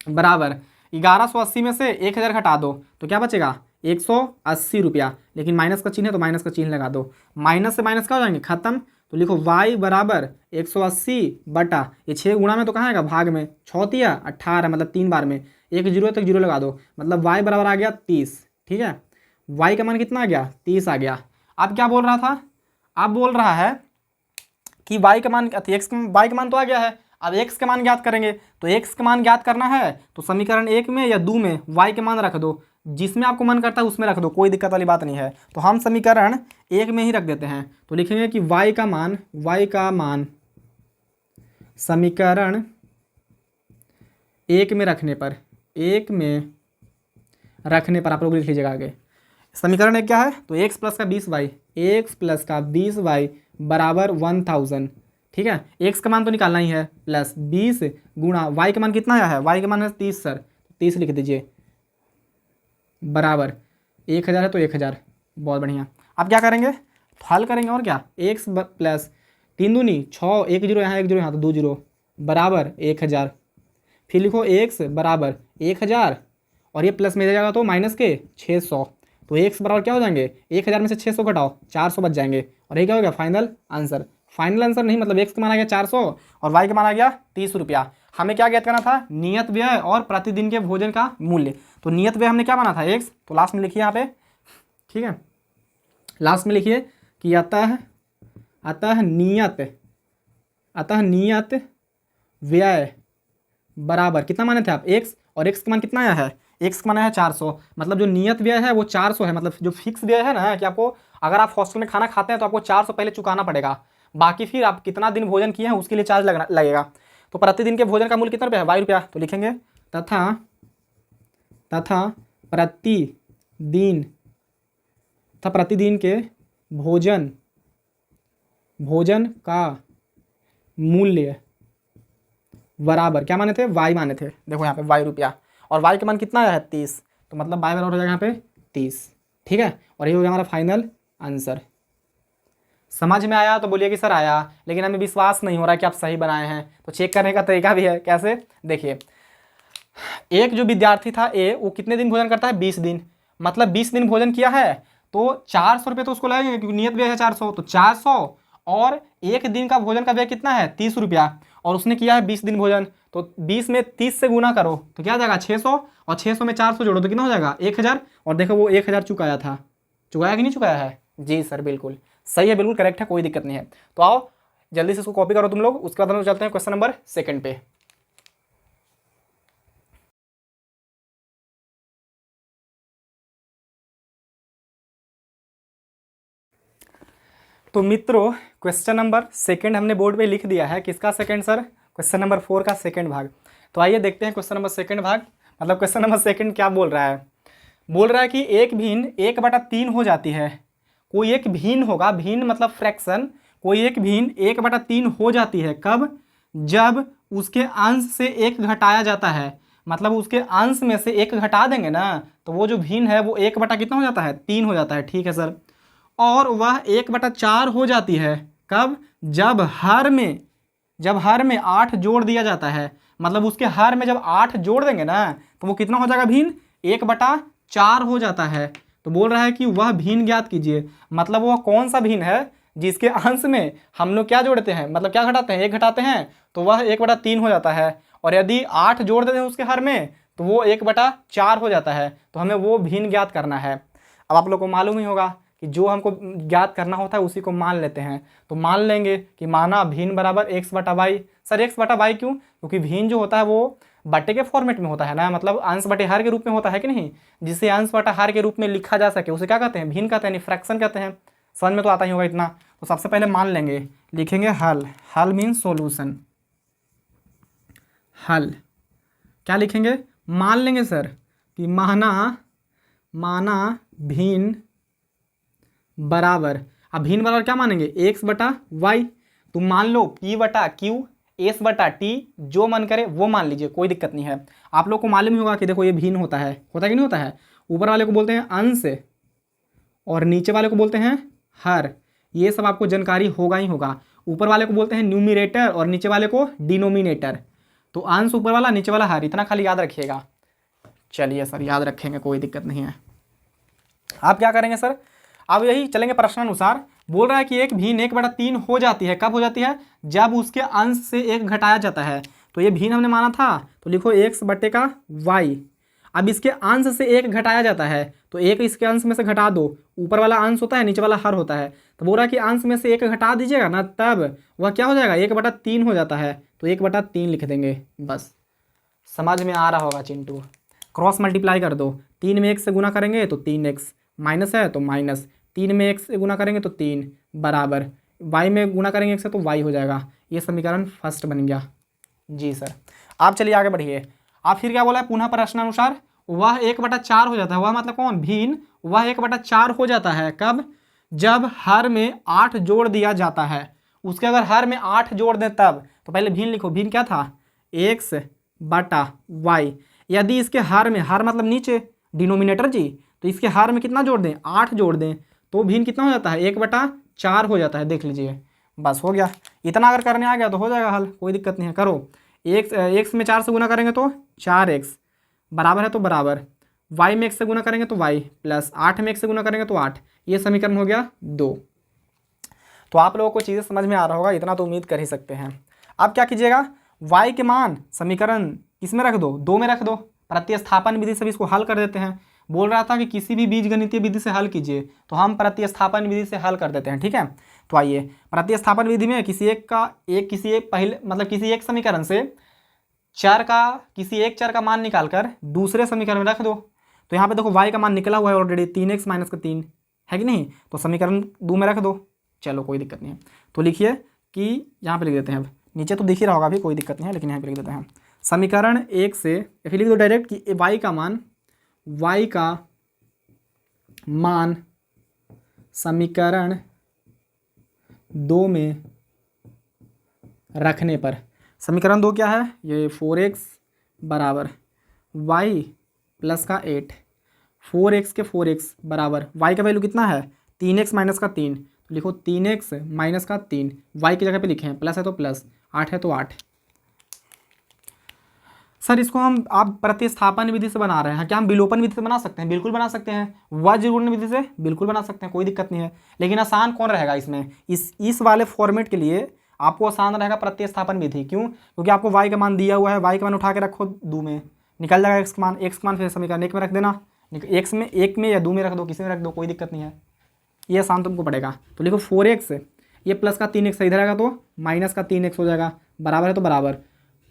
बराबर 1180 में से 1000 घटा दो तो क्या बचेगा, 180 रुपया, लेकिन माइनस का चिन्ह है तो माइनस का चिन्ह लगा दो, माइनस से माइनस क्या हो जाएंगे, खत्म। तो लिखो y बराबर 180 बटा, ये 6 गुणा में तो कहाँ आएगा, भाग में, 6 या 18 मतलब 3 बार में, एक जीरो तक जीरो लगा दो, मतलब y बराबर आ गया 30। ठीक है, y का मान कितना आ गया, 30 आ गया। अब क्या बोल रहा था, अब बोल रहा है कि y का मान, y का मान तो आ गया है, अब x का मान ज्ञात करेंगे, तो x का मान ज्ञात करना है तो समीकरण 1 में या 2 में y के मान रख दो, जिसमें आपको मन करता है उसमें रख दो, कोई दिक्कत वाली बात नहीं है। तो हम समीकरण 1 में ही रख देते हैं, तो लिखेंगे कि y का मान समीकरण 1 में रखने पर, 1 में रखने पर आप लोग लिख लीजिएगा आगे। समीकरण 1 क्या है, तो x प्लस का 20y एक्स प्लस का 20y बराबर 1000। ठीक है, एक्स का मान तो निकालना ही है, प्लस 20 गुणा वाई का मान कितना आया है, वाई का मान है 30 सर, 30 लिख दीजिए बराबर 1000 है तो 1000। बहुत बढ़िया। अब क्या करेंगे, हल करेंगे और क्या, एक्स प्लस 3 दूनी 6, 1 जीरो यहाँ 1 जीरो यहाँ तो 2 जीरो बराबर 1000। फिर लिखो एक्स बराबर 1000 और ये प्लस में जाएगा तो माइनस के 600। तो एक्स बराबर क्या हो जाएंगे, 1000 में से 600 घटाओ 400 बच जाएंगे और ये क्या हो गया फाइनल आंसर। फाइनल आंसर नहीं मतलब एक्स का मान आ गया 400 और वाई का मान आ गया 30 रुपया। हमें क्या ज्ञात करना था, नियत व्यय और प्रतिदिन के भोजन का मूल्य। तो नियत व्यय हमने क्या माना था एक्स, तो लास्ट में लिखिए यहाँ पे, ठीक है, लास्ट में लिखिए कि अतः नियत व्यय बराबर कितना माने थे आप एक्स, और एक्स का मान कितना आया है, एक्स का मान है 400। मतलब जो नियत व्यय है वो 400 है, मतलब जो फिक्स व्यय है ना कि आपको अगर आप हॉस्टल में खाना खाते हैं तो आपको 400 पहले चुकाना पड़ेगा, बाकी फिर आप कितना दिन भोजन किए हैं उसके लिए चार्ज लगेगा। तो प्रतिदिन के भोजन का मूल्य कितना रुपया है, 22 रुपया। तो लिखेंगे तथा प्रतिदिन के भोजन का मूल्य बराबर क्या माने थे, वाई माने थे। देखो यहाँ पे वाई रुपया और वाई का मान कितना आया है 30, तो मतलब वाई बराबर हो जाएगा यहाँ पे 30। ठीक है, और ये हो गया हमारा फाइनल आंसर। समझ में आया तो बोलिए कि सर आया, लेकिन हमें विश्वास नहीं हो रहा है कि आप सही बनाए हैं। तो चेक करने का तरीका भी है, कैसे देखिए, एक जो विद्यार्थी था ए, वो कितने दिन भोजन करता है, 20 दिन, मतलब 20 दिन भोजन किया है तो 400 रुपये तो उसको लगेंगे क्योंकि नियत व्यय है 400, तो 400 और एक दिन का भोजन का व्यय कितना है 30 रुपया, और उसने किया है 20 दिन भोजन, तो 20 में 30 से गुना करो तो क्या आ जाएगा 600, और 600 में 400 जोड़ो तो कितना हो जाएगा 1000। और देखो वो 1000 चुकाया था, चुकाया कि नहीं चुकाया है, जी सर बिल्कुल सही है, बिल्कुल करेक्ट है, कोई दिक्कत नहीं है। तो आओ जल्दी से इसको कॉपी करो तुम लोग, उसके बाद हम लोग चलते हैं क्वेश्चन नंबर 2 पे। तो मित्रों क्वेश्चन नंबर 2 हमने बोर्ड पे लिख दिया है, किसका सेकंड सर, क्वेश्चन नंबर 4 का सेकंड भाग। तो आइए देखते हैं क्वेश्चन नंबर 2 भाग, मतलब क्वेश्चन नंबर 2 क्या बोल रहा है। बोल रहा है कि एक भिन्न 1/3 हो जाती है, कोई एक भिन्न होगा, भिन्न मतलब फ्रैक्शन, कोई एक भिन्न 1/3 हो जाती है कब, जब उसके अंश से 1 घटाया जाता है, मतलब उसके अंश में से 1 घटा देंगे ना तो वो जो भिन्न है वो 1 बटा कितना हो जाता है 3 हो जाता है। ठीक है सर, और वह 1/4 हो जाती है कब, जब हर में 8 जोड़ दिया जाता है, मतलब उसके हर में जब 8 जोड़ देंगे ना तो वो कितना हो जाएगा भिन्न 1/4 हो जाता है। तो बोल रहा है कि वह भिन्न ज्ञात कीजिए, मतलब वह कौन सा भिन्न है जिसके अंश में हम लोग क्या जोड़ते हैं, मतलब क्या घटाते हैं 1 घटाते हैं तो वह 1/3 हो जाता है, और यदि 8 जोड़ देते हैं उसके हर में तो वो 1/4 हो जाता है। तो हमें वो भिन्न ज्ञात करना है। अब आप लोग को मालूम ही होगा कि जो हमको ज्ञात करना होता है उसी को मान लेते हैं। तो मान लेंगे कि माना भिन्न बराबर x/y। सर x/y क्यों, क्योंकि भिन्न जो होता है वो बटे के फॉर्मेट में होता है ना, मतलब अंश बटे हर के रूप में होता है कि नहीं, जिसे अंश बटा हर के रूप में लिखा जा सके उसे क्या कहते हैं, भिन्न कहते हैं, फ्रैक्शन कहते हैं। समझ में तो आता ही होगा इतना। तो सबसे पहले मान लेंगे, लिखेंगे हल मीन्स सोल्यूशन। हल क्या लिखेंगे, मान लेंगे सर कि माना भिन्न बराबर, अब भिन्न बराबर क्या मानेंगे x/y। तो मान लो p/q s/t जो मन करे वो मान लीजिए, कोई दिक्कत नहीं है। आप लोग को मालूम ही होगा कि देखो ये भिन्न होता है कि नहीं होता है, ऊपर वाले को बोलते हैं अंश और नीचे वाले को बोलते हैं हर, ये सब आपको जानकारी होगा ही होगा। ऊपर वाले को बोलते हैं न्यूमिरेटर और नीचे वाले को डिनोमिनेटर। तो अंश ऊपर वाला नीचे वाला हर, इतना खाली याद रखिएगा। चलिए सर याद रखेंगे, कोई दिक्कत नहीं है। आप क्या करेंगे सर, अब यही चलेंगे प्रश्नानुसार। बोल रहा है कि एक भिन्न 1/3 हो जाती है, कब हो जाती है, जब उसके अंश से 1 घटाया जाता है। तो ये भिन्न हमने माना था, तो लिखो x/y। अब इसके अंश से 1 घटाया जाता है तो 1 इसके अंश में से घटा दो, ऊपर वाला अंश होता है नीचे वाला हर होता है। तो बोल रहा है कि अंश में से 1 घटा दीजिएगा ना तब वह क्या हो जाएगा 1/3 हो जाता है, तो 1/3 लिख देंगे। बस समझ में आ रहा होगा चिंटू। क्रॉस मल्टीप्लाई कर दो, 3 में 1 से गुना करेंगे तो 3x, माइनस है तो माइनस, 3 में 1 से गुना करेंगे तो 3 बराबर, y में गुना करेंगे 1 से तो y हो जाएगा। ये समीकरण फर्स्ट बन गया। जी सर, आप चलिए आगे बढ़िए। आप फिर क्या बोला है, पुनः प्रश्नानुसार वह 1/4 हो जाता है, वह मतलब कौन, भिन्न, वह 1/4 हो जाता है कब, जब हर में 8 जोड़ दिया जाता है, उसके अगर हर में 8 जोड़ दें तब, तो पहले भिन्न लिखो, भिन्न क्या था, x बटा y। यदि इसके हर में, हर मतलब नीचे डिनोमिनेटर जी, तो इसके हर में कितना जोड़ दें, 8 जोड़ दें, तो भिन्न कितना हो जाता है, 1/4 हो जाता है। देख लीजिए, बस हो गया। इतना अगर करने आ गया तो हो जाएगा हल, कोई दिक्कत नहीं है। करो, x में 4 से गुना करेंगे तो 4x बराबर है तो बराबर, y में x से गुना करेंगे तो y प्लस 8 में x से गुना करेंगे तो 8। ये समीकरण हो गया 2। तो आप लोगों को चीज़ें समझ में आ रहा होगा, इतना तो उम्मीद कर ही सकते हैं। अब क्या कीजिएगा, y के मान समीकरण किस में रख दो, 2 में रख दो। प्रतिस्थापन विधि से इसको हल कर देते हैं। बोल रहा था कि किसी भी बीजगणितीय विधि से हल कीजिए, तो हम प्रतिस्थापन विधि से हल कर देते हैं। ठीक है, तो आइए, प्रतिस्थापन विधि में किसी एक समीकरण से चर का, किसी एक चर का मान निकालकर दूसरे समीकरण में रख दो। तो यहाँ पे देखो y का मान निकला हुआ है ऑलरेडी, 3x माइनस का 3 है कि नहीं, तो समीकरण 2 में रख दो। चलो कोई दिक्कत नहीं है, तो लिखिए कि यहाँ पे लिख देते हैं। अब नीचे तो दिख ही रहा होगा अभी, कोई दिक्कत नहीं है, लेकिन यहाँ पे लिख देते हैं समीकरण 1 से, या फिर लिख दो डायरेक्ट कि y का मान समीकरण 2 में रखने पर, समीकरण 2 क्या है, ये 4x बराबर y प्लस का 8, 4x के 4x बराबर y का वैल्यू कितना है, 3x माइनस का 3, तो लिखो 3x माइनस का 3, y की जगह पे लिखे हैं, प्लस है तो प्लस, 8 है तो 8। सर इसको आप प्रतिस्थापन विधि से बना रहे हैं, क्या हम विलोपन विधि से बना सकते हैं? बिल्कुल बना सकते हैं। वज्रगुणन विधि से बिल्कुल बना सकते हैं, कोई दिक्कत नहीं है। लेकिन आसान कौन रहेगा इसमें, इस वाले फॉर्मेट के लिए आपको आसान रहेगा प्रतिस्थापन विधि। क्यों? क्योंकि आपको y का मान दिया हुआ है, y का मान उठा के रखो 2 में, निकल जाएगा x का मान फिर समीकरण 1 में रख देना, एक में या 2 में रख दो, किसी में रख दो, कोई दिक्कत नहीं है, ये आसान तुमको पड़ेगा। तो लिखो 4x, ये प्लस का 3x इधर आएगा तो माइनस का 3x हो जाएगा, बराबर है तो बराबर,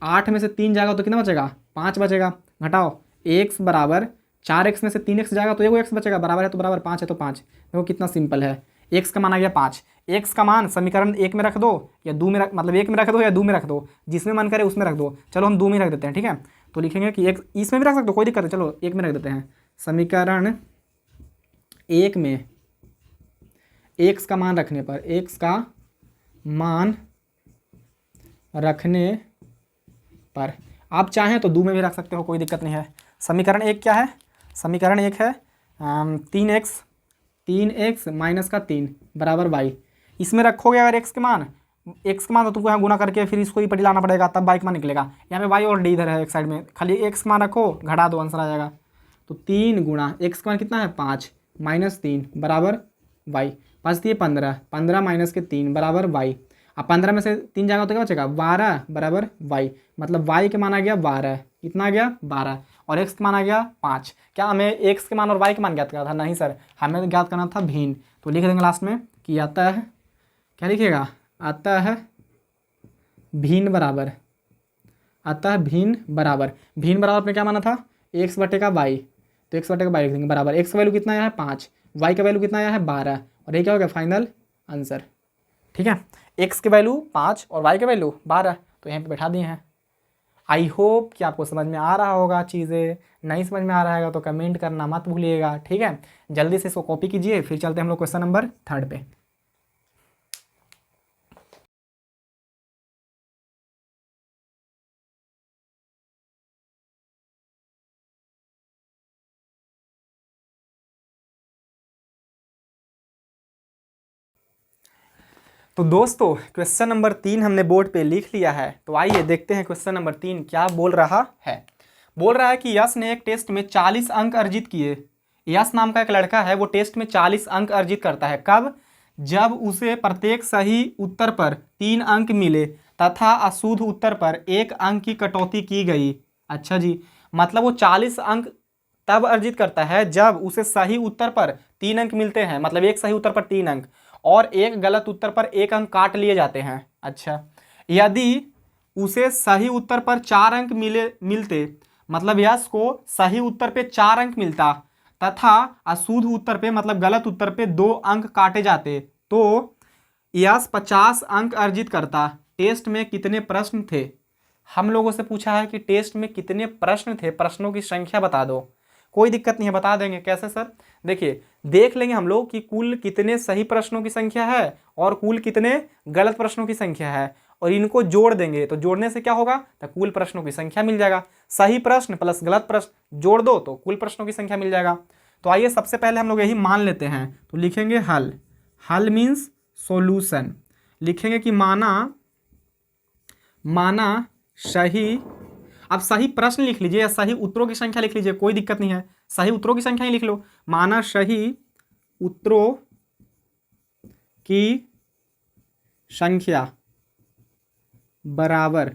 8 में से 3 जाएगा तो कितना बचेगा, 5 बचेगा, घटाओ x बराबर 4x में से 3x जाएगा तो एगो x बचेगा, बराबर है तो बराबर, 5 है तो 5। देखो कितना सिंपल है, x का मान आ गया 5। x का मान समीकरण 1 में रख दो या 2 में मतलब 1 में रख दो या 2 में रख दो, जिसमें मन करे उसमें रख दो। चलो हम 2 में रख देते हैं, ठीक है। तो लिखेंगे कि एक इसमें भी रख सकते हो, कोई दिक्कत है, चलो 1 में रख देते हैं। समीकरण 1 में x का मान रखने पर, x का मान रखने पर आप चाहें तो 2 में भी रख सकते हो, कोई दिक्कत नहीं है। समीकरण 1 क्या है, समीकरण 1 है 3x माइनस का 3 बराबर y। इसमें रखोगे अगर x के मान तो तुमको यहाँ गुना करके फिर इसको ही पटी लाना पड़ेगा, तब y का मान निकलेगा। यहाँ पे y और d इधर है एक साइड में, खाली x का मान रखो, घटा दो, आंसर आ जाएगा। तो 3 गुणा x का मान कितना है 5 माइनस 3 बराबर y, 5 दिए 15 माइनस के 3 बराबर y। अब 15 में से 3 जाएगा तो क्या बचेगा, 12 बराबर y, मतलब y के मान आ गया 12, कितना आ गया 12, और x का मान आ गया 5। क्या हमें x के मान और y के मान ज्ञात करना था? नहीं सर, हमें ज्ञात करना था भिन्न। तो लिख देंगे लास्ट में कि आता है, क्या लिखिएगा, आता है भिन्न बराबर, आता है भिन्न बराबर में क्या माना था, x बटे का y, तो x बटे का y लिख देंगे बराबर, x का वैल्यू कितना आया है 5, y का वैल्यू कितना आया है 12, और ये क्या हो गया फाइनल आंसर। ठीक है, x के वैल्यू 5 और y के वैल्यू 12, तो यहाँ पे बैठा दिए हैं। आई होप कि आपको समझ में आ रहा होगा चीज़ें, नहीं समझ में आ रहा है तो कमेंट करना मत भूलिएगा, ठीक है। जल्दी से इसको कॉपी कीजिए, फिर चलते हैं हम लोग क्वेश्चन नंबर 3 पे। तो दोस्तों क्वेश्चन नंबर 3 हमने बोर्ड पे लिख लिया है, तो आइए देखते हैं क्वेश्चन नंबर 3 क्या बोल रहा है। बोल रहा है कि यश ने एक टेस्ट में 40 अंक अर्जित किए। यश नाम का एक लड़का है, वो टेस्ट में 40 अंक अर्जित करता है। कब? जब उसे प्रत्येक सही उत्तर पर 3 अंक मिले तथा अशुद्ध उत्तर पर 1 अंक की कटौती की गई। अच्छा जी, मतलब वो 40 अंक तब अर्जित करता है जब उसे सही उत्तर पर 3 अंक मिलते हैं, मतलब एक सही उत्तर पर 3 अंक और एक गलत उत्तर पर 1 अंक काट लिए जाते हैं। अच्छा, यदि उसे सही उत्तर पर 4 अंक मिलते, मतलब यश को सही उत्तर पे 4 अंक मिलता तथा अशुद्ध उत्तर पे मतलब गलत उत्तर पे 2 अंक काटे जाते, तो यश 50 अंक अर्जित करता। टेस्ट में कितने प्रश्न थे? हम लोगों से पूछा है कि टेस्ट में कितने प्रश्न थे, प्रश्नों की संख्या बता दो। कोई दिक्कत नहीं है, बता देंगे। कैसे सर? देखिए, देख लेंगे हम लोग कि कुल कितने सही प्रश्नों की संख्या है और कुल कितने गलत प्रश्नों की संख्या है, और इनको जोड़ देंगे। तो जोड़ने से क्या होगा? तो कुल प्रश्नों की संख्या मिल जाएगा। सही प्रश्न प्लस गलत प्रश्न जोड़ दो तो कुल प्रश्नों की संख्या मिल जाएगा। तो आइए सबसे पहले हम लोग यही मान लेते हैं। तो लिखेंगे हल, हल मीन्स सॉल्यूशन। लिखेंगे कि माना सही, अब सही प्रश्न लिख लीजिए या सही उत्तरों की संख्या लिख लीजिए, कोई दिक्कत नहीं है, सही उत्तरों की संख्या ही लिख लो। माना सही उत्तरों की संख्या बराबर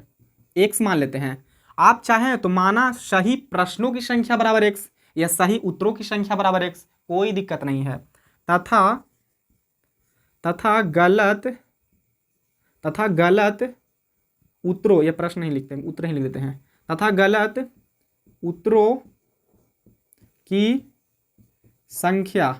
x मान लेते हैं। आप चाहें तो माना सही प्रश्नों की संख्या बराबर x या सही उत्तरों की संख्या बराबर x, कोई दिक्कत नहीं है। तथा गलत उत्तरों, ये प्रश्न नहीं लिखते हैं, उत्तर ही लिख देते हैं। तथा गलत उत्तरों की संख्या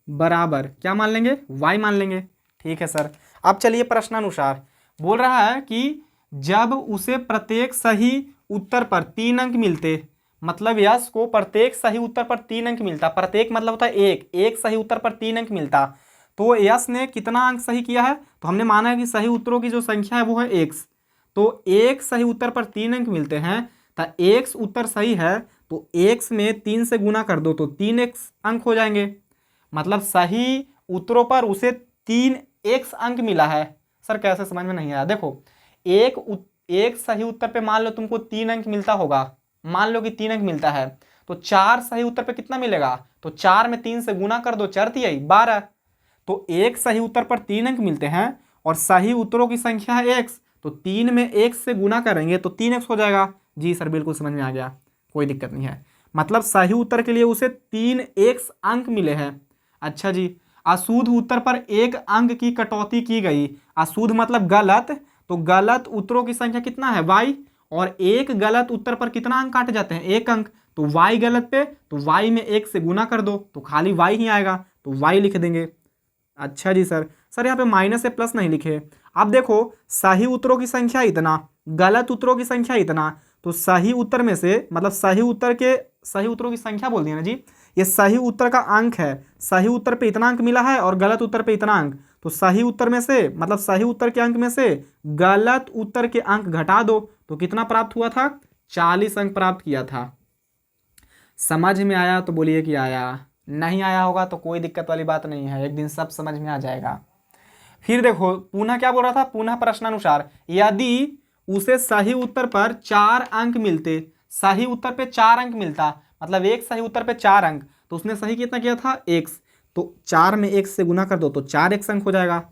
बराबर क्या मान लेंगे? y मान लेंगे। ठीक है सर। अब चलिए प्रश्नानुसार बोल रहा है कि जब उसे प्रत्येक सही उत्तर पर 3 अंक मिलते, मतलब यश को प्रत्येक सही उत्तर पर 3 अंक मिलता, प्रत्येक मतलब होता है एक सही उत्तर पर 3 अंक मिलता, तो यश ने कितना अंक सही किया है? तो हमने माना है कि सही उत्तरों की जो संख्या है वो है x, तो एक सही उत्तर पर 3 अंक मिलते हैं, तो x उत्तर सही है तो x में 3 से गुना कर दो तो 3x अंक हो जाएंगे। मतलब सही उत्तरों पर उसे 3x अंक मिला है। सर कैसे? समझ में नहीं आया। देखो, एक सही उत्तर पे मान लो तुमको 3 अंक मिलता होगा, मान लो कि 3 अंक मिलता है, तो 4 सही उत्तर पे कितना मिलेगा? तो 4 में 3 से गुना कर दो, 4 3 12। तो एक सही उत्तर पर 3 अंक मिलते हैं और सही उत्तरों की संख्या है x, तो 3 में x से गुना करेंगे तो 3x हो जाएगा। जी सर बिल्कुल समझ में आ गया, कोई दिक्कत नहीं है। मतलब सही उत्तर के लिए उसे 3x अंक मिले हैं। अच्छा जी, अशुद्ध उत्तर पर 1 अंक की कटौती की गई। अशुद्ध मतलब गलत, तो गलत उत्तरों की संख्या कितना है? y, और एक गलत उत्तर पर कितना अंक काटे जाते हैं? 1 अंक, तो y गलत पे तो y में 1 से गुना कर दो तो खाली y ही आएगा, तो y लिख देंगे। अच्छा जी सर यहाँ पे माइनस से प्लस नहीं लिखे। अब देखो, सही उत्तरों की संख्या इतना, गलत उत्तरों की संख्या इतना, तो सही उत्तर में से मतलब सही उत्तरों की संख्या बोल दिया ना जी, ये सही उत्तर का अंक है। सही उत्तर पे इतना अंक मिला है और गलत उत्तर पे इतना अंक, तो सही उत्तर में से मतलब सही उत्तर के अंक में से गलत उत्तर के अंक घटा दो तो कितना प्राप्त हुआ था? 40 अंक प्राप्त किया था। समझ में आया तो बोलिए कि आया, नहीं आया होगा तो कोई दिक्कत वाली बात नहीं है, एक दिन सब समझ में आ जाएगा। फिर देखो पुनः क्या बोल रहा था? पुनः प्रश्नानुसार यदि उसे सही उत्तर पर 4 अंक मिलते, सही उत्तर पे 4 अंक मिलता, मतलब एक सही उत्तर पे 4 अंक, तो उसने सही कितना किया था? x, तो 4 में 1 से गुना कर दो तो 4x अंक हो जाएगा।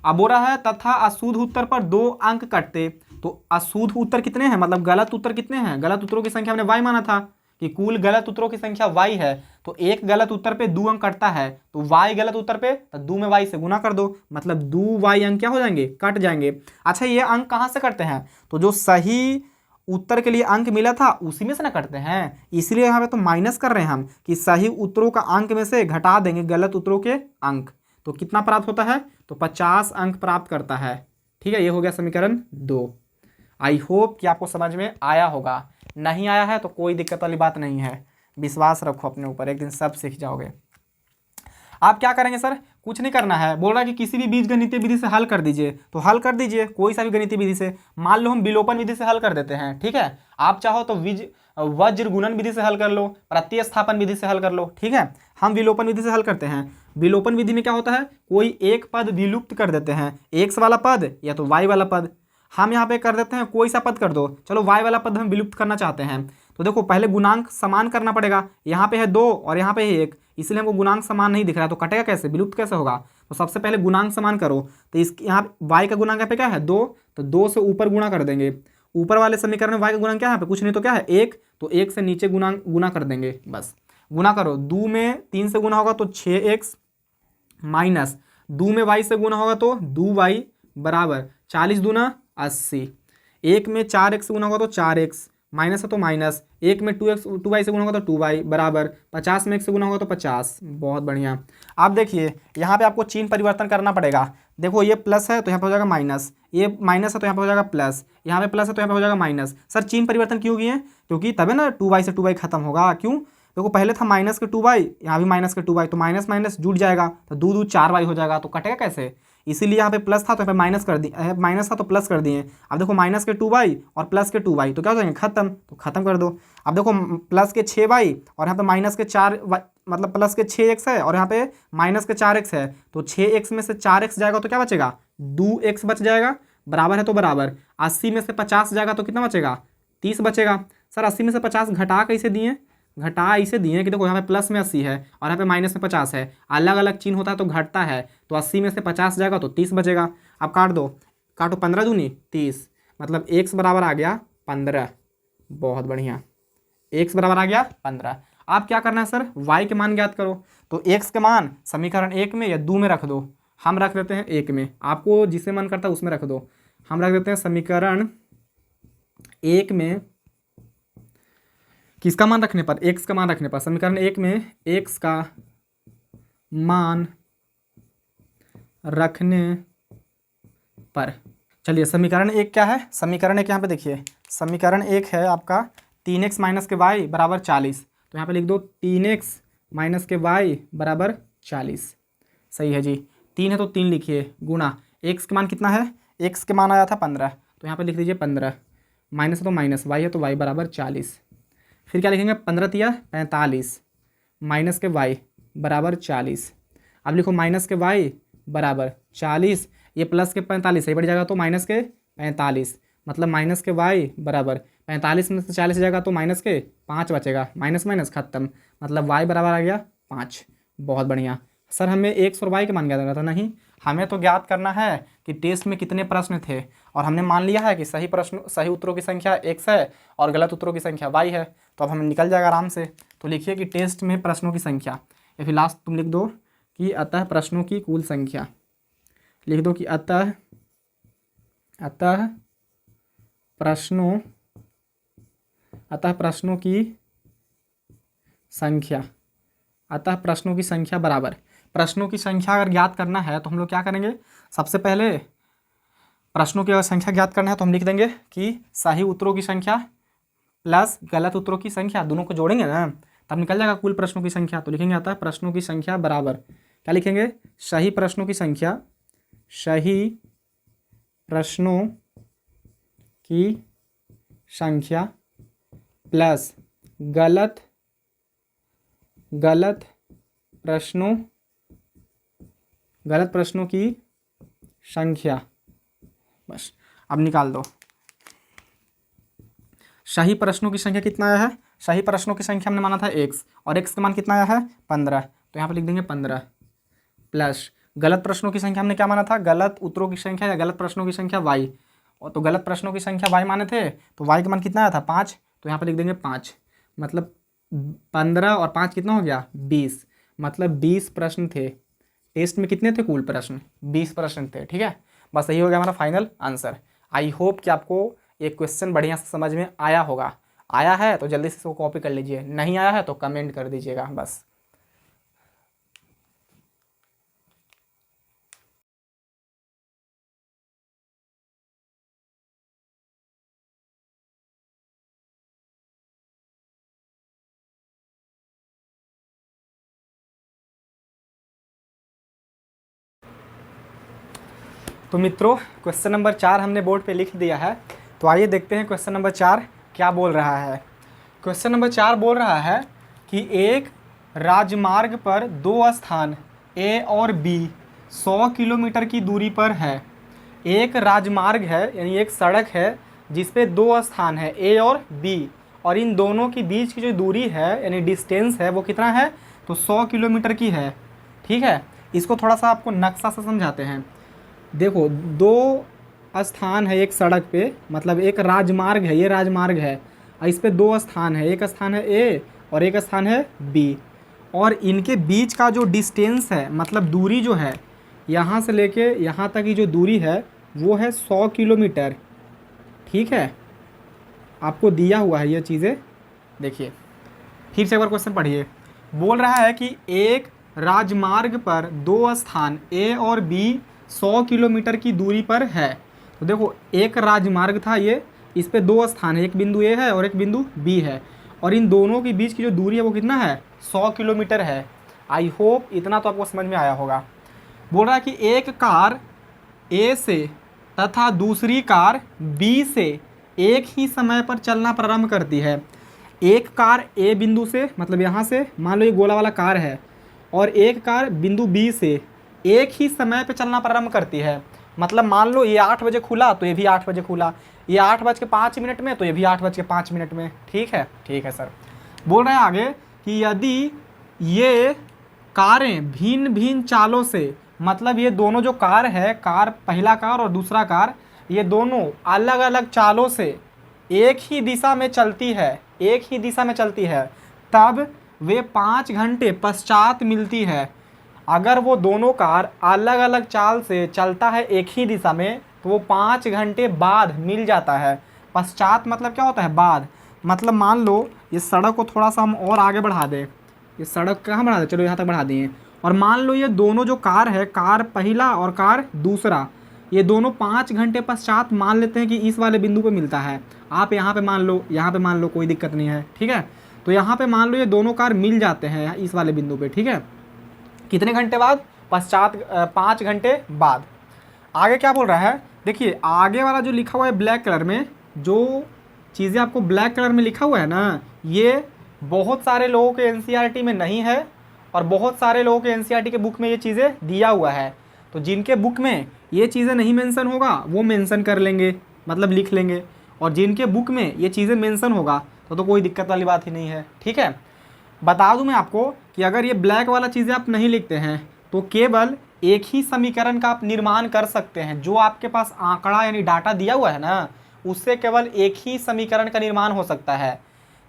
अब बोल रहा है तथा अशुद्ध उत्तर पर 2 अंक कटते, तो अशुद्ध उत्तर कितने हैं? मतलब गलत उत्तर कितने हैं? गलत उत्तरों की संख्या हमने y माना था कि कुल गलत उत्तरों की संख्या y है, तो एक गलत उत्तर पे 2 अंक कटता है, तो y गलत उत्तर पे तो 2 में y से गुना कर दो, मतलब 2y अंक क्या हो जाएंगे? कट जाएंगे। अच्छा, ये अंक कहाँ से कटते हैं? तो जो सही उत्तर के लिए अंक मिला था उसी में से ना कटते हैं, इसलिए यहाँ पे तो माइनस कर रहे हैं हम कि सही उत्तरों का अंक में से घटा देंगे गलत उत्तरों के अंक, तो कितना प्राप्त होता है? तो 50 अंक प्राप्त करता है। ठीक है, ये हो गया समीकरण 2। आई होप कि आपको समझ में आया होगा। नहीं आया है तो कोई दिक्कत वाली बात नहीं है, विश्वास रखो अपने ऊपर, एक दिन सब सीख जाओगे। आप क्या करेंगे सर? कुछ नहीं करना है, बोल रहा है कि किसी भी बीजगणितीय विधि से हल कर दीजिए, तो हल कर दीजिए कोई सा भी गणितीय विधि से। मान लो हम विलोपन विधि से हल कर देते हैं, ठीक है। आप चाहो तो वज्र गुणन विधि से हल कर लो, प्रतिस्थापन विधि से हल कर लो, ठीक है। हम विलोपन विधि से हल करते हैं। विलोपन विधि में क्या होता है? कोई एक पद विलुप्त कर देते हैं, x वाला पद या तो y वाला पद। हम यहाँ पे कर देते हैं कोई सा पद कर दो, चलो y वाला पद हम विलुप्त करना चाहते हैं, तो देखो पहले गुणांक समान करना पड़ेगा। यहाँ पे है 2 और यहाँ पे है 1, इसलिए हमको गुणांक समान नहीं दिख रहा है, तो कटेगा कैसे? विलुप्त कैसे होगा? तो सबसे पहले गुणांक समान करो, तो इस यहाँ y का गुणांक यहाँ पे क्या है? 2, तो 2 से ऊपर गुणा कर देंगे। ऊपर वाले समीकरण में y का गुणांक क्या है? यहाँ पे कुछ नहीं तो क्या है? 1, तो 1 से नीचे गुना कर देंगे, बस गुना करो। 2 में 3 से गुना होगा तो 6x माइनस 2 में y से गुना होगा तो 2y बराबर 40 दूना 80। 1 में 4x से गुना होगा तो 4x, माइनस है तो माइनस। 1 में 2y से गुना होगा तो 2y बराबर 50 में 1 से गुना होगा तो 50। बहुत बढ़िया। आप देखिए यहाँ पे आपको चिन्ह परिवर्तन करना पड़ेगा। देखो ये प्लस है तो यहाँ पे हो जाएगा माइनस, ये माइनस है तो यहाँ पे हो जाएगा प्लस, यहाँ पे प्लस है तो यहाँ पे हो जाएगा माइनस। सर चिन्ह परिवर्तन क्यों किए? क्योंकि तब है ना 2y से 2y खत्म होगा। क्यों? देखो पहले था माइनस के 2y, यहाँ भी माइनस के 2y, तो माइनस माइनस जुड़ जाएगा तो 2 2 4y हो जाएगा, तो कटेगा कैसे? इसीलिए यहाँ पे प्लस था तो यहाँ पे माइनस कर दिए, माइनस था तो प्लस कर दिए। अब देखो माइनस के 2y और प्लस के 2y तो क्या हो जाएंगे? खत्म, तो खत्म कर दो। अब देखो प्लस के 6y और यहाँ पे माइनस के 4y, मतलब प्लस के 6x है और यहाँ पे माइनस के 4x है, तो 6x में से 4x जाएगा तो क्या बचेगा? 2x बच जाएगा। बराबर है तो बराबर। 80 में से 50 जाएगा तो कितना बचेगा? 30 बचेगा। सर 80 में से 50 घटा कैसे दिए? घटा ऐसे दिए कि देखो यहाँ पे प्लस में 80 है और यहाँ पे माइनस में 50 है, अलग अलग चिन्ह होता है तो घटता है, तो 80 में से 50 जाएगा तो 30 बचेगा। अब काट दो, काटो 15 दूनी 30, मतलब x बराबर आ गया 15। बहुत बढ़िया, x बराबर आ गया 15। आप क्या करना है सर? y के मान ज्ञात करो, तो x के मान समीकरण 1 में या 2 में रख दो। हम रख देते हैं 1 में, आपको जिसे मन करता है उसमें रख दो। हम रख देते हैं समीकरण 1 में, किसका मान रखने पर? x का मान रखने पर। समीकरण 1 में x का मान रखने पर। चलिए समीकरण 1 क्या है? समीकरण 1 यहाँ पे देखिए, समीकरण 1 है आपका 3x माइनस के y बराबर 40, तो यहाँ पे लिख दो 3x माइनस के y बराबर 40। सही है जी, 3 है तो 3 लिखिए, गुणा x के मान कितना है? x के मान आया था 15, तो यहाँ पे लिख दीजिए 15, माइनस है तो माइनस, y है तो y बराबर 40। फिर क्या लिखेंगे? 15 तिया 45 माइनस के y बराबर 40। अब लिखो माइनस के y बराबर 40, ये प्लस के 45 सही बढ़ जाएगा तो माइनस के 45, मतलब माइनस के y बराबर 45 में से 40 जाएगा तो माइनस के 5 बचेगा, माइनस माइनस खत्म, मतलब y बराबर आ गया 5। बहुत बढ़िया। सर हमें x और y के मान ज्ञात करना था? नहीं, हमें तो ज्ञात करना है कि टेस्ट में कितने प्रश्न थे, और हमने मान लिया है कि सही उत्तरों की संख्या x है और गलत उत्तरों की संख्या y है, तो अब हमें निकल जाएगा आराम से। तो लिखिए कि टेस्ट में प्रश्नों की संख्या, या फिर लास्ट तुम लिख दो कि अतः प्रश्नों की कुल संख्या। लिख दो कि अतः प्रश्नों की संख्या बराबर। प्रश्नों की संख्या अगर ज्ञात करना है तो हम लोग क्या करेंगे? सबसे पहले प्रश्नों की अगर संख्या ज्ञात करना है तो हम लिख देंगे कि सही उत्तरों की संख्या प्लस गलत उत्तरों की संख्या, दोनों को जोड़ेंगे ना तब निकल जाएगा कुल प्रश्नों की संख्या। तो लिखेंगे अतः प्रश्नों की संख्या बराबर, क्या लिखेंगे? सही प्रश्नों की संख्या प्लस गलत प्रश्नों की संख्या। बस अब निकाल दो। सही प्रश्नों की संख्या कितना आया है? सही प्रश्नों की संख्या हमने माना था x, और x का मान कितना आया है? 15, तो यहाँ पे लिख देंगे 15, प्लस गलत प्रश्नों की संख्या हमने क्या माना था? गलत उत्तरों की संख्या या गलत प्रश्नों की संख्या y, और तो गलत प्रश्नों की संख्या y माने थे, तो y का मान कितना आया था? 5, तो यहाँ पे लिख देंगे 5, मतलब 15 और 5 कितना हो गया? 20, मतलब 20 प्रश्न थे। टेस्ट में कितने थे कुल प्रश्न? 20 प्रश्न थे। ठीक है, बस यही हो गया हमारा फाइनल आंसर। आई होप कि आपको ये क्वेश्चन बढ़िया से समझ में आया होगा। आया है तो जल्दी से इसको कॉपी कर लीजिए, नहीं आया है तो कमेंट कर दीजिएगा बस। तो मित्रों क्वेश्चन नंबर 4 हमने बोर्ड पे लिख दिया है, तो आइए देखते हैं क्वेश्चन नंबर 4 क्या बोल रहा है। क्वेश्चन नंबर 4 बोल रहा है कि एक राजमार्ग पर दो स्थान ए और बी 100 किलोमीटर की दूरी पर है। एक राजमार्ग है यानी एक सड़क है जिस पे दो स्थान है ए और बी, और इन दोनों के बीच की जो दूरी है यानी डिस्टेंस है वो कितना है? तो 100 किलोमीटर की है। ठीक है, इसको थोड़ा सा आपको नक्शा से समझाते हैं। देखो दो स्थान है एक सड़क पे, मतलब एक राजमार्ग है, ये राजमार्ग है, और इस पे दो स्थान है, एक स्थान है ए और एक स्थान है बी, और इनके बीच का जो डिस्टेंस है मतलब दूरी जो है यहाँ से लेके यहाँ तक की जो दूरी है वो है 100 किलोमीटर। ठीक है, आपको दिया हुआ है ये चीज़ें। देखिए फिर से एक बार क्वेश्चन पढ़िए। बोल रहा है कि एक राजमार्ग पर दो स्थान ए और बी 100 किलोमीटर की दूरी पर है। तो देखो एक राजमार्ग था ये, इस पे दो स्थान है, एक बिंदु ए है और एक बिंदु बी है, और इन दोनों के बीच की जो दूरी है वो कितना है, 100 किलोमीटर है। आई होप इतना तो आपको समझ में आया होगा। बोल रहा है कि एक कार ए से तथा दूसरी कार बी से एक ही समय पर चलना प्रारंभ करती है। एक कार ए बिंदु से, मतलब यहाँ से मान लो ये गोला वाला कार है, और एक कार बिंदु बी से एक ही समय पर चलना प्रारंभ करती है। मतलब मान लो ये 8 बजे खुला तो ये भी 8 बजे खुला, ये 8:05 में तो ये भी 8:05 में। ठीक है सर। बोल रहे हैं आगे कि यदि ये कारें भिन्न भिन्न चालों से, मतलब ये दोनों जो कार है, कार पहला कार और दूसरा कार, ये दोनों अलग अलग चालों से एक ही दिशा में चलती है, तब वे 5 घंटे पश्चात मिलती है। अगर वो दोनों कार अलग अलग चाल से चलता है एक ही दिशा में, तो वो 5 घंटे बाद मिल जाता है। पश्चात मतलब क्या होता है, बाद। मतलब मान लो इस सड़क को थोड़ा सा हम और आगे बढ़ा दें, ये सड़क कहाँ बढ़ा दें, चलो यहाँ तक बढ़ा दिए, और मान लो ये दोनों जो कार है, कार पहला और कार दूसरा, ये दोनों 5 घंटे पश्चात मान लेते हैं कि इस वाले बिंदु पे मिलता है। आप यहाँ पे मान लो, यहाँ पे मान लो, कोई दिक्कत नहीं है। ठीक है, तो यहाँ पे मान लो ये दोनों कार मिल जाते हैं इस वाले बिंदु पे। ठीक है, कितने घंटे बाद, पश्चात 5 घंटे बाद। आगे क्या बोल रहा है, देखिए आगे वाला जो लिखा हुआ है ब्लैक कलर में, जो चीज़ें आपको ब्लैक कलर में लिखा हुआ है ना, ये बहुत सारे लोगों के एनसीईआरटी में नहीं है, और बहुत सारे लोगों के एनसीईआरटी के बुक में ये चीज़ें दिया हुआ है। तो जिनके बुक में ये चीज़ें नहीं मेंशन होगा वो मेंशन कर लेंगे, मतलब लिख लेंगे, और जिनके बुक में ये चीज़ें मेंशन होगा तो कोई दिक्कत वाली बात ही नहीं है। ठीक है, बता दूं मैं आपको कि अगर ये ब्लैक वाला चीज़ें आप नहीं लिखते हैं तो केवल एक ही समीकरण का आप निर्माण कर सकते हैं। जो आपके पास आंकड़ा यानी डाटा दिया हुआ है ना, उससे केवल एक ही समीकरण का निर्माण हो सकता है।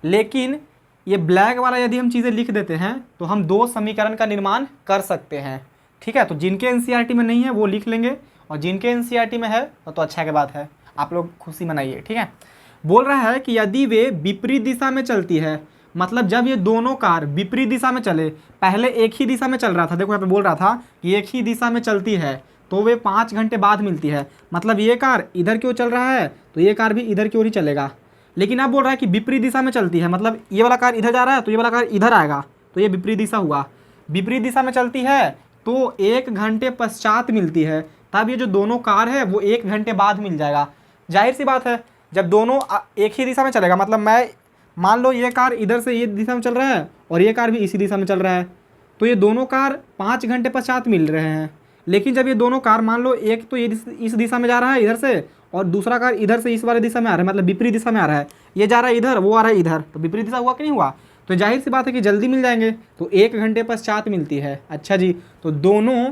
लेकिन ये ब्लैक वाला यदि हम चीज़ें लिख देते हैं तो हम 2 समीकरण का निर्माण कर सकते हैं। ठीक है, तो जिनके एनसीईआरटी में नहीं है वो लिख लेंगे, और जिनके एनसीईआरटी में है तो अच्छा की बात है, आप लोग खुशी मनाइए। ठीक है, बोल रहा है कि यदि वे विपरीत दिशा में चलती है, मतलब जब ये दोनों कार विपरीत दिशा में चले, पहले एक ही दिशा में चल रहा था, देखो यहाँ पे बोल रहा था कि एक ही दिशा में चलती है, तो वे 5 घंटे बाद मिलती है। मतलब ये कार इधर की ओर चल रहा है तो ये कार भी इधर की ओर ही चलेगा। लेकिन अब बोल रहा है कि विपरीत दिशा में चलती है, मतलब ये वाला कार इधर जा रहा है तो ये वाला कार इधर आएगा, तो ये विपरीत दिशा हुआ। विपरीत दिशा में चलती है तो 1 घंटे पश्चात मिलती है, तब ये जो दोनों कार है वो 1 घंटे बाद मिल जाएगा। जाहिर सी बात है, जब दोनों एक ही दिशा में चलेगा, मतलब मैं मान लो ये कार इधर से ये दिशा में चल रहा है और ये कार भी इसी दिशा में चल रहा है, तो ये दोनों कार 5 घंटे पश्चात मिल रहे हैं। लेकिन जब ये दोनों कार मान लो एक तो ये इस दिशा में जा रहा है इधर से, और दूसरा कार इधर से इस वाले दिशा में आ रहा है, मतलब विपरीत दिशा में आ रहा है, ये जा रहा है इधर, वो आ रहा है इधर, तो विपरीत दिशा हुआ कि नहीं हुआ, तो जाहिर सी बात है कि जल्दी मिल जाएंगे, तो 1 घंटे पश्चात मिलती है। अच्छा जी, तो दोनों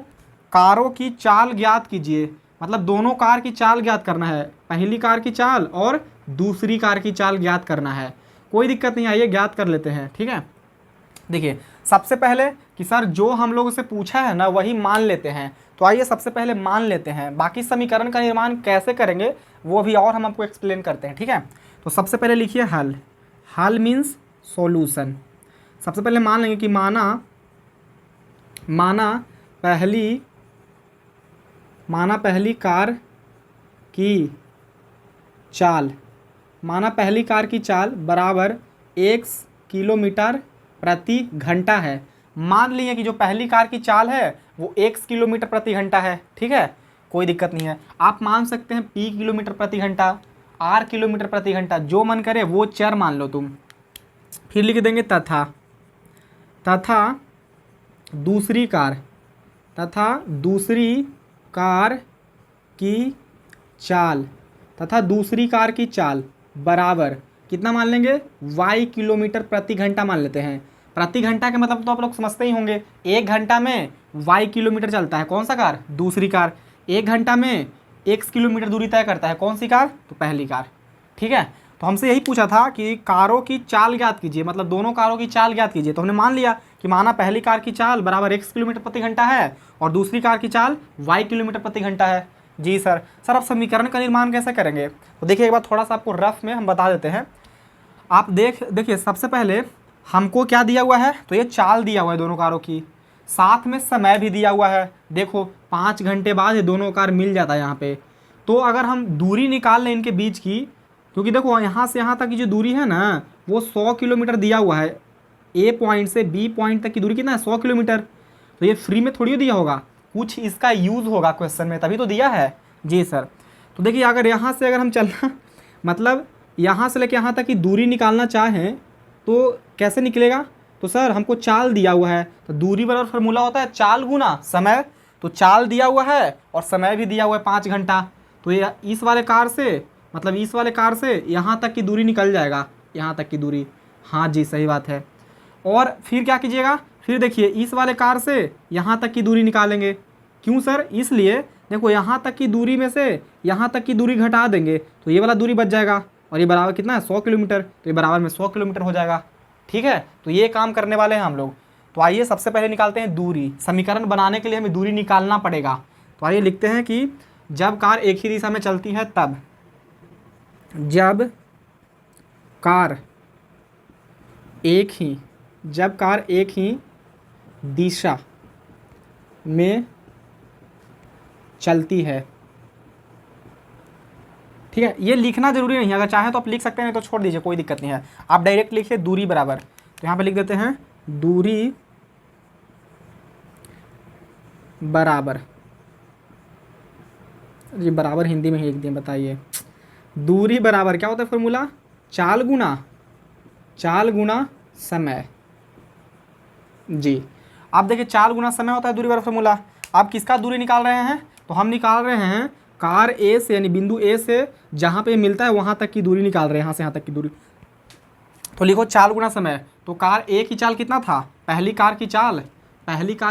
कारों की चाल ज्ञात कीजिए, मतलब दोनों कार की चाल ज्ञात करना है, पहली कार की चाल और दूसरी कार की चाल ज्ञात करना है। कोई दिक्कत नहीं, आइए ज्ञात कर लेते हैं। ठीक है, देखिए सबसे पहले कि सर जो हम लोगों से पूछा है ना वही मान लेते हैं, तो आइए सबसे पहले मान लेते हैं, बाकी समीकरण का निर्माण कैसे करेंगे वो भी और हम आपको एक्सप्लेन करते हैं। ठीक है, तो सबसे पहले लिखिए हल। हल मीन्स सॉल्यूशन। सबसे पहले मान लेंगे कि माना पहली कार की चाल बराबर x किलोमीटर प्रति घंटा है। मान लिए कि जो पहली कार की चाल है वो x किलोमीटर प्रति घंटा है। ठीक है, कोई दिक्कत नहीं है, आप मान सकते हैं p किलोमीटर प्रति घंटा, r किलोमीटर प्रति घंटा, जो मन करे वो चर मान लो तुम। फिर लिख देंगे तथा दूसरी कार की चाल बराबर कितना मान लेंगे, y किलोमीटर प्रति घंटा मान लेते हैं। प्रति घंटा का मतलब तो आप लोग समझते ही होंगे, 1 घंटा में y किलोमीटर चलता है, कौन सा कार, दूसरी कार। 1 घंटा में x किलोमीटर दूरी तय करता है, कौन सी कार, तो पहली कार। ठीक है, तो हमसे यही पूछा था कि कारों की चाल ज्ञात कीजिए, मतलब दोनों कारों की चाल ज्ञात कीजिए, तो हमने मान लिया कि माना पहली कार की चाल बराबर x किलोमीटर प्रति घंटा है और दूसरी कार की चाल y किलोमीटर प्रति घंटा है। जी सर अब समीकरण का निर्माण कैसे करेंगे, तो देखिए एक बार थोड़ा सा आपको रफ में हम बता देते हैं। आप देखिए सबसे पहले हमको क्या दिया हुआ है, तो ये चाल दिया हुआ है दोनों कारों की। साथ में समय भी दिया हुआ है। देखो 5 घंटे बाद ये दोनों कार मिल जाता है यहाँ पे। तो अगर हम दूरी निकाल लें इनके बीच की, क्योंकि देखो यहाँ से यहाँ तक की जो दूरी है ना वो 100 किलोमीटर दिया हुआ है। ए पॉइंट से बी पॉइंट तक की दूरी कितना है, 100 किलोमीटर। तो ये फ्री में थोड़ी दिया होगा, कुछ इसका यूज़ होगा क्वेश्चन में, तभी तो दिया है। जी सर। तो देखिए अगर यहाँ से अगर हम चलना मतलब यहाँ से लेके यहाँ तक की दूरी निकालना चाहें तो कैसे निकलेगा। तो सर हमको चाल दिया हुआ है, तो दूरी बराबर फार्मूला होता है चाल गुना समय। तो चाल दिया हुआ है और समय भी दिया हुआ है 5 घंटा। तो ये इस वाले कार से मतलब इस वाले कार से यहाँ तक की दूरी निकल जाएगा, यहाँ तक की दूरी। हाँ जी सही बात है। और फिर क्या कीजिएगा, फिर देखिए इस वाले कार से यहाँ तक की दूरी निकालेंगे। क्यों सर, इसलिए देखो यहाँ तक की दूरी में से यहाँ तक की दूरी घटा देंगे तो ये वाला दूरी बच जाएगा, और ये बराबर कितना है 100 किलोमीटर। तो ये बराबर में 100 किलोमीटर हो जाएगा। ठीक है, तो ये काम करने वाले हैं हम लोग। तो आइए सबसे पहले निकालते हैं दूरी। समीकरण बनाने के लिए हमें दूरी निकालना पड़ेगा। तो आइए लिखते हैं कि जब कार एक ही दिशा में चलती है तब, जब कार एक ही दिशा में चलती है। ठीक है, ये लिखना जरूरी नहीं है, अगर चाहे तो आप लिख सकते हैं, तो छोड़ दीजिए, कोई दिक्कत नहीं है। आप डायरेक्ट लिखिए दूरी बराबर। तो यहाँ पे लिख देते हैं दूरी बराबर, जी बराबर हिंदी में ही लिख दिए, बताइए। दूरी बराबर क्या होता है फॉर्मूला, चाल गुना समय। जी आप देखिए चाल गुना समय होता है दूरी बराबर फॉर्मूला। आप किसका दूरी निकाल रहे हैं, तो हम निकाल रहे हैं कार ए से, यानी बिंदु ए से जहाँ पे मिलता है वहाँ तक की दूरी निकाल रहे हैं, यहाँ से यहाँ तक की दूरी। तो लिखो चाल गुना समय। तो कार ए की चाल कितना था, पहली कार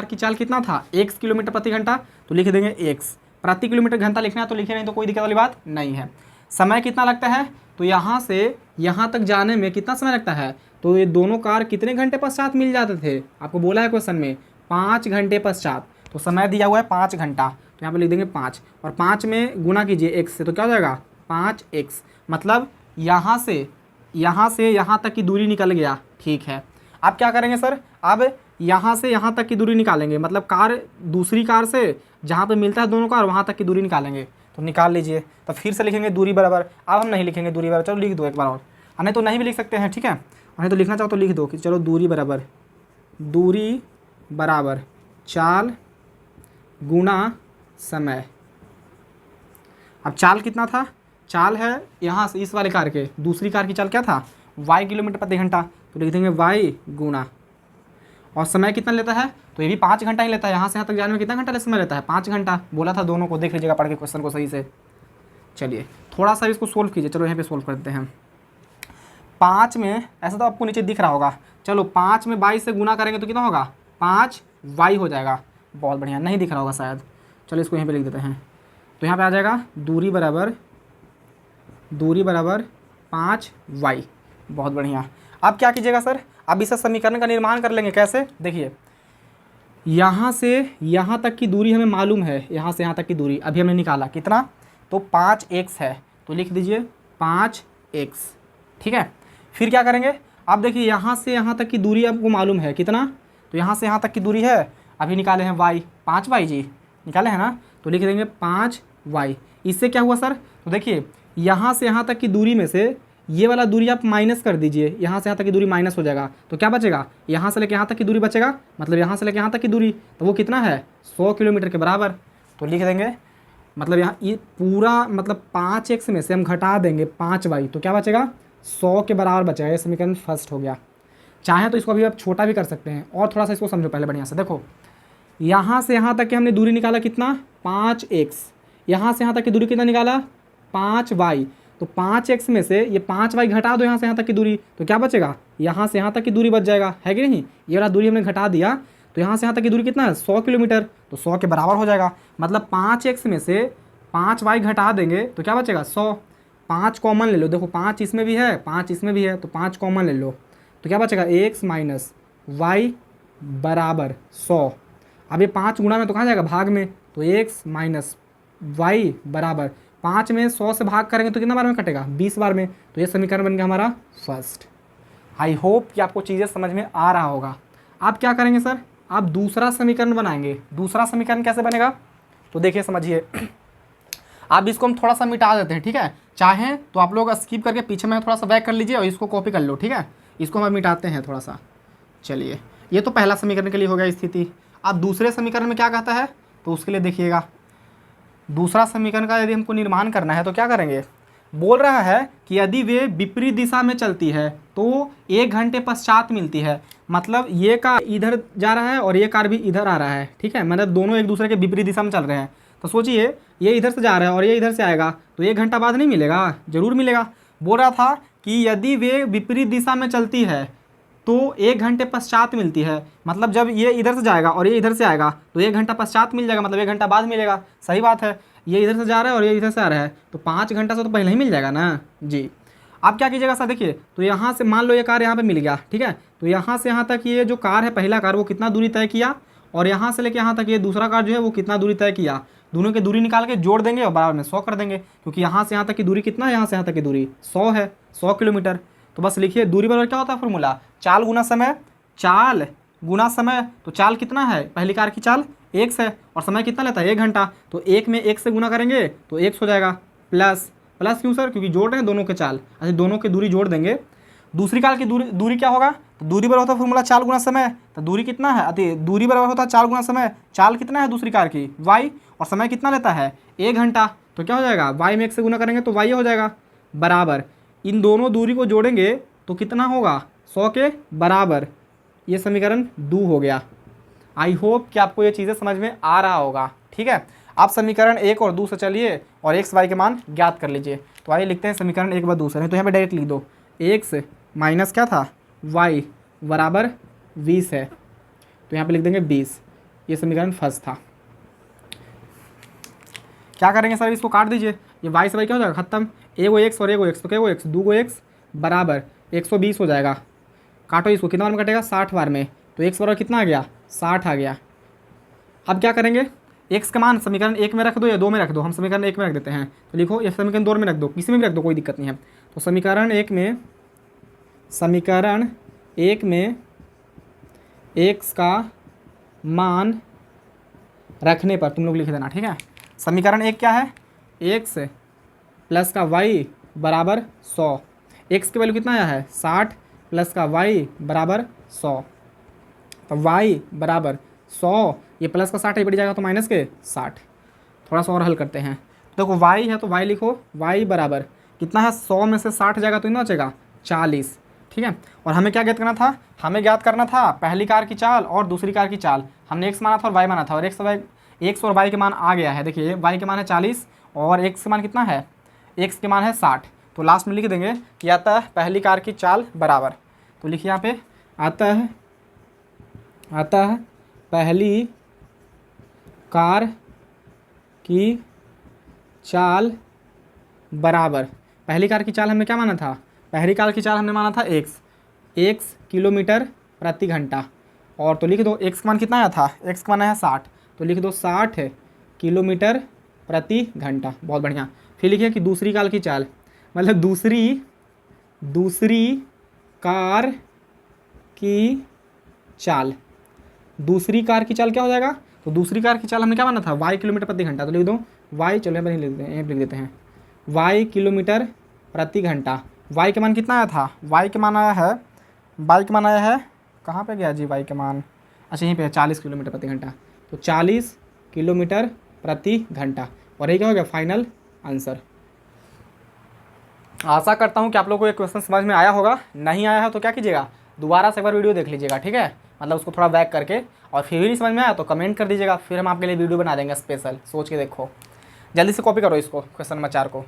की चाल कितना था, x किलोमीटर प्रति घंटा। तो लिख देंगे x, प्रति किलोमीटर घंटा लिखना है तो लिखे, नहीं तो कोई दिक्कत वाली बात नहीं है। समय कितना लगता है, तो यहाँ से यहाँ तक जाने में कितना समय लगता है, तो ये दोनों कार कितने घंटे पश्चात मिल जाते थे, आपको बोला है क्वेश्चन में 5 घंटे पश्चात। तो समय दिया हुआ है 5 घंटा, तो यहाँ पे लिख देंगे 5, और 5 में गुना कीजिए x से, तो क्या हो जाएगा 5x। मतलब यहाँ से यहाँ तक की दूरी निकल गया। ठीक है, अब क्या करेंगे सर, अब यहाँ से यहाँ तक की दूरी निकालेंगे, मतलब कार दूसरी कार से जहाँ पे मिलता है दोनों कार वहाँ तक की दूरी निकालेंगे। तो निकाल लीजिए, तो फिर से लिखेंगे दूरी बराबर। अब हम नहीं लिखेंगे दूरी बराबर, चलो लिख दो एक बार और, नहीं तो नहीं भी लिख सकते हैं। ठीक है, नहीं तो लिखना चाहो तो लिख दो कि चलो दूरी बराबर चाल गुना समय। अब चाल कितना था, चाल है यहाँ से इस वाले कार के, दूसरी कार की चाल क्या था y किलोमीटर प्रति घंटा। तो लिख देंगे y गुना, और समय कितना लेता है, तो ये भी 5 घंटा ही लेता है। यहाँ से यहाँ तक जाने में कितना घंटा समय लेता है, 5 घंटा। बोला था दोनों को, देख लीजिएगा पढ़ के क्वेश्चन को सही से। चलिए थोड़ा सा इसको सोल्व कीजिए, चलो यहाँ पे सोल्व करते हैं। 5 में ऐसा तो आपको नीचे दिख रहा होगा, चलो 5 में 22 से गुना करेंगे तो कितना होगा 5y हो जाएगा। बहुत बढ़िया, नहीं दिख रहा होगा शायद, चलो इसको यहाँ पे लिख देते हैं। तो यहाँ पे आ जाएगा दूरी बराबर 5y। बहुत बढ़िया। अब क्या कीजिएगा सर, अब इस समीकरण का निर्माण कर लेंगे। कैसे, देखिए यहाँ से यहाँ तक की दूरी हमें मालूम है, यहाँ से यहाँ तक की दूरी अभी हमने निकाला कितना, तो 5x है। तो लिख दीजिए 5x। ठीक है, फिर क्या करेंगे, अब देखिए यहाँ से यहाँ तक की दूरी आपको मालूम है कितना, तो यहाँ से यहाँ तक की दूरी है, अभी निकाले हैं y, 5y जी निकाले हैं ना। तो लिख देंगे 5y। इससे क्या हुआ सर, तो देखिए यहाँ से यहाँ तक की दूरी में से ये वाला दूरी आप माइनस कर दीजिए, यहाँ से यहाँ तक की दूरी माइनस हो जाएगा। तो क्या बचेगा, यहाँ से लेके यहाँ तक की दूरी बचेगा, मतलब यहाँ से लेके यहाँ तक की दूरी, तो वो कितना है 100 किलोमीटर के बराबर। तो लिख देंगे, मतलब यहाँ ये पूरा मतलब 5x में से हम घटा देंगे 5y, तो क्या बचेगा 100 के बराबर बचेगा। ये समीकरण फर्स्ट हो गया। चाहे तो इसको अभी आप छोटा भी कर सकते हैं, और थोड़ा सा इसको समझो पहले बढ़िया से। देखो यहाँ से यहाँ तक की हमने दूरी निकाला कितना 5x, यहाँ से यहाँ तक की दूरी कितना निकाला 5y। तो 5x में से ये 5y घटा दो यहाँ से यहाँ तक की दूरी, तो क्या बचेगा, यहाँ से यहाँ तक की दूरी बच जाएगा, है कि नहीं। ये वाला दूरी हमने घटा दिया, तो यहाँ से यहाँ तक की दूरी कितना है 100 किलोमीटर, तो 100 के बराबर हो जाएगा। मतलब 5x में से 5y घटा देंगे तो क्या बचेगा 100। 5 कॉमन ले लो, देखो 5 इसमें भी है 5 इसमें भी है, तो 5 कॉमन ले लो, तो क्या बचेगा x माइनस वाई बराबर 100। अब ये 5 गुणा में तो कहाँ जाएगा भाग में, तो x माइनस वाई बराबर 5 में 100 से भाग करेंगे तो कितना बार में कटेगा 20 बार में। तो ये समीकरण बन गया हमारा फर्स्ट। आई होप कि आपको चीज़ें समझ में आ रहा होगा। आप क्या करेंगे सर, अब दूसरा समीकरण बनाएंगे। दूसरा समीकरण कैसे बनेगा तो देखिए समझिए। अब इसको हम थोड़ा सा मिटा देते हैं, ठीक है। चाहें तो आप लोग स्किप करके पीछे में थोड़ा सा बैक कर लीजिए और इसको कॉपी कर लो, ठीक है। इसको हम मिटाते हैं थोड़ा सा। चलिए, ये तो पहला समीकरण के लिए हो गया स्थिति। अब दूसरे समीकरण में क्या कहता है तो उसके लिए देखिएगा। दूसरा समीकरण का यदि हमको निर्माण करना है तो क्या करेंगे। बोल रहा है कि यदि वे विपरीत दिशा में चलती है तो 1 घंटे पश्चात मिलती है। मतलब ये कार इधर जा रहा है और ये कार भी इधर आ रहा है, ठीक है। मतलब दोनों एक दूसरे के विपरीत दिशा में चल रहे हैं। तो सोचिए, ये इधर से जा रहा है और ये इधर से आएगा तो 1 घंटा बाद नहीं मिलेगा, जरूर मिलेगा। बोल रहा था कि यदि वे विपरीत दिशा में चलती है तो 1 घंटे पश्चात मिलती है। मतलब जब ये इधर से जाएगा और ये इधर से आएगा तो 1 घंटा पश्चात मिल जाएगा, मतलब 1 घंटा बाद मिलेगा। सही बात है, ये इधर से जा रहा है और ये इधर से आ रहा है तो 5 घंटा से तो पहले ही मिल जाएगा ना जी। अब क्या कीजिएगा सर, देखिए तो यहाँ से मान लो ये कार यहाँ पे मिल गया, ठीक है। तो यहाँ से यहाँ तक ये जो कार है, पहला कार, वो कितना दूरी तय किया और यहाँ से लेके यहाँ तक ये दूसरा कार जो है वो कितना दूरी तय किया। दोनों की दूरी निकाल के जोड़ देंगे और बराबर में 100 कर देंगे, क्योंकि यहाँ से यहाँ तक की दूरी कितना है, यहाँ से यहाँ तक की दूरी 100 है, 100 किलोमीटर। तो बस लिखिए दूरी बराबर क्या होता है फॉर्मूला, चाल गुना समय। चाल गुना समय, तो चाल कितना है, पहली कार की चाल 1 है और समय कितना लेता है 1 घंटा। तो 1 में 1 से गुना करेंगे तो 1 हो जाएगा। प्लस प्लस क्यों सर, क्योंकि जोड़ रहे हैं दोनों के चाल, अच्छा दोनों की दूरी जोड़ देंगे। दूसरी कार की दूरी क्या होगा, तो दूरी बराबर होता है फॉर्मूला चाल गुना समय। तो दूरी कितना है, अति दूरी बराबर होता है चाल गुना समय। चाल कितना है दूसरी कार की y, और समय कितना लेता है 1 घंटा। तो क्या हो जाएगा, y में 1 से गुना करेंगे तो y हो जाएगा, बराबर इन दोनों दूरी को जोड़ेंगे तो कितना होगा 100 के बराबर। ये समीकरण 2 हो गया। आई होप कि आपको ये चीज़ें समझ में आ रहा होगा, ठीक है। आप समीकरण 1 और 2 से चलिए और x y के मान ज्ञात कर लीजिए। तो आइए लिखते हैं समीकरण 1 व 2 से, नहीं तो यहाँ पे डायरेक्ट लिख दो। x माइनस क्या था y बराबर 20 है, तो यहाँ पे लिख देंगे 20। ये समीकरण फर्स्ट था। क्या करेंगे सर, इसको काट दीजिए। ये y से y क्या हो जाएगा खत्म, एगो x और एगो x, तो क्या x 2 x बराबर 120 हो जाएगा। काटो इसको, कितना बार में कटेगा 60 बार में, तो x बराबर कितना आ गया 60 आ गया। अब क्या करेंगे, x का मान समीकरण 1 में रख दो या 2 में रख दो, हम समीकरण 1 में रख देते हैं। तो लिखो ये समीकरण 2 में रख दो, किसी में भी रख दो, कोई दिक्कत नहीं है। तो समीकरण 1 में x का मान रखने पर तुम लोग लिख देना, ठीक है। समीकरण 1 क्या है, x प्लस का y बराबर 100। x की वैल्यू कितना आया है 60 प्लस का y बराबर 100। तो y बराबर 100, ये प्लस का 60 है, बढ़ जाएगा तो माइनस के 60। थोड़ा सा और हल करते हैं। देखो y है तो y लिखो, y बराबर कितना है 100 में से 60 जाएगा तो कितना बचेगा 40, ठीक है। और हमें क्या ज्ञात करना था, हमें ज्ञात करना था पहली कार की चाल और दूसरी कार की चाल। हमने x माना था और y माना था, और x और y के मान आ गया है। देखिए y के मान है 40 और x के मान कितना है, x के मान है 60। तो लास्ट में लिख देंगे कि अतः पहली कार की चाल बराबर, तो लिखिए यहाँ पे अतः पहली कार की चाल बराबर। पहली कार की चाल हमने क्या माना था, पहली कार की चाल हमने माना था x किलोमीटर प्रति घंटा। और तो लिख दो x का मान कितना आया था, x का मान आया 60, तो लिख दो 60 किलोमीटर प्रति घंटा। बहुत बढ़िया। फिर लिखिए कि दूसरी कार की चाल, मतलब दूसरी कार की चाल, दूसरी कार की चाल क्या हो जाएगा, तो दूसरी कार की चाल हमने क्या माना था y किलोमीटर प्रति घंटा। तो लिख दो y, चलो यहाँ पर नहीं लिख देते हैं, y किलोमीटर प्रति घंटा। y के मान कितना आया था, y के मान आया है कहाँ पे गया जी y के मान, अच्छा यहीं पे है 40 किलोमीटर प्रति घंटा। तो 40 किलोमीटर प्रति घंटा, और ये क्या हो गया फाइनल आंसर। आशा करता हूँ कि आप लोगों को ये क्वेश्चन समझ में आया होगा। नहीं आया है तो क्या कीजिएगा, दोबारा से एक बार वीडियो देख लीजिएगा, ठीक है। मतलब उसको थोड़ा बैक करके, और फिर भी नहीं समझ में आया तो कमेंट कर दीजिएगा, फिर हम आपके लिए वीडियो बना देंगे स्पेशल। सोच के देखो, जल्दी से कॉपी करो इसको, क्वेश्चन नंबर 4 को।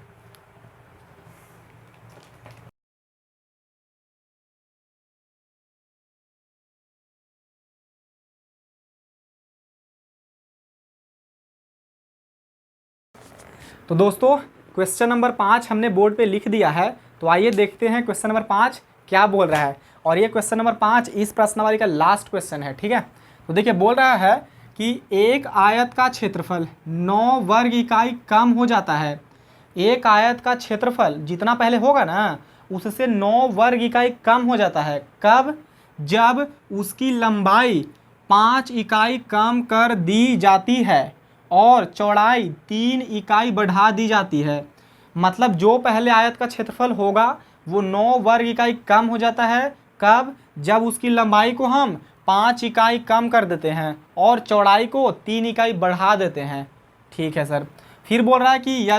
तो दोस्तों क्वेश्चन नंबर 5 हमने बोर्ड पे लिख दिया है। तो आइए देखते हैं क्वेश्चन नंबर 5 क्या बोल रहा है। और ये क्वेश्चन नंबर 5 इस प्रश्नावली का लास्ट क्वेश्चन है, ठीक है। तो देखिए बोल रहा है कि एक आयत का क्षेत्रफल 9 वर्ग इकाई कम हो जाता है। एक आयत का क्षेत्रफल जितना पहले होगा ना उससे 9 वर्ग इकाई कम हो जाता है। कब, जब उसकी लंबाई 5 इकाई कम कर दी जाती है और चौड़ाई 3 इकाई बढ़ा दी जाती है। मतलब जो पहले आयत का क्षेत्रफल होगा वो 9 वर्ग इकाई कम हो जाता है। कब? जब उसकी लंबाई को हम 5 इकाई कम कर देते हैं और चौड़ाई को 3 इकाई बढ़ा देते हैं। ठीक है सर। फिर बोल रहा है कि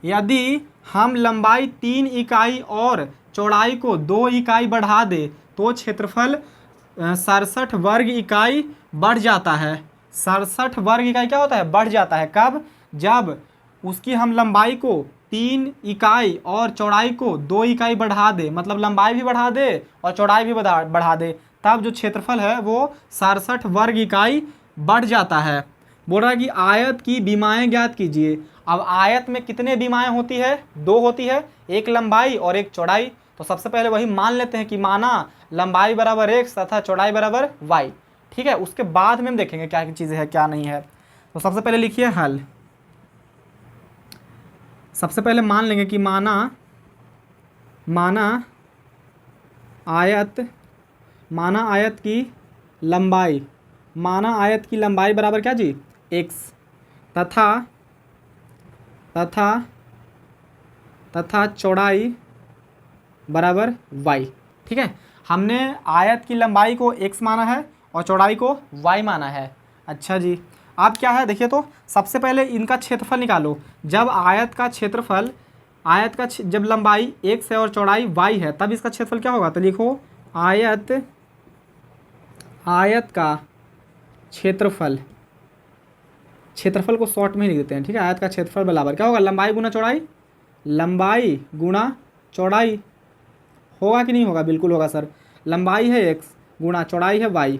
यदि हम लंबाई 3 इकाई और चौड़ाई को 2 इकाई बढ़ा दे तो क्षेत्रफल 67 वर्ग इकाई बढ़ जाता है। 67 वर्ग इकाई क्या होता है? बढ़ जाता है। कब? जब उसकी हम लंबाई को 3 इकाई और चौड़ाई को 2 इकाई बढ़ा दे, मतलब लंबाई भी बढ़ा दे और चौड़ाई भी बढ़ा दे, तब जो क्षेत्रफल है वो 67 वर्ग इकाई बढ़ जाता है। बोल रहा है कि आयत की विमाएं ज्ञात कीजिए। अब आयत में कितने विमाएं होती है? 2 होती है, एक लंबाई और एक चौड़ाई। तो सबसे पहले वही मान लेते हैं कि माना लंबाई बराबर x तथा चौड़ाई बराबर y। ठीक है, उसके बाद में हम देखेंगे क्या चीज़ें है क्या नहीं है। तो सबसे पहले लिखिए हल। सबसे पहले मान लेंगे कि माना आयत की लंबाई बराबर क्या जी? x तथा चौड़ाई बराबर y। ठीक है, हमने आयत की लंबाई को x माना है और चौड़ाई को y माना है। अच्छा जी, अब क्या है देखिए, तो सबसे पहले इनका क्षेत्रफल निकालो। जब जब लंबाई x है और चौड़ाई y है तब इसका क्षेत्रफल क्या होगा? तो लिखो आयत का क्षेत्रफल को शॉर्ट में ही लिख देते हैं। ठीक है, आयत का क्षेत्रफल बराबर क्या होगा? लंबाई गुना चौड़ाई होगा कि नहीं होगा? बिल्कुल होगा सर। लंबाई है x गुना चौड़ाई है y,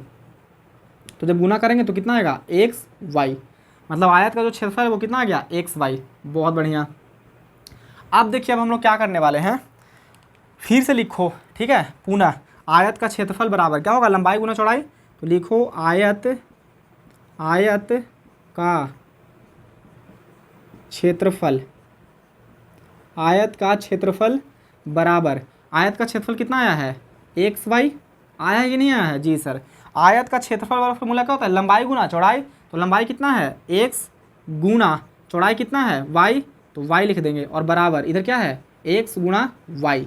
तो जब गुना करेंगे तो कितना आएगा? xy। मतलब आयत का जो क्षेत्रफल है वो कितना आ गया? xy। बहुत बढ़िया। अब देखिए, अब हम लोग क्या करने वाले हैं, फिर से लिखो। ठीक है, पुनः आयत का क्षेत्रफल बराबर क्या होगा? लंबाई गुना चौड़ाई। तो लिखो आयत का क्षेत्रफल बराबर, आयत का क्षेत्रफल कितना आया है? xy आया है कि नहीं आया है? जी सर। आयत का क्षेत्रफल वाला फॉर्मूला क्या होता है? लंबाई गुना चौड़ाई। तो लंबाई कितना है? x गुना चौड़ाई कितना है? y। तो y लिख देंगे और बराबर इधर क्या है? x गुना y।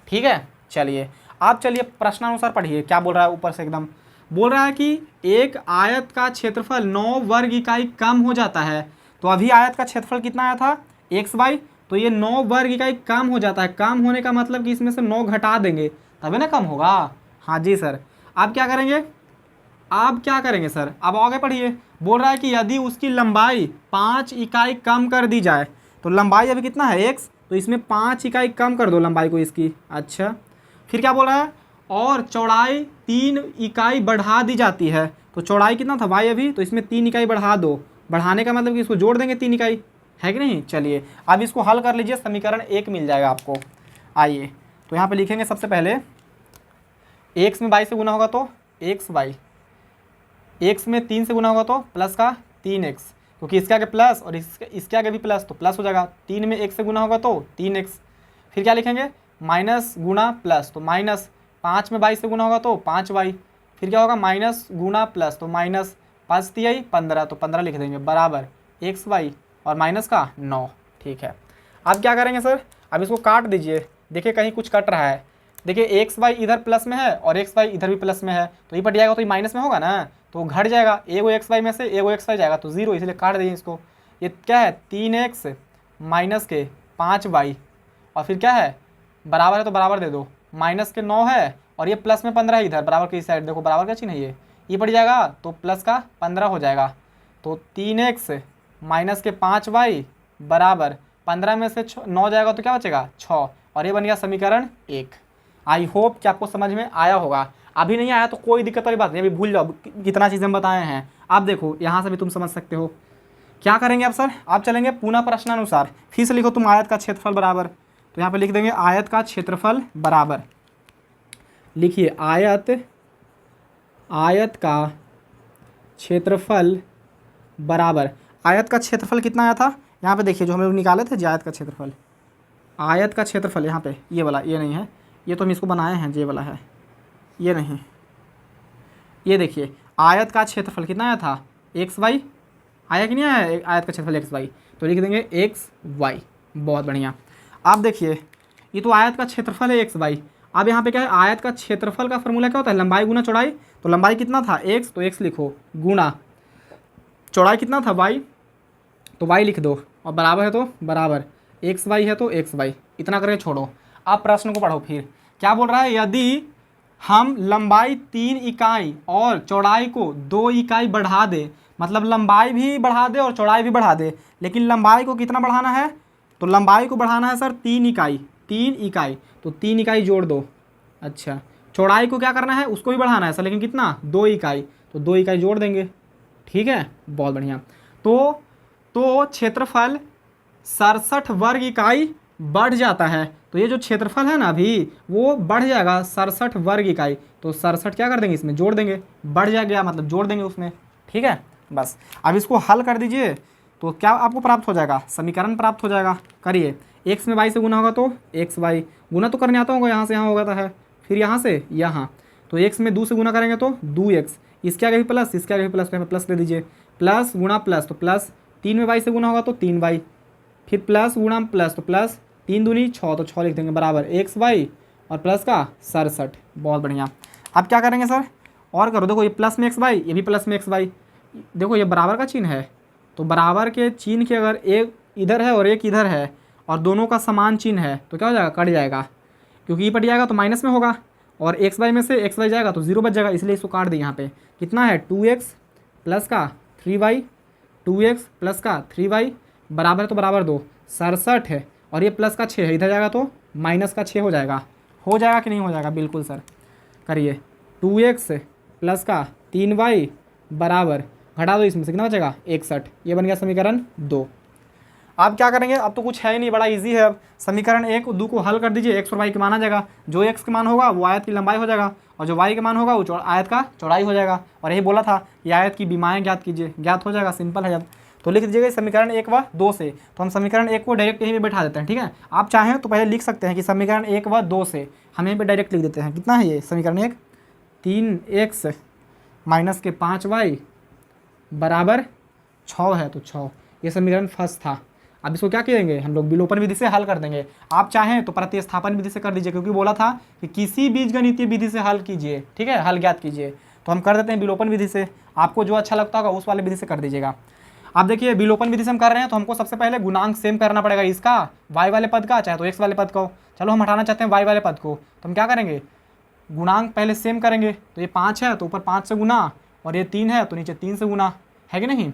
ठीक है, चलिए अब चलिए प्रश्नानुसार पढ़िए क्या बोल रहा है। ऊपर से एकदम बोल रहा है कि एक आयत का क्षेत्रफल 9 वर्ग इकाई कम हो जाता है। तो अभी आयत का क्षेत्रफल कितना आया था? xy। तो ये 9 वर्ग इकाई कम हो जाता है। कम होने का मतलब कि इसमें से 9 घटा देंगे तभी ना कम होगा। हाँ जी सर। अब क्या करेंगे सर? अब आगे पढ़िए। बोल रहा है कि यदि उसकी लंबाई 5 इकाई कम कर दी जाए, तो लंबाई अभी कितना है? x, तो इसमें 5 इकाई कम कर दो लंबाई को इसकी। अच्छा, फिर क्या बोल रहा है? और चौड़ाई 3 इकाई बढ़ा दी जाती है। तो चौड़ाई कितना था? y अभी, तो इसमें 3 इकाई बढ़ा दो। बढ़ाने का मतलब कि इसको जोड़ देंगे 3 इकाई, है कि नहीं? चलिए अब इसको हल कर लीजिए, समीकरण 1 मिल जाएगा आपको। आइए तो यहाँ पे लिखेंगे सबसे पहले, x में y से गुना होगा तो xy, x में 3 से गुना होगा तो प्लस का 3x, क्योंकि इसके आगे प्लस और इसके आगे भी प्लस, तो प्लस हो जाएगा। 3 में 1 से गुना होगा तो 3x। फिर क्या लिखेंगे? माइनस गुना प्लस, तो माइनस। 5 में 22 से गुना होगा तो 5y। फिर क्या होगा? माइनस गुना प्लस, तो माइनस। 5 तिहाई 15, तो 15 लिख देंगे बराबर xy और माइनस का 9। ठीक है, अब क्या करेंगे सर? अब इसको काट दीजिए। देखिए कहीं कुछ कट रहा है। देखिए xy इधर प्लस में है और xy इधर भी प्लस में है, तो ये पट जाएगा तो ये माइनस में होगा ना, तो घट जाएगा। एगो xy में से एगो xy जाएगा तो 0, इसलिए काट दीजिए इसको। ये क्या है? 3x माइनस के 5y, और फिर क्या है? बराबर है तो बराबर दे दो। माइनस के 9 है और ये प्लस में 15 है इधर बराबर की साइड। देखो बराबर का चिन्ह है, ये पड़ जाएगा तो प्लस का 15 हो जाएगा। तो 3x माइनस के 5y बराबर 15 में से 9 जाएगा तो क्या बचेगा? 6, और ये बन गया समीकरण 1। आई होप कि आपको समझ में आया होगा। अभी नहीं आया तो कोई दिक्कत वाली बात नहीं, अभी भूल जाओ कितना चीज़ें हम बताए हैं। अब देखो यहाँ से भी तुम समझ सकते हो। क्या करेंगे अब सर? आप चलेंगे पुनः प्रश्नानुसार। फिर से लिखो तुम आयत का क्षेत्रफल बराबर, तो यहाँ पे लिख देंगे आयत का क्षेत्रफल बराबर। लिखिए आयत का क्षेत्रफल बराबर। आयत का क्षेत्रफल कितना आया था? यहाँ पे देखिए जो हम लोग निकाले थे, आयत का क्षेत्रफल यहाँ पे ये वाला, ये नहीं है, ये तो हम इसको बनाए हैं, ये वाला है, ये नहीं। ये देखिए आयत का क्षेत्रफल कितना आया था, एक्स वाई, आया कि नहीं आया आयत का क्षेत्रफल एक्स वाई, तो लिख देंगे एक्स वाई। बहुत बढ़िया। आप देखिए ये तो आयत का क्षेत्रफल है एक्स वाई। अब यहाँ पे क्या है, आयत का क्षेत्रफल का फॉर्मूला क्या होता है, लंबाई गुना चौड़ाई। तो लंबाई कितना था एक्स, तो एक्स लिखो, गुना चौड़ाई कितना था वाई, तो वाई लिख दो, और बराबर है तो बराबर, एक्स वाई है तो एक्स वाई, इतना करके छोड़ो। अब प्रश्न को पढ़ो फिर क्या बोल रहा है, यदि हम लंबाई 3 इकाई और चौड़ाई को 2 इकाई बढ़ा दे, मतलब लंबाई भी बढ़ा दे और चौड़ाई भी बढ़ा दे, लेकिन लंबाई को कितना बढ़ाना है, तो लंबाई को बढ़ाना है सर 3 इकाई, 3 इकाई, तो 3 इकाई जोड़ दो। अच्छा, चौड़ाई को क्या करना है, उसको भी बढ़ाना है सर, लेकिन कितना, 2 इकाई, तो 2 इकाई जोड़ देंगे। ठीक है, बहुत बढ़िया। तो क्षेत्रफल 67 वर्ग इकाई बढ़ जाता है। तो ये जो क्षेत्रफल है ना अभी वो बढ़ जाएगा 67 वर्ग इकाई, तो 67 क्या कर देंगे, इसमें जोड़ देंगे, बढ़ जाएगा मतलब जोड़ देंगे उसमें। ठीक है, बस अब इसको हल कर दीजिए तो क्या आपको प्राप्त हो जाएगा, समीकरण प्राप्त हो जाएगा। करिए, एक्स में वाई से गुना होगा तो एक्स वाई, गुना तो करने आता होगा, यहाँ से यहाँ हो जाता है, फिर यहाँ से यहाँ, तो एक्स में 2 से गुना करेंगे तो 2x, इसके आगे भी प्लस, इसके आगे भी प्लस, प्लस दे दीजिए, प्लस गुना प्लस तो प्लस, 3 में वाई से गुना होगा तो 3y, फिर प्लस गुणा प्लस तो प्लस, 3 दूनी 6 तो 6 लिख देंगे, बराबर एक्स वाई और प्लस का 67। बहुत बढ़िया। अब क्या करेंगे सर, और करो, देखो ये प्लस में एक्स वाई, ये भी प्लस में एक्स वाई, देखो ये बराबर का चिन्ह है, तो बराबर के चिन्ह के अगर एक इधर है और एक इधर है और दोनों का समान चिन्ह है तो क्या हो जाएगा, कट जाएगा, क्योंकि ये पट जाएगा तो माइनस में होगा, और एक्स वाई में से एक्स वाई जाएगा तो 0 बच जाएगा, इसलिए इसको काट दें। यहाँ पे कितना है, 2x प्लस का 3y, 2x प्लस का 3y बराबर तो बराबर 2, 67 है, और ये प्लस का 6 है, इधर जाएगा तो माइनस का 6 हो जाएगा कि नहीं हो जाएगा, बिल्कुल सर। करिए, 2x प्लस का 3y बराबर, घटा दो इसमें से कितना बचेगा, 61, ये बन गया समीकरण 2। अब क्या करेंगे, अब तो कुछ है ही नहीं, बड़ा इजी है। अब समीकरण 1 और 2 को हल कर दीजिए, एक्स और वाई के मान आ जाएगा, जो एक्स के मान होगा वो आयत की लंबाई हो जाएगा, और जो वाई के मान होगा वो आयत का चौड़ाई हो जाएगा। और यही बोला था कि आयत की विमाएँ ज्ञात कीजिए, ज्ञात हो जाएगा, सिंपल है। जब तो लिख दीजिएगा समीकरण 1 व 2 से, तो हम समीकरण 1 को डायरेक्ट यहीं पे बैठा देते हैं। ठीक है, आप चाहें तो पहले लिख सकते हैं कि समीकरण 1 व 2 से हम यहीं पे डायरेक्ट लिख देते हैं। कितना है ये समीकरण 1, 3x माइनस के 5y बराबर 6 है, तो 6, ये समीकरण फर्स्ट था। अब इसको क्या करेंगे, हम लोग विलोपन विधि से हल कर देंगे। आप चाहें तो प्रतिस्थापन विधि से कर दीजिए, क्योंकि बोला था कि किसी बीजगणितीय विधि से हल कीजिए। ठीक है, हल ज्ञात कीजिए, तो हम कर देते हैं विलोपन विधि से। आपको जो अच्छा लगता होगा उस वाले विधि से कर दीजिएगा। आप देखिए, विलोपन विधि से हम कर रहे हैं तो हमको सबसे पहले गुणांक सेम करना पड़ेगा, इसका वाई वाले पद का, चाहे तो एक्स वाले पद का हो। चलो हम हटाना चाहते हैं वाई वाले पद को, तो हम क्या करेंगे, गुणांक पहले सेम करेंगे। तो ये 5 है तो ऊपर 5 से गुना, और ये 3 है तो नीचे 3 से गुना, है कि नहीं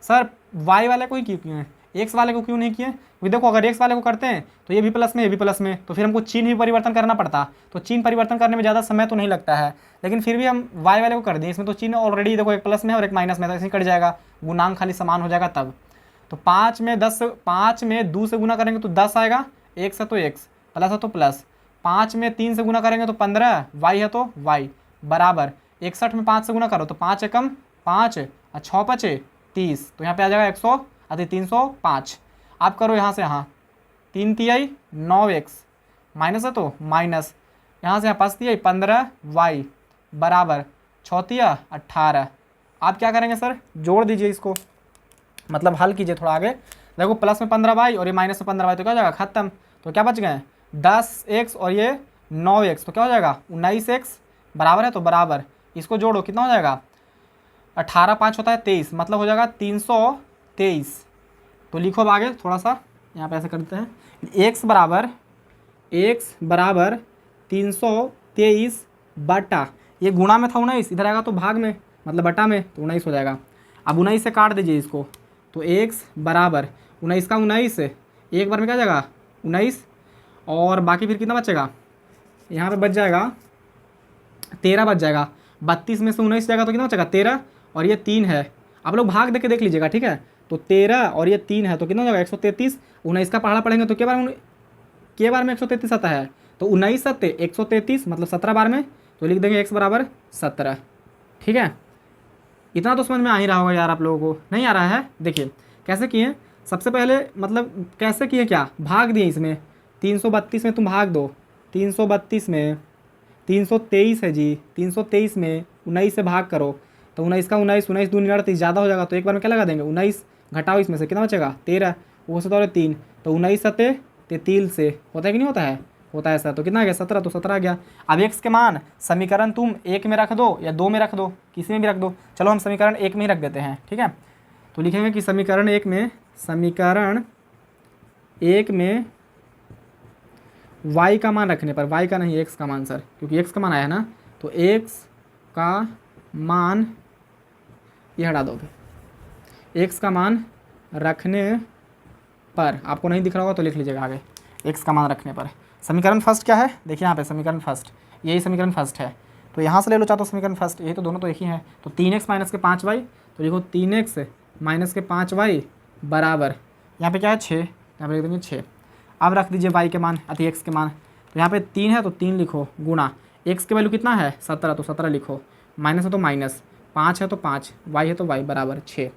सर। वाई वाले को ही क्यों है, एक्स वाले को क्यों नहीं किए, क्योंकि देखो अगर एक्स वाले को करते हैं तो ये भी प्लस में, ये भी प्लस में, तो फिर हमको चिन्ह भी परिवर्तन करना पड़ता, तो चिन्ह परिवर्तन करने में ज़्यादा समय तो नहीं लगता है, लेकिन फिर भी हम वाई वाले को कर दें। इसमें तो चिन्ह ऑलरेडी देखो एक प्लस में और एक माइनस में, तो ऐसे ही कट जाएगा, गुणांक खाली समान हो जाएगा तब। तो 5 में 2 से गुना करेंगे तो 10 आएगा, एक्स है तो एक्स, प्लस है तो प्लस, 5 में 3 से गुना करेंगे तो 15, वाई है तो वाई बराबर 61 में 5 से गुना करो तो 5 एकम 5 और 6 5 30, तो यहाँ पे आ जाएगा 305। आप करो यहाँ से यहाँ 3 तिहाई 9x माइनस है तो माइनस, यहाँ से यहाँ 5 तिहाई 15y बराबर 6 तिया 18। आप क्या करेंगे सर, जोड़ दीजिए इसको, मतलब हल कीजिए थोड़ा आगे। देखो प्लस में 15y और ये माइनस में 15y, तो क्या हो जाएगा खत्म। तो क्या बच गए 10x और ये 9x, तो क्या हो जाएगा 19x बराबर है तो बराबर, इसको जोड़ो कितना हो जाएगा 18 5 होता है 23, मतलब हो जाएगा 323। तो लिखो अब आगे थोड़ा सा, यहाँ पे ऐसे कर देते हैं, x बराबर 323 बटा, ये गुणा में था 19, इधर आएगा तो भाग में, मतलब बटा में, तो 19 हो जाएगा। अब 19 से काट दीजिए इसको, तो x बराबर 19 का 19 एक बार में क्या जाएगा 19, और बाकी फिर कितना बचेगा, यहाँ पे बच जाएगा 13 बच जाएगा, 32 में से 19 जाएगा तो कितना बचेगा 13, और ये 3 है। आप लोग भाग देके देख लीजिएगा, ठीक है। तो 13 और ये 3 है तो कितना हो जाएगा 133, 19 का पहाड़ा पढ़ेंगे तो के बार में 133 आता है, तो 19 सत्ते 133, मतलब 17 बार में, तो लिख देंगे x बराबर 17। ठीक है, इतना तो समझ में आ ही रहा होगा यार, आप लोगों को नहीं आ रहा है। देखिए कैसे किए, सबसे पहले मतलब कैसे किए, क्या भाग दिए इसमें, 332 में तुम भाग दो, 332 में 323 है जी, 323 में 19 से भाग करो, तो 19 का 19 दूनी 38 ज़्यादा हो जाएगा, तो एक बार में क्या लगा देंगे 19 घटाओ इसमें से कितना बचेगा 13, वो 17 और 3, तो 19 सते 33 से होता है कि नहीं होता है, होता है ऐसा। तो कितना आ गया 17, तो 17 आ गया। अब x के मान समीकरण तुम 1 में रख दो या 2 में रख दो, किसी में भी रख दो। चलो हम समीकरण 1 में ही रख देते हैं, ठीक है। तो लिखेंगे कि समीकरण 1 में y का मान रखने पर, y का नहीं x का मान सर, क्योंकि x का मान आया है ना, तो x का मान ये हटा दोगे, x का मान रखने पर, आपको नहीं दिख रहा होगा तो लिख लीजिएगा आगे, x का मान रखने पर। समीकरण फर्स्ट क्या है, देखिए यहाँ पे समीकरण फर्स्ट, यही समीकरण फर्स्ट है, तो यहाँ से ले लो चाहो तो समीकरण फर्स्ट, यही तो दोनों तो एक ही है। तो 3x माइनस के 5y, तो लिखो 3x माइनस के 5y बराबर, यहाँ पे क्या है 6, यहाँ पे लिख देंगे 6। अब रख दीजिए y के मान अति x के मान, तो यहाँ पे 3 है तो 3 लिखो, गुणा x की वैल्यू कितना है 17, तो 17 लिखो, माइनस है तो माइनस, 5 है तो 5, y है तो y बराबर 6।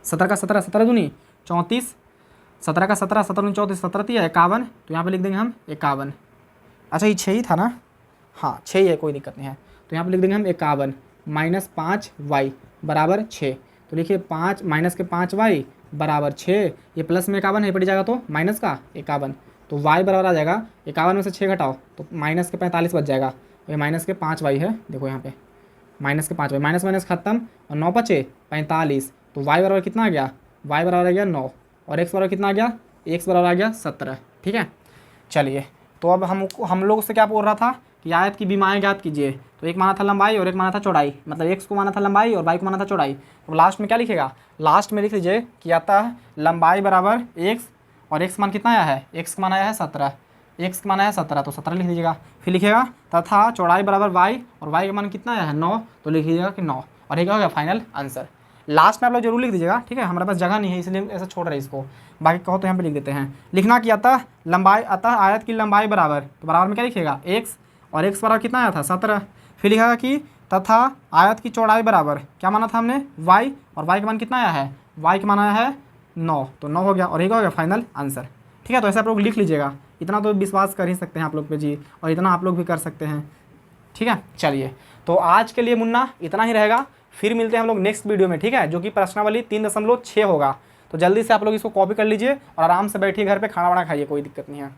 17 का 17, 17 दूनी 34, 17 का 17, 17 दूनी 34, 17 3 51, तो यहाँ पे लिख देंगे हम 51। अच्छा ये 6 ही था ना, हाँ 6 ही है, कोई दिक्कत नहीं है। तो यहाँ पे लिख देंगे हम 51 माइनस 5y बराबर 6, तो लिखिए 5 माइनस के 5y बराबर 6, ये प्लस में 51 है पड़ जाएगा तो माइनस का 51, तो y बराबर आ जाएगा 51 में से 6 घटाओ तो माइनस के 45 बच जाएगा, ये माइनस के 5y है, देखो यहाँ पे माइनस के 5y, माइनस माइनस खत्म और 9 बचे 45, तो y बराबर कितना आ गया, y बराबर आ गया 9, और x बराबर कितना आ गया, x बराबर आ गया 17, ठीक है। चलिए तो अब हम लोग से क्या बोल रहा था कि आयत की विमाएँ ज्ञात कीजिए, तो एक माना था लंबाई और एक माना था चौड़ाई, मतलब x को माना था लंबाई और y को माना था चौड़ाई। तो लास्ट में क्या लिखेगा, लास्ट में लिख लीजिए कि अतः लंबाई बराबर x, और x मान कितना आया है, x का मान आया है 17, x का मान आया है 17, तो 17 लिख लीजिएगा। फिर लिखिएगा तथा चौड़ाई बराबर y, और y का मान कितना आया है 9, तो लिख लीजिएगा कि 9, और ये क्या हो गया फाइनल आंसर। लास्ट में आप लोग जरूर लिख दीजिएगा, ठीक है, हमारे पास जगह नहीं है इसलिए ऐसा छोड़ रहे हैं इसको, बाकी कहो तो यहाँ पे लिख देते हैं। लिखना कि अतः लंबाई, अतः आयत की लंबाई बराबर, तो बराबर में क्या लिखिएगा x, और x बराबर कितना आया था 17। फिर लिखा कि तथा आयत की चौड़ाई बराबर, क्या माना था हमने y, और y का मान कितना आया है, y का मान आया है 9, तो 9 हो गया, और ये क्या हो गया फाइनल आंसर, ठीक है। तो ऐसे आप लोग लिख लीजिएगा, इतना तो विश्वास कर ही सकते हैं आप लोग पे जी, और इतना आप लोग भी कर सकते हैं, ठीक है। चलिए तो आज के लिए मुन्ना इतना ही रहेगा, फिर मिलते हैं हम लोग नेक्स्ट वीडियो में, ठीक है, जो कि प्रश्नावली 3.6 होगा। तो जल्दी से आप लोग इसको कॉपी कर लीजिए और आराम से बैठिए घर पे, खाना वाना खाइए, कोई दिक्कत नहीं है।